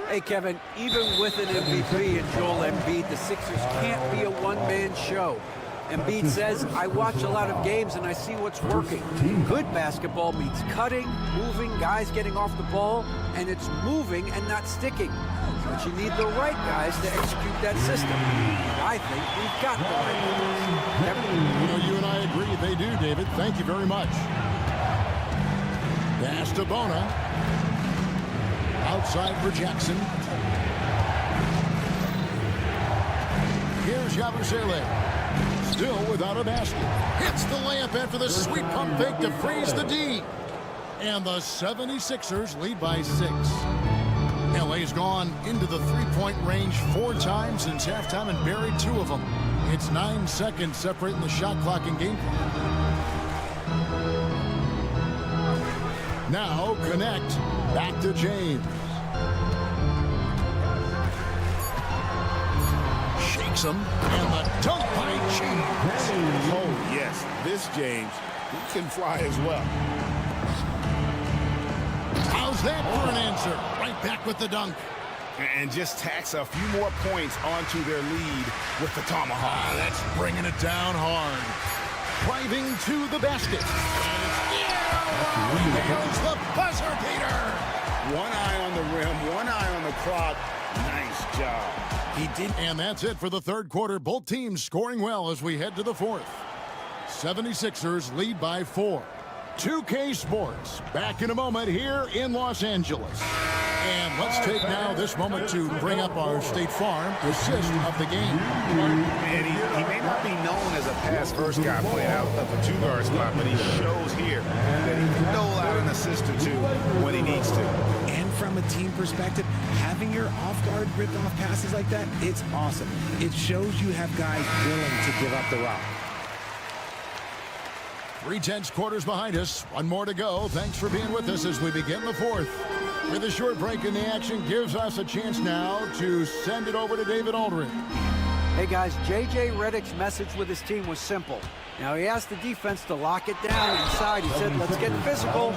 Hey, Kevin, even with an MVP and Joel Embiid, the Sixers can't be a one-man show. Embiid says, I watch a lot of games and I see what's working. Good basketball means cutting, moving, guys getting off the ball, and it's moving and not sticking. But you need the right guys to execute that system. And I think we've got the right guys. Kevin? You know, you and I agree. They do, David. Thank you very much. Pass to Bona. Outside for Jackson. Here's Yabusele. Still without a basket. Hits the layup after the sweet pump fake to freeze the D. And the 76ers lead by 6. LA's gone into the three-point range 4 times since halftime and buried 2 of them. It's 9 seconds separating the shot clock and game clock. Now connect. Back to James. Shakes him. And the dunk by James. Oh, yes. This James, he can fly as well. How's that for an answer? Right back with the dunk. And just tacks a few more points onto their lead with the tomahawk. That's bringing it down hard. Driving to the basket. And here's the buzzer beater. One eye on the rim, one eye on the clock. Nice job. He did. And that's it for the third quarter. Both teams scoring well as we head to the fourth. 76ers lead by 4. 2K Sports back in a moment here in Los Angeles. And let's take now this moment to bring up our State Farm assist of the game. And he may not be known as a pass-first guy playing out of the 2-guard spot, but he shows here that he can dole out an assist or 2 when he needs to. And from a team perspective, having your off-guard rip-off passes like that, it's awesome. It shows you have guys willing to give up the rock. 3/10 quarters behind us. One more to go. Thanks for being with us as we begin the fourth. With a short break in the action gives us a chance now to send it over to David Aldridge. Hey guys, J.J. Redick's message with his team was simple. Now he asked the defense to lock it down inside. He said, let's get physical.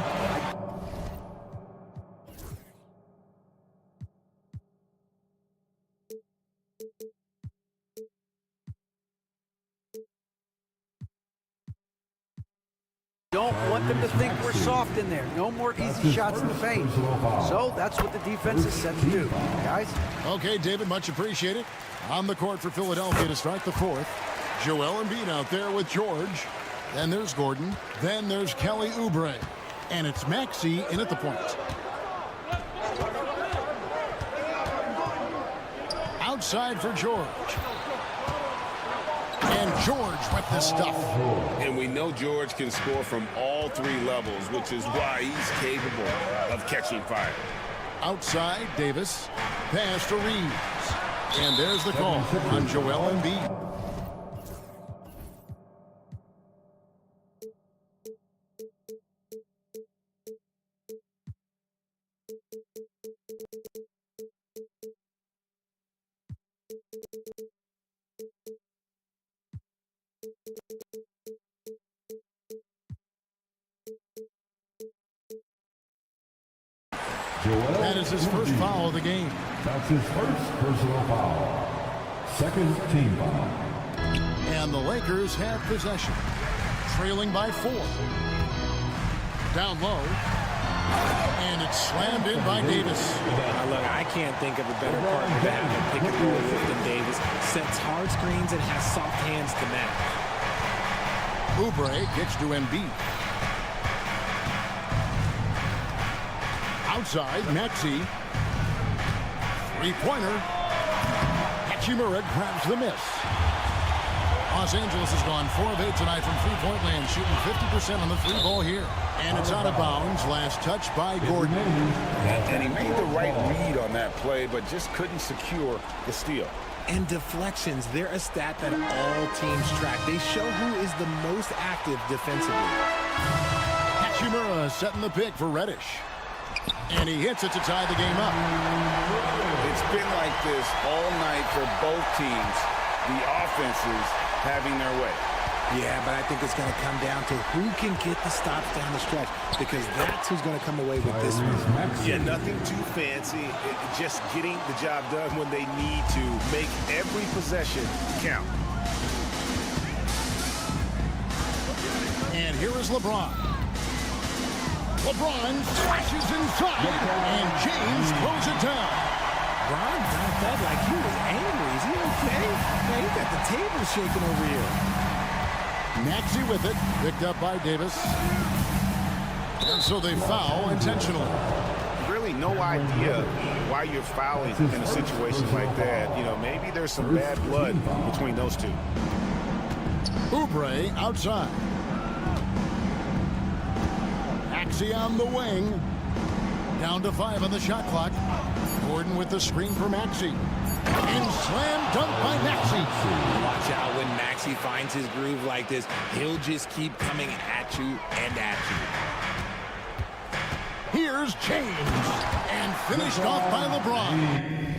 Don't want them to think we're soft in there. No more easy shots in the paint. So that's what the defense is set to do, guys. Okay, David, much appreciated. On the court for Philadelphia to start the fourth. Joel Embiid out there with George. Then there's Gordon. Then there's Kelly Oubre. And it's Maxey in at the point. Outside for George. And George with the stuff. And we know George can score from all 3 levels, which is why he's capable of catching fire. Outside, Davis. Pass to Reeves. And there's the call on Joel Embiid. That is his first foul of the game. That's his first personal foul. Second team foul. And the Lakers have possession. Trailing by 4. Down low. And it's slammed in by Davis. Look, I can't think of a better partner to have a pick and roll with than Davis. Sets hard screens and has soft hands to match. Oubre gets to Embiid. Outside, Maxey. 3-pointer. Hachimura grabs the miss. Los Angeles has gone 4 of 8 tonight from three-point land, shooting 50% on the 3-ball here. And it's out of bounds. Last touch by Gordon. And he made the right read on that play, but just couldn't secure the steal. And deflections, they're a stat that all teams track. They show who is the most active defensively. Hachimura setting the pick for Reddish. And he hits it to tie the game up. It's been like this all night for both teams. The offenses having their way. Yeah, but I think it's going to come down to who can get the stops down the stretch, because that's who's going to come away with this one. Yeah, nothing too fancy. Just getting the job done when they need to. Make every possession count. And here is LeBron. LeBron flashes inside, and James throws it down. Bron felt like he was angry. Is he okay? Man, he got the table shaking over here. Maxey with it, picked up by Davis. And so they foul intentionally. Really no idea why you're fouling in a situation like that. You know, maybe there's some bad blood between those two. Oubre outside. Maxey on the wing. Down to 5 on the shot clock. Gordon with the screen for Maxey. And slam dunk by Maxey. Watch out when Maxey finds his groove like this. He'll just keep coming at you and at you. Here's James. And finished off by LeBron.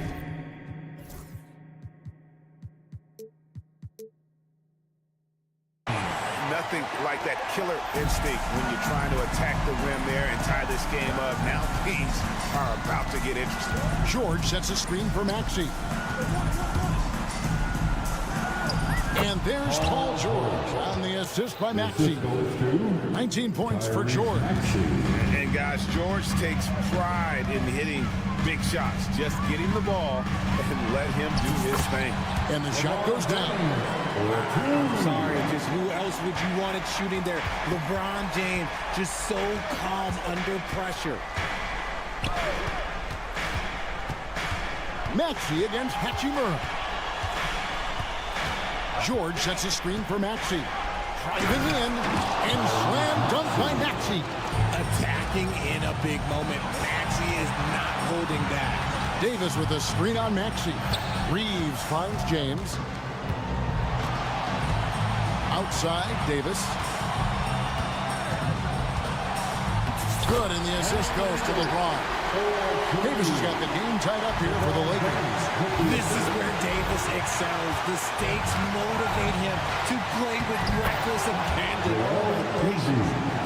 Nothing like that killer instinct when you're trying to attack the rim there and tie this game up. Now things are about to get interesting. George sets a screen for Maxey. And there's Paul George on the assist by Maxey. 19 points for George. And guys, George takes pride in hitting big shots. Just get him the ball and let him do his thing. And the shot goes down. I'm sorry, just who else would you want it shooting there? LeBron James, just so calm under pressure. Maxey against Hachimura. George sets a screen for Maxey. Driving in and slam dunk by Maxey. Attacking in a big moment. Maxey is not holding back. Davis with a screen on Maxey. Reeves finds James. Outside, Davis. Good, and the assist goes to LeBron. Davis has got the game tied up here for the Lakers. This is where Davis excels. The stakes motivate him to play with reckless abandon.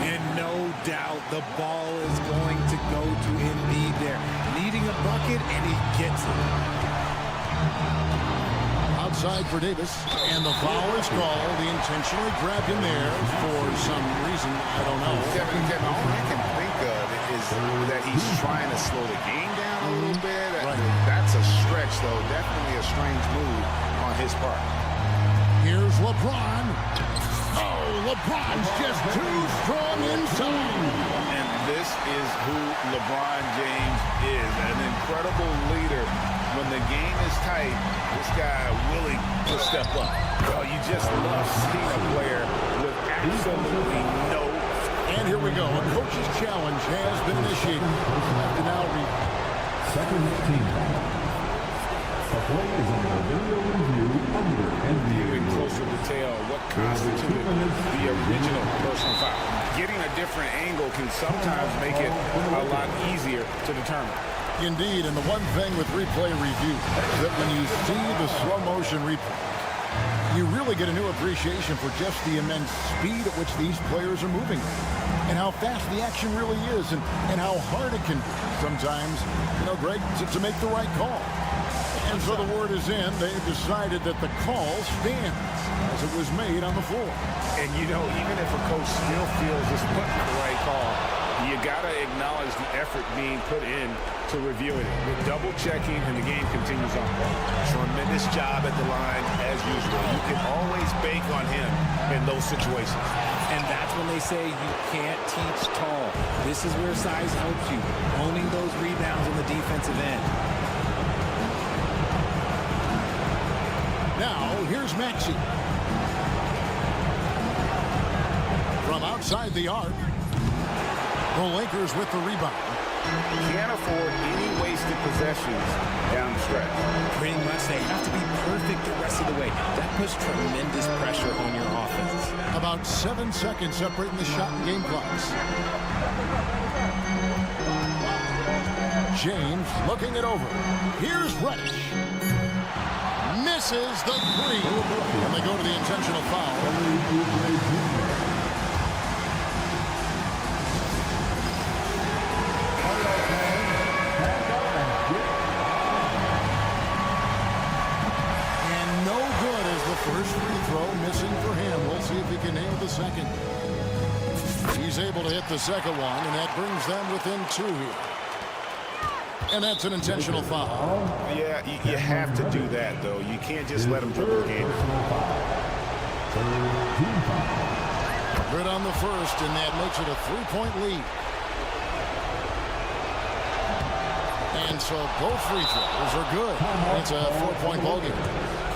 And no doubt the ball is going to go to Embiid there. Needing a bucket, and he gets it. Outside for Davis, and the foul is called. He intentionally grabbed him there for some reason. I don't know. Kevin, all I can think of is that he's trying to slow the game down a little bit. Right. That's a stretch, though. Definitely a strange move on his part. Here's LeBron. Oh, LeBron's just too strong inside. And this is who LeBron James is, an incredible leader. When the game is tight, this guy willing to step up. Well, you just love seeing a player with absolutely no. And here we go. A coach's challenge has been initiated. And now second team. The play is under video review under NBA. In closer detail, what constituted the original personal foul. Getting a different angle can sometimes make it a lot easier to determine. Indeed, and the one thing with replay review is that when you see the slow motion replay, you really get a new appreciation for just the immense speed at which these players are moving and how fast the action really is and how hard it can be sometimes, Greg, to make the right call. And so the word is in. They've decided that the call stands as it was made on the floor. And, even if a coach still feels it's putting the right call, you got to acknowledge the effort being put in to reviewing it. With double checking, and the game continues on. Tremendous job at the line, as usual. You can always bank on him in those situations. And that's when they say you can't teach tall. This is where size helps you, owning those rebounds on the defensive end. Now, here's Maxey. From outside the arc. The Lakers with the rebound. Can't afford any wasted possessions down the stretch. Pretty much, they have to be perfect the rest of the way. That puts tremendous pressure on your offense. About 7 seconds separating the shot and game clocks. James looking it over. Here's Reddish. Misses the three. And they go to the intentional foul. First free throw missing for him. We'll see if he can nail the second. He's able to hit the second one, and that brings them within 2 here. And that's an intentional foul. Yeah, you have to do that, though. You can't just let him dribble the game. Good on the first, and that makes it a 3-point lead. And so both free throws are good. It's a 4-point ball game.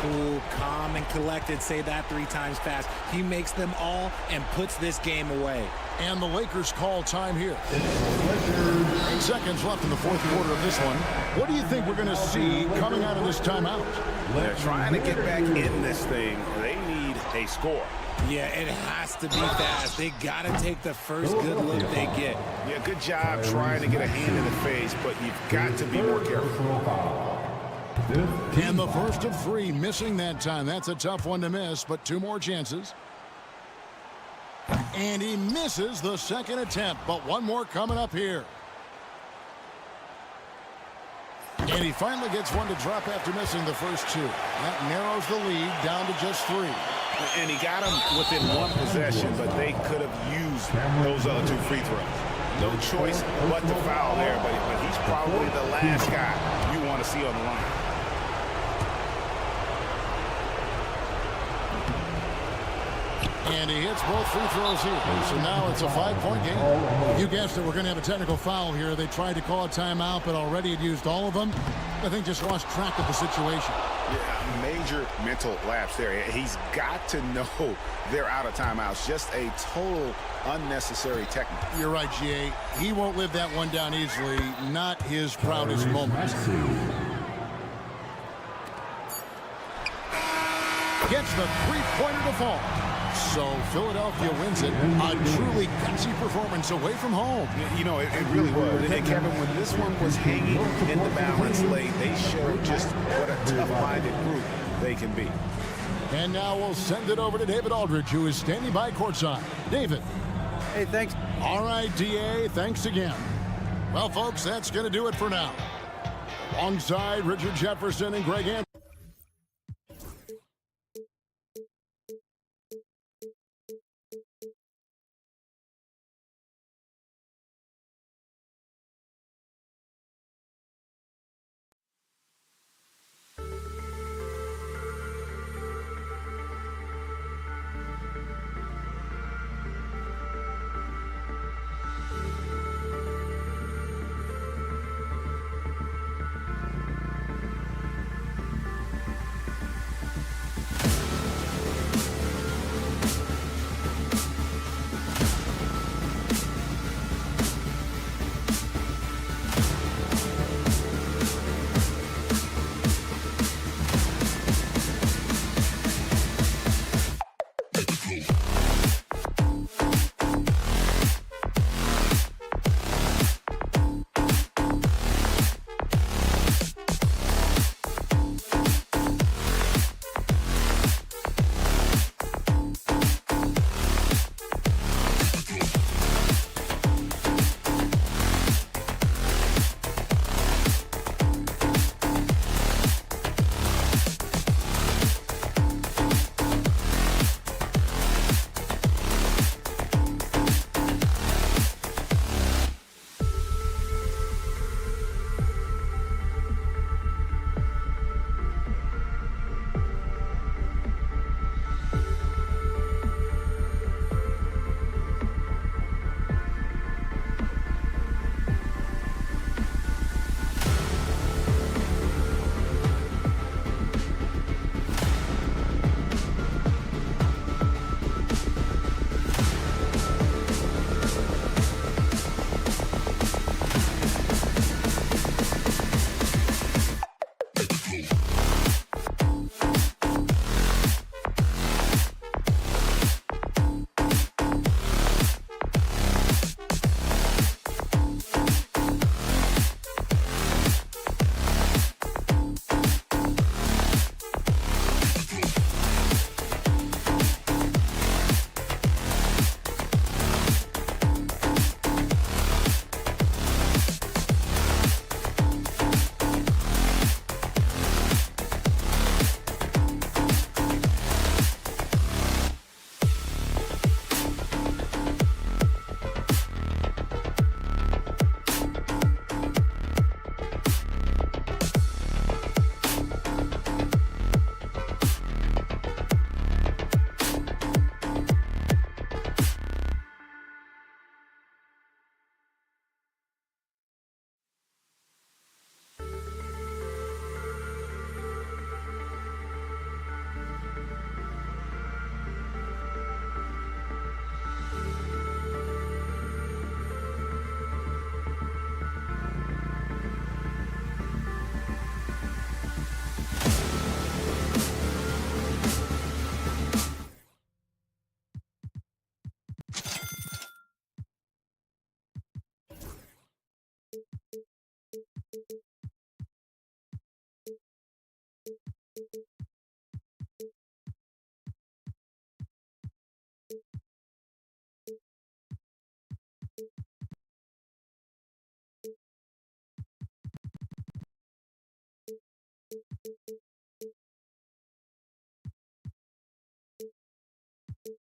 Cool, calm, and collected. Say that 3 times fast. He makes them all and puts this game away. And the Lakers call time here. 8 seconds left in the fourth quarter of this one. What do you think we're going to see coming out of this timeout? They're trying to get back in this thing. They need a score. Yeah, it has to be fast. They got to take the first good look they get. Yeah, good job trying to get a hand in the face, but you've got to be more careful. And the first of 3 missing that time. That's a tough one to miss, but 2 more chances. And he misses the second attempt, but 1 more coming up here. And he finally gets one to drop after missing the first 2. That narrows the lead down to just 3. And he got him within 1 possession, but they could have used those other 2 free throws. No choice but to foul there, but he's probably the last guy you want to see on the line. And he hits both free throws here. So now it's a 5-point game. You guessed it, we're going to have a technical foul here. They tried to call a timeout, but already had used all of them. I think just lost track of the situation. Yeah, major mental lapse there. He's got to know they're out of timeouts. Just a total unnecessary technique. You're right, GA. He won't live that one down easily. Not his proudest moment. Gets the three-pointer to fall. So Philadelphia wins it. A truly gutsy performance away from home. You know, it really was. And Kevin, when this one was hanging in the balance late, they showed just what a tough-minded group they can be. And now we'll send it over to David Aldridge, who is standing by courtside. David. Hey, thanks. All right, DA, thanks again. Well, folks, that's going to do it for now. Alongside Richard Jefferson and Greg Anderson.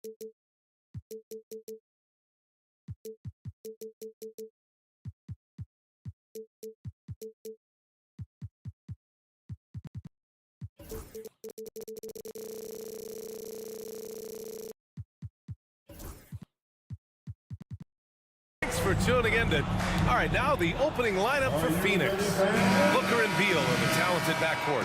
Thanks for tuning in to... All right, now the opening lineup for Phoenix. Booker and Beal are the talented backcourt.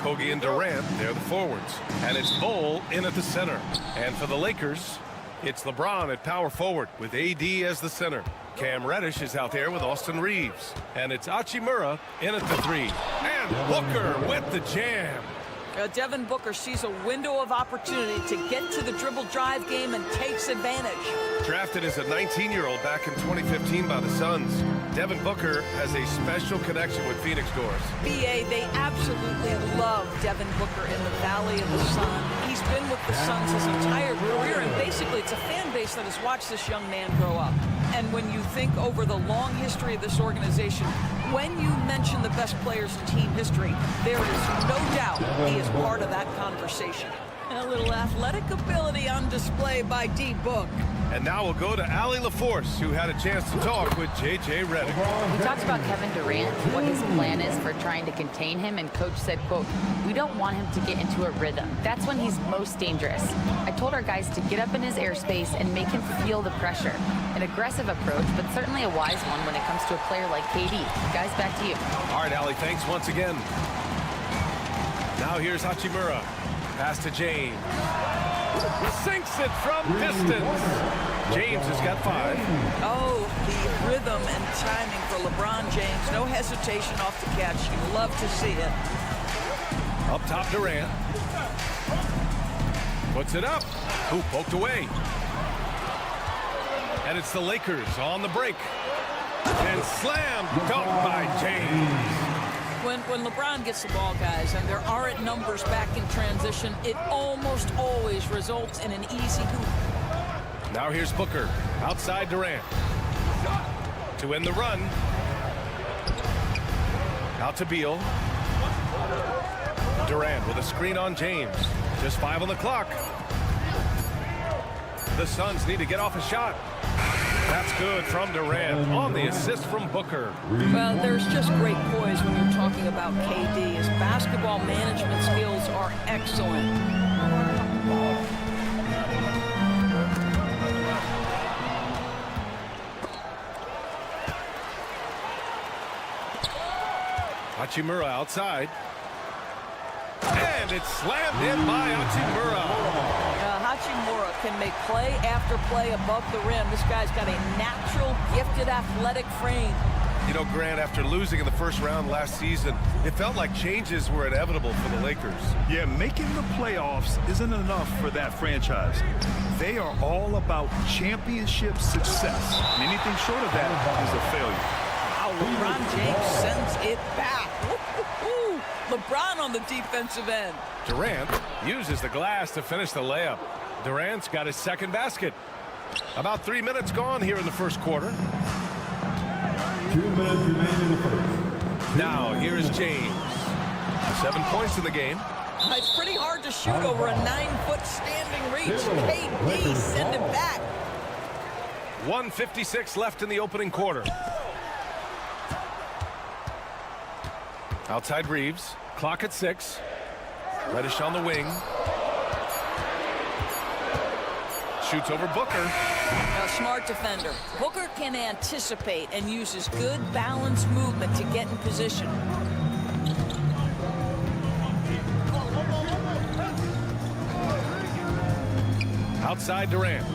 Kogi and Durant, they're the forwards. And it's Bol in at the center. And for the Lakers, it's LeBron at power forward with AD as the center. Cam Reddish is out there with Austin Reeves. And it's Hachimura in at the 3. And Booker with the jam. Devin Booker sees a window of opportunity to get to the dribble drive game and takes advantage. Drafted as a 19-year-old back in 2015 by the Suns, Devin Booker has a special connection with Phoenix Doors. BA, they absolutely love Devin Booker in the Valley of the Sun. He's been with the Suns his entire career, and basically it's a fan base that has watched this young man grow up. And when you think over the long history of this organization, when you mention the best players in team history, there is no doubt he is part of that conversation. And a little athletic ability on display by D-Book. And now we'll go to Allie LaForce, who had a chance to talk with J.J. Redick. He talks about Kevin Durant, what his plan is for trying to contain him, and Coach said, quote, "We don't want him to get into a rhythm. That's when he's most dangerous. I told our guys to get up in his airspace and make him feel the pressure. An aggressive approach, but certainly a wise one when it comes to a player like KD. Guys, back to you." All right, Allie, thanks once again. Now here's Hachimura. Pass to James. Sinks it from distance. James has got 5. Oh, the rhythm and timing for LeBron James. No hesitation off the catch. You love to see it. Up top, Durant. Puts it up. Who poked away. And it's the Lakers on the break. And slam dunk by James. When LeBron gets the ball, guys, and there aren't numbers back in transition, it almost always results in an easy hoop. Now here's Booker. Outside Durant. To end the run. Out to Beal. Durant with a screen on James. Just 5 on the clock. The Suns need to get off a shot. That's good from Durant on the assist from Booker. Well, there's just great poise when you're talking about KD. His basketball management skills are excellent. Hachimura outside. And it's slammed in by Hachimura. Hachimura can make play after play above the rim. This guy's got a natural, gifted, athletic frame. You know, Grant, after losing in the first round last season, it felt like changes were inevitable for the Lakers. Yeah, making the playoffs isn't enough for that franchise. They are all about championship success. And anything short of that is a failure. Wow, LeBron James sends it back. LeBron on the defensive end. Durant uses the glass to finish the layup. Durant's got his second basket. About 3 minutes gone here in the first quarter. 2 minutes remain in the first. Now here is James. 7 points in the game. It's pretty hard to shoot over a 9-foot standing reach. KD send it back. 1:56 left in the opening quarter. Outside Reeves. Clock at 6. Reddish on the wing. Shoots over Booker. A smart defender. Booker can anticipate and uses good balanced movement to get in position. Outside Durant.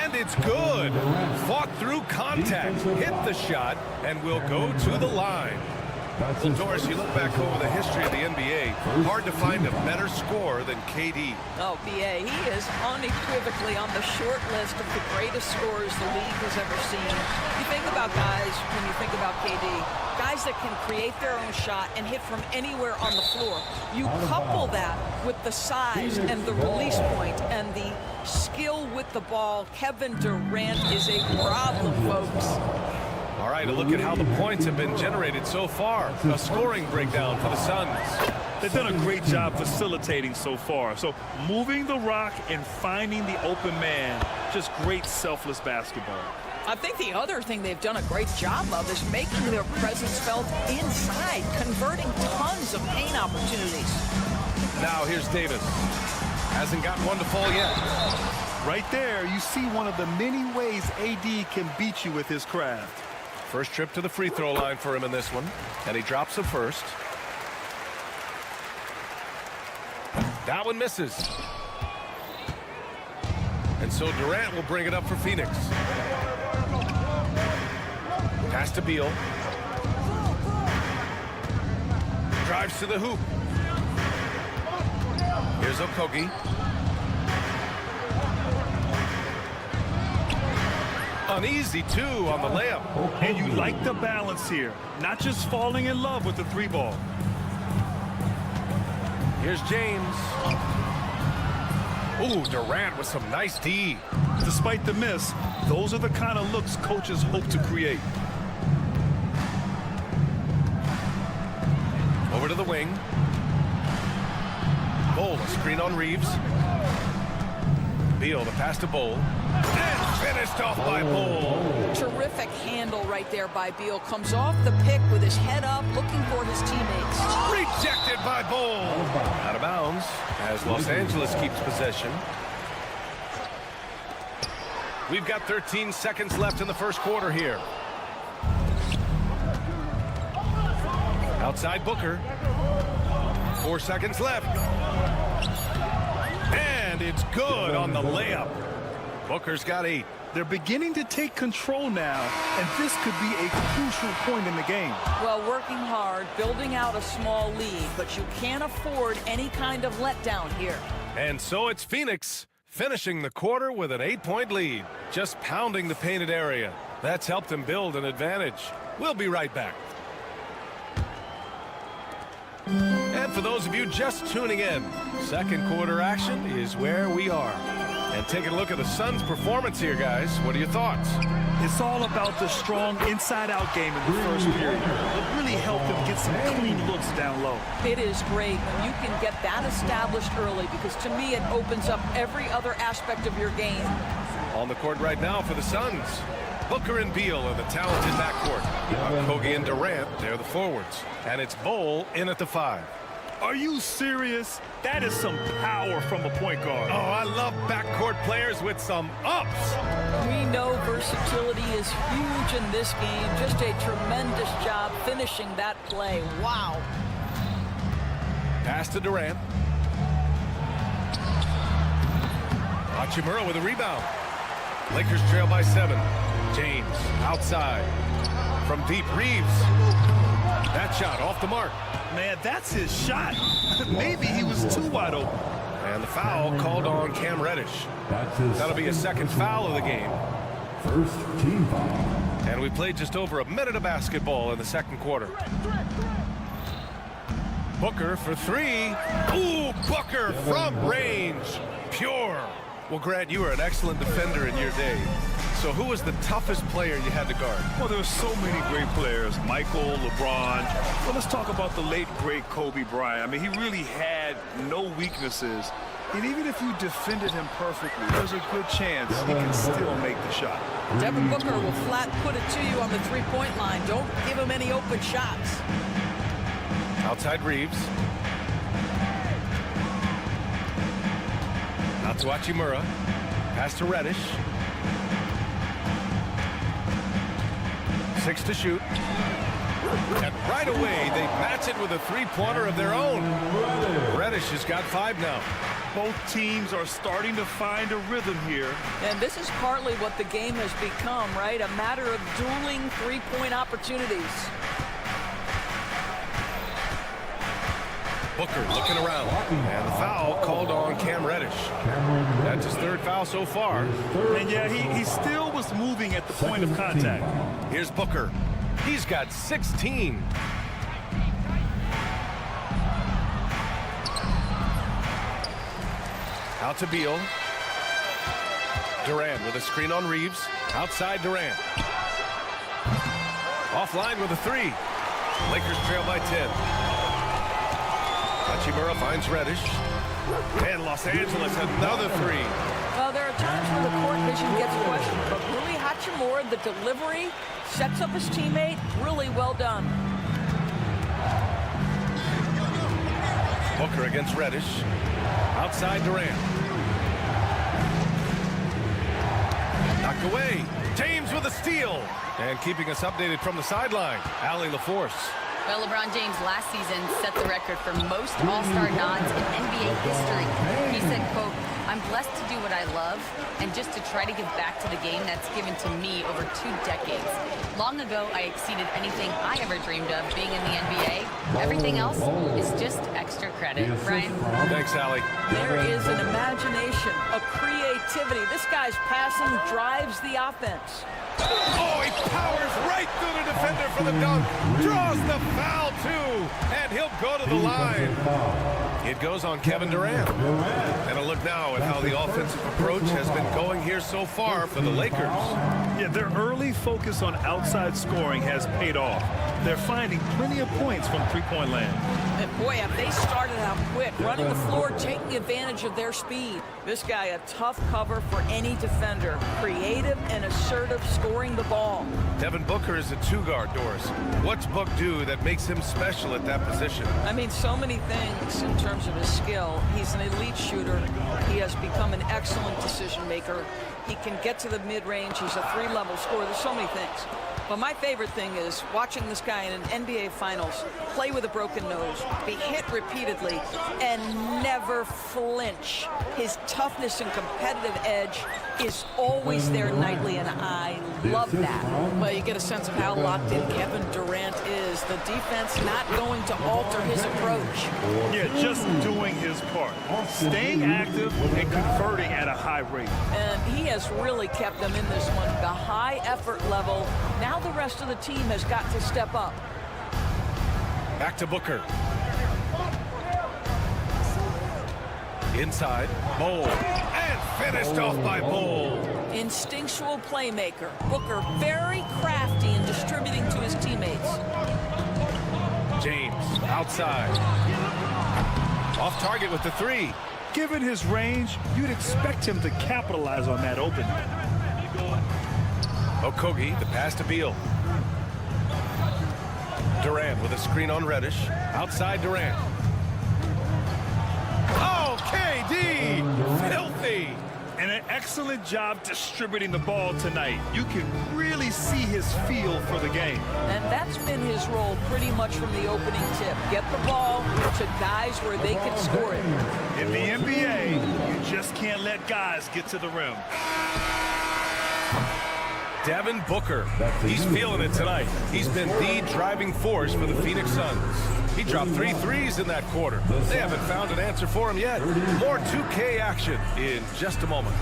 And it's good. Fought through contact. Hit the shot and will go to the line. Well, Doris, you look back over the history of the NBA, hard to find a better scorer than KD. Oh, BA, he is unequivocally on the short list of the greatest scorers the league has ever seen. You think about guys, when you think about KD, guys that can create their own shot and hit from anywhere on the floor. You couple that with the size and the release point and the skill with the ball. Kevin Durant is a problem, folks. All right, a look at how the points have been generated so far. A scoring breakdown for the Suns. They've done a great job facilitating so far. So moving the rock and finding the open man, just great selfless basketball. I think the other thing they've done a great job of is making their presence felt inside, converting tons of paint opportunities. Now here's Davis. Hasn't got one to fall yet. Right there, you see one of the many ways AD can beat you with his craft. First trip to the free throw line for him in this one, and he drops the first. That one misses. And so Durant will bring it up for Phoenix. Pass to Beal. Drives to the hoop. Here's Okogie. Uneasy, too, on the layup. And you like the balance here. Not just falling in love with the three ball. Here's James. Ooh, Durant with some nice D. Despite the miss, those are the kind of looks coaches hope to create. Over to the wing. Bol, a screen on Reeves. Beal, the pass to Bol. And finished off by Bol. Terrific handle right there by Beal. Comes off the pick with his head up, looking for his teammates. Rejected by Bol. Out of bounds as Los Angeles keeps possession. We've got 13 seconds left in the first quarter here. Outside Booker. 4 seconds left. And it's good on the layup. Booker's got 8. They're beginning to take control now, and this could be a crucial point in the game. Well, working hard, building out a small lead, but you can't afford any kind of letdown here. And so it's Phoenix finishing the quarter with an 8-point lead, just pounding the painted area. That's helped them build an advantage. We'll be right back. And for those of you just tuning in, second quarter action is where we are. And taking a look at the Suns' performance here, guys. What are your thoughts? It's all about the strong inside-out game in the first period. It really helped them get some clean looks down low. It is great when you can get that established early, because to me it opens up every other aspect of your game. On the court right now for the Suns, Booker and Beal are the talented backcourt. Okogie and Durant, they're the forwards. And it's Bol in at the 5. Are you serious? That is some power from a point guard. Oh, I love backcourt players with some ups. We know versatility is huge in this game. Just a tremendous job finishing that play. Wow. Pass to Durant. Hachimura with a rebound. Lakers trail by 7. James outside. From deep, Reeves. That shot off the mark. Man, that's his shot. Maybe he was too wide open. And the foul called on Cam Reddish. That'll be a second foul of the game. First team foul. And we played just over a minute of basketball in the second quarter. Booker for 3. Ooh, Booker from range. Pure. Well, Grant, you were an excellent defender in your day. So who was the toughest player you had to guard? Well, there were so many great players. Michael, LeBron. Well, let's talk about the late, great Kobe Bryant. I mean, he really had no weaknesses. And even if you defended him perfectly, there's a good chance he can still make the shot. Devin Booker will flat put it to you on the three-point line. Don't give him any open shots. Outside Reeves. Out to Hachimura. Pass to Reddish. 6 to shoot. And right away, they match it with a three-pointer of their own. Reddish has got 5 now. Both teams are starting to find a rhythm here. And this is partly what the game has become, right? A matter of dueling three-point opportunities. Booker looking around. And the foul called on Cam Reddish. That's his 3rd foul so far. And yeah, he still was moving at the point of contact. Here's Booker. He's got 16. Out to Beal. Durant with a screen on Reeves. Outside Durant. Offline with a 3. Lakers trail by 10. Hachimura finds Reddish. And Los Angeles, another three. Well, there are times when the court vision gets questioned, but Rui Hachimura, the delivery, sets up his teammate. Really well done. Booker against Reddish. Outside Durant. Knocked away. James with a steal. And keeping us updated from the sideline, Allie LaForce. Well, LeBron James last season set the record for most All-Star nods in NBA history. He said, quote, "I'm blessed to do what I love and just to try to give back to the game that's given to me over 2 decades. Long ago, I exceeded anything I ever dreamed of being in the NBA. Everything else is just extra credit." Brian? Thanks, Allie. There is an imagination, a creativity. This guy's passing drives the offense. Oh, he powers right through the defender for the dunk. Draws the foul, too. And he'll go to the line. It goes on Kevin Durant. And a look now at how the offensive approach has been going here so far for the Lakers. Yeah, their early focus on outside scoring has paid off. They're finding plenty of points from three-point land. And boy, have they started out quick, running the floor, taking advantage of their speed. This guy, a tough cover for any defender. Creative and assertive, scoring the ball. Devin Booker is a two-guard, Doris. What's Book do that makes him special at that position? I mean, so many things in terms of his skill. He's an elite shooter. He has become an excellent decision maker. He can get to the mid-range. He's a 3-level scorer. There's so many things. But my favorite thing is watching this guy in an NBA Finals play with a broken nose, be hit repeatedly, and never flinch. His toughness and competitive edge is always there nightly, and I love that. Well, you get a sense of how locked in Kevin Durant is. The defense not going to alter his approach. Yeah, just doing his part. Staying active and converting at a high rate. And he has really kept them in this one. The high effort level. Now the rest of the team has got to step up. Back to Booker. Inside, Bowl. And finished off by Bowl. Instinctual playmaker. Booker very crafty in distributing to his teammates. James, outside. Off target with the three. Given his range, you'd expect him to capitalize on that opening. Okogie, the pass to Beal. Durant with a screen on Reddish. Outside Durant. Oh, KD! Filthy! And an excellent job distributing the ball tonight. You can really see his feel for the game. And that's been his role pretty much from the opening tip. Get the ball to guys where they can score it. In the NBA, you just can't let guys get to the rim. Devin Booker, he's feeling it tonight. He's been the driving force for the Phoenix Suns. He dropped 3 threes in that quarter. They haven't found an answer for him yet. More 2K action in just a moment.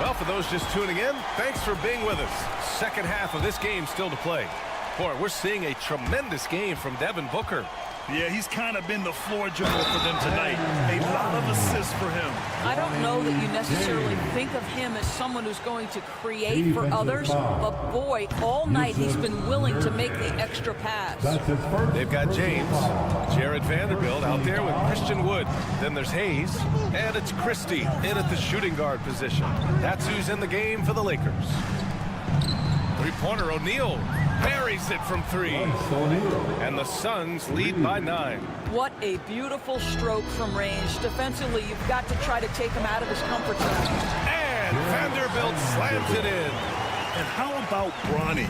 Well, for those just tuning in, thanks for being with us. Second half of this game still to play. Boy, we're seeing a tremendous game from Devin Booker. Yeah, he's kind of been the floor general for them tonight. A lot of assists for him. I don't know that you necessarily think of him as someone who's going to create for others, but boy, all night he's been willing to make the extra pass. They've got James, Jared Vanderbilt out there with Christian Wood. Then there's Hayes, and it's Christie in at the shooting guard position. That's who's in the game for the Lakers. Three-pointer, O'Neal buries it from 3. And the Suns lead by 9. What a beautiful stroke from range. Defensively, you've got to try to take him out of his comfort zone. And Vanderbilt slams it in. And how about Bronny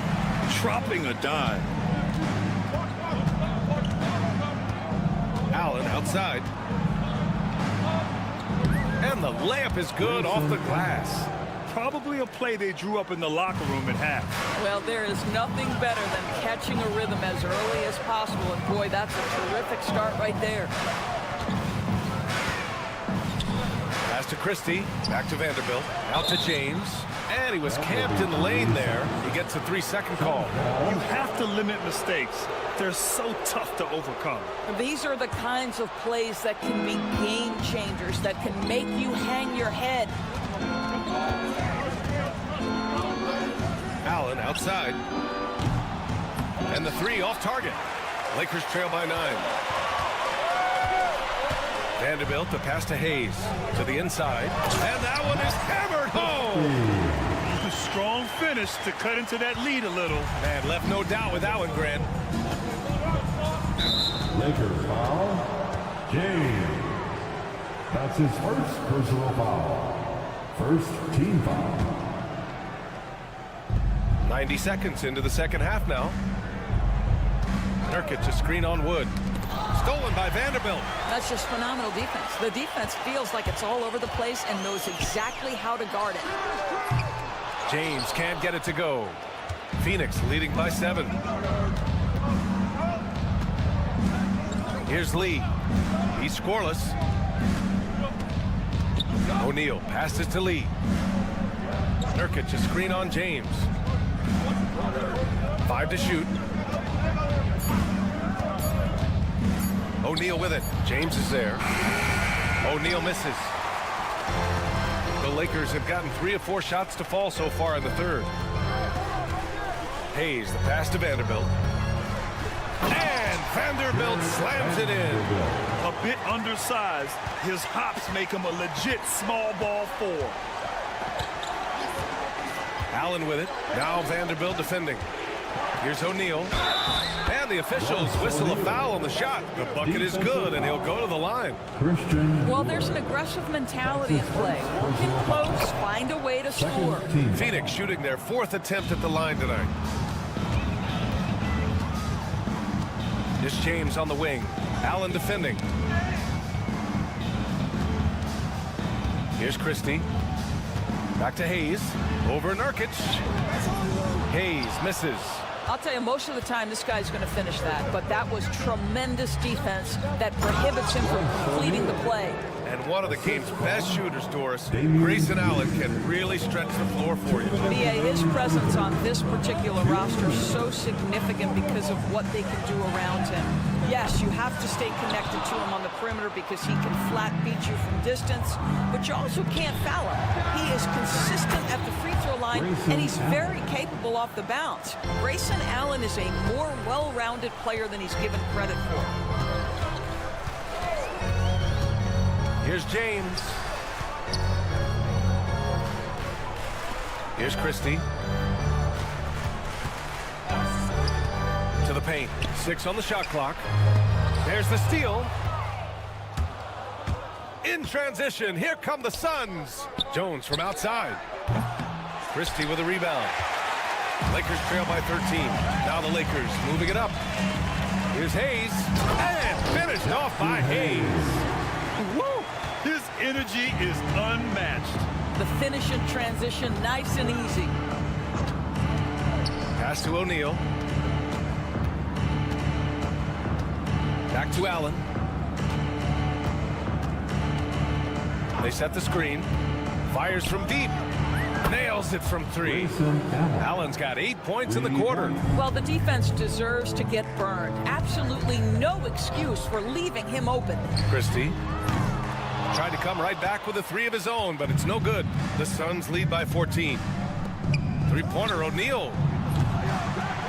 dropping a dime? Allen outside. And the layup is good off the glass. Probably a play they drew up in the locker room at half. Well, there is nothing better than catching a rhythm as early as possible. And boy, that's a terrific start right there. Pass to Christie. Back to Vanderbilt. Out to James. And he was camped in the lane there. He gets a 3-second call. You have to limit mistakes. They're so tough to overcome. These are the kinds of plays that can be game changers, that can make you hang your head. Allen outside. And the 3 off target. Lakers trail by 9. Vanderbilt, the pass to Hayes. To the inside. And that one is hammered home. A strong finish to cut into that lead a little. Man, left no doubt with that one, Grant. Lakers foul. James. That's his first personal foul. First team foul. 90 seconds into the second half now. Nurkic, a screen on Wood. Stolen by Vanderbilt. That's just phenomenal defense. The defense feels like it's all over the place and knows exactly how to guard it. James can't get it to go. Phoenix leading by 7. Here's Lee. He's scoreless. O'Neal passes to Lee. Nurkic, a screen on James. 5 to shoot. O'Neal with it. James is there. O'Neal misses. The Lakers have gotten 3 of 4 shots to fall so far in the third. Hayes, the pass to Vanderbilt. And Vanderbilt slams it in. A bit undersized. His hops make him a legit small ball 4. Allen with it. Now Vanderbilt defending. Here's O'Neal. And the officials whistle a foul on the shot. The bucket is good, and he'll go to the line. Well, there's an aggressive mentality at play. Work in close, find a way to score. Phoenix shooting their 4th attempt at the line tonight. This James on the wing. Allen defending. Here's Christie. Back to Hayes. Over Nurkic. Hayes misses. I'll tell you, most of the time this guy's going to finish that, but that was tremendous defense that prohibits him from completing the play. And one of the game's best shooters, Doris. Grayson Allen can really stretch the floor for you. B.A., his presence on this particular roster is so significant because of what they can do around him. Yes, you have to stay connected to him on the perimeter because he can flat beat you from distance, but you also can't foul him. He is consistent at the free throw line, and he's very capable off the bounce. Grayson Allen is a more well-rounded player than he's given credit for. Here's James. Here's Christie. To the paint. 6 on the shot clock. There's the steal. In transition, here come the Suns. Jones from outside. Christie with a rebound. Lakers trail by 13. Now the Lakers moving it up. Here's Hayes. And finished off by Hayes. Woo! His energy is unmatched. The finish in transition, nice and easy. Pass to O'Neal. Back to Allen. They set the screen. Fires from deep. Nails it from 3. Allen's got 8 points in the quarter. Well, the defense deserves to get burned. Absolutely no excuse for leaving him open. Christie tried to come right back with a 3 of his own, but it's no good. The Suns lead by 14. 3-pointer O'Neal.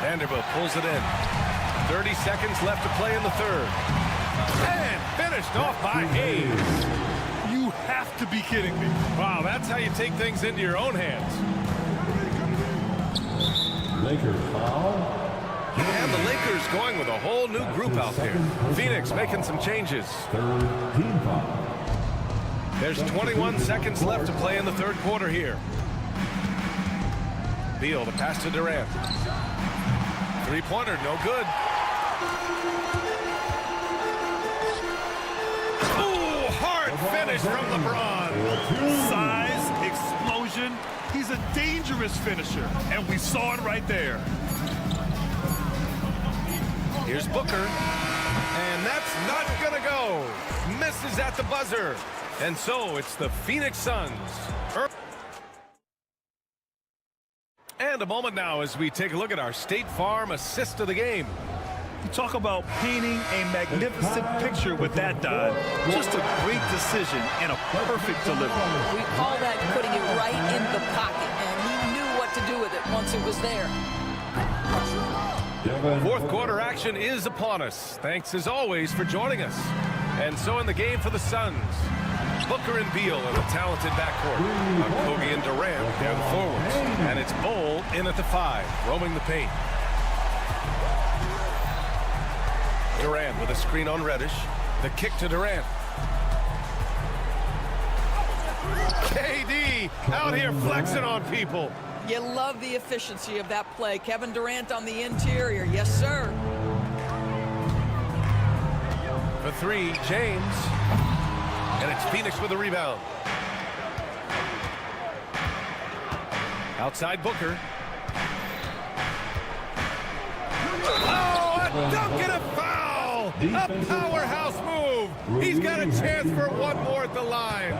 Vanderbilt pulls it in. 30 seconds left to play in the third. And finished off by Hayes. You have to be kidding me. Wow, that's how you take things into your own hands. Lakers foul. And the Lakers going with a whole new group out there. Phoenix making some changes. Third team foul. There's 21 seconds left to play in the third quarter here. Beal, the pass to Durant. 3-pointer, no good. Ooh, hard finish from LeBron. Size, explosion. He's a dangerous finisher, and we saw it right there. Here's Booker. And that's not gonna go. Misses at the buzzer. And so it's the Phoenix Suns. And a moment now as we take a look at our State Farm assist of the game. You talk about painting a magnificent picture with that dive. Just a great decision and a perfect delivery. We call that putting it right in the pocket, and he knew what to do with it once it was there. Fourth quarter action is upon us. Thanks as always for joining us. And so in the game for the Suns, Booker and Beal in the talented backcourt. Kogi and Durant, they're the forwards. And it's Bol in at the 5, roaming the paint. Durant with a screen on Reddish. The kick to Durant. KD out here flexing on people. You love the efficiency of that play. Kevin Durant on the interior. Yes, sir. For 3, James. And it's Phoenix with a rebound. Outside Booker. Oh, a dunk and a foul! A powerhouse move! He's got a chance for one more at the line.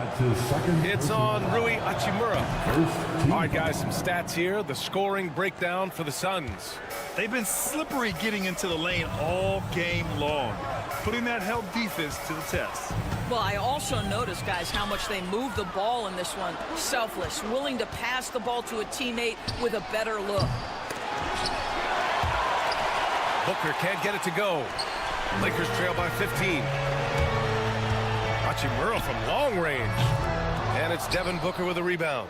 It's on Rui Hachimura. All right, guys, some stats here. The scoring breakdown for the Suns. They've been slippery getting into the lane all game long, putting that help defense to the test. Well, I also noticed, guys, how much they moved the ball in this one. Selfless, willing to pass the ball to a teammate with a better look. Booker can't get it to go. Lakers trail by 15. Hachimura from long range. And it's Devin Booker with a rebound.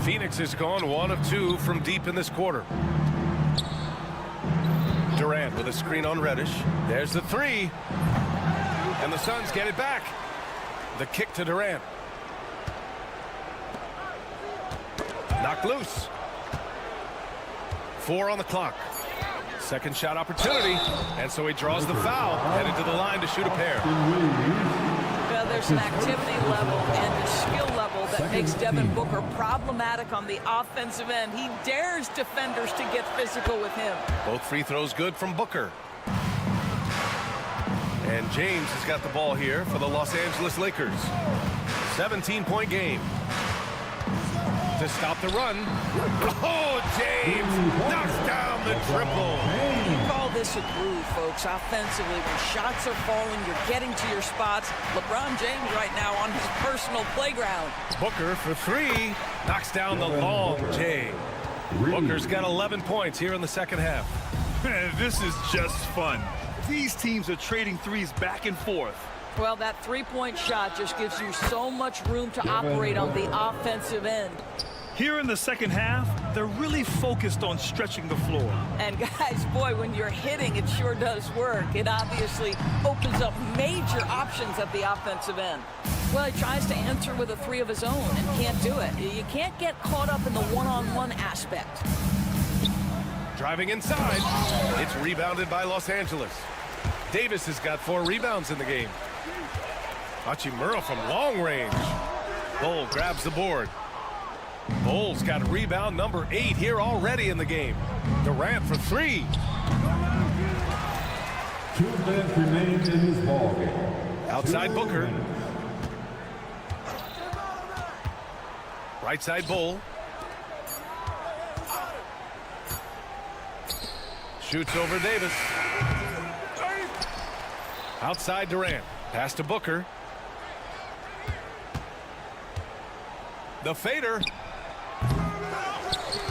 Phoenix has gone 1 of 2 from deep in this quarter. Durant with a screen on Reddish. There's the 3. And the Suns get it back. The kick to Durant. Knocked loose. 4 on the clock. Second shot opportunity. And so he draws the foul. Headed to the line to shoot a pair. Well, there's an activity level and a skill level that makes Devin Booker problematic on the offensive end. He dares defenders to get physical with him. Both free throws good from Booker. And James has got the ball here for the Los Angeles Lakers. 17-point game. To stop the run. Oh, James knocks down the triple. You call this a groove, folks. Offensively, when shots are falling, you're getting to your spots. LeBron James right now on his personal playground. Booker for 3. Knocks down the long J. Booker's got 11 points here in the second half. This is just fun. These teams are trading threes back and forth. Well, that three-point shot just gives you so much room to operate on the offensive end. Here in the second half, they're really focused on stretching the floor. And guys, boy, when you're hitting, it sure does work. It obviously opens up major options at the offensive end. Well, he tries to answer with a 3 of his own and can't do it. You can't get caught up in the one-on-one aspect. Driving inside. It's rebounded by Los Angeles. Davis has got 4 rebounds in the game. Hachimura from long range. Bol grabs the board. Bol's got rebound number 8 here already in the game. Durant for 3. 2 minutes remain in this ball game. Outside Booker. Right side Bol. Shoots over Davis. Outside Durant. Pass to Booker. The fader.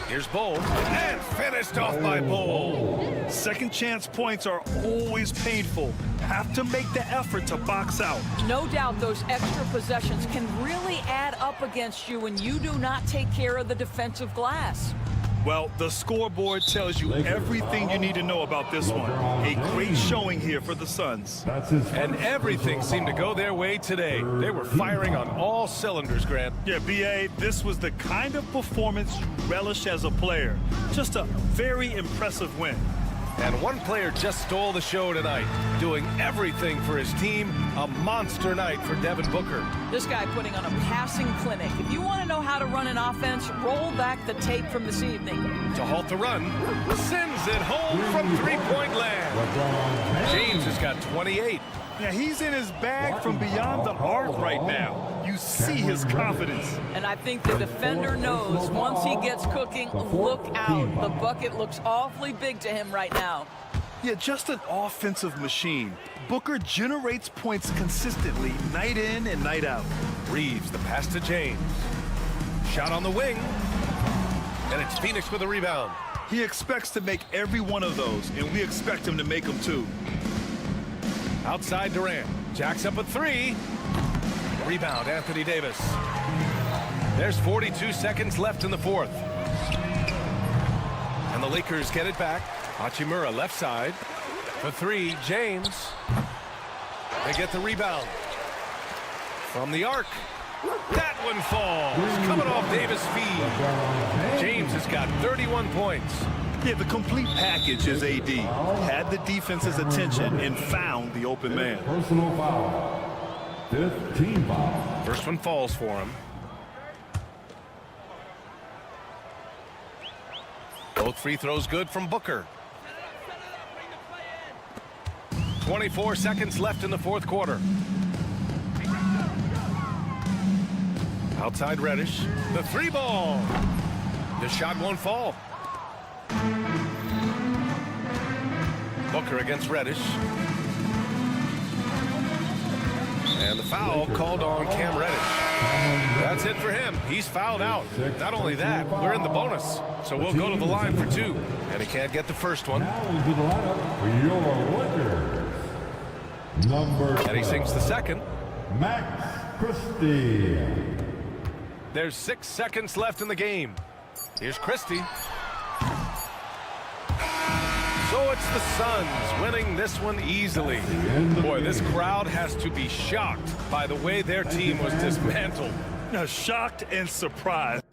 Here's Bol. And finished off by Bol. Second chance points are always painful. Have to make the effort to box out. No doubt those extra possessions can really add up against you when you do not take care of the defensive glass. Well, the scoreboard tells you everything you need to know about this one. A great showing here for the Suns. And everything seemed to go their way today. They were firing on all cylinders, Grant. Yeah, B.A., this was the kind of performance you relish as a player. Just a very impressive win. And one player just stole the show tonight, doing everything for his team. A monster night for Devin Booker. This guy putting on a passing clinic. If you want to know how to run an offense, roll back the tape from this evening. To halt the run, sends it home from three-point land. James has got 28. Yeah, he's in his bag from beyond the arc right now. You see his confidence. And I think the defender knows once he gets cooking, look out. The bucket looks awfully big to him right now. Yeah, just an offensive machine. Booker generates points consistently, night in and night out. Reeves, the pass to James. Shot on the wing. And it's Phoenix with a rebound. He expects to make every one of those, and we expect him to make them too. Outside Durant. Jacks up a three. Rebound, Anthony Davis. There's 42 seconds left in the fourth. And the Lakers get it back. Hachimura left side. For three, James. They get the rebound. From the arc. That one falls. Coming off Davis' feed. James has got 31 points. Yeah, the complete package is AD. Had the defense's attention and found the open man. Personal foul. 15 foul. First one falls for him. Both free throws good from Booker. 24 seconds left in the fourth quarter. Outside Reddish. The three ball. The shot won't fall. Booker against Reddish. And the foul called on Cam Reddish. That's it for him. He's fouled out. Not only that, we're in the bonus. So we'll go to the line for two. And he can't get the first one. Now into the lineup for your Lakers. Number 12. And he sinks the second. Max Christie. There's 6 seconds left in the game. Here's Christie. So it's the Suns winning this one easily. Boy, this crowd has to be shocked by the way their team was dismantled. Shocked and surprised.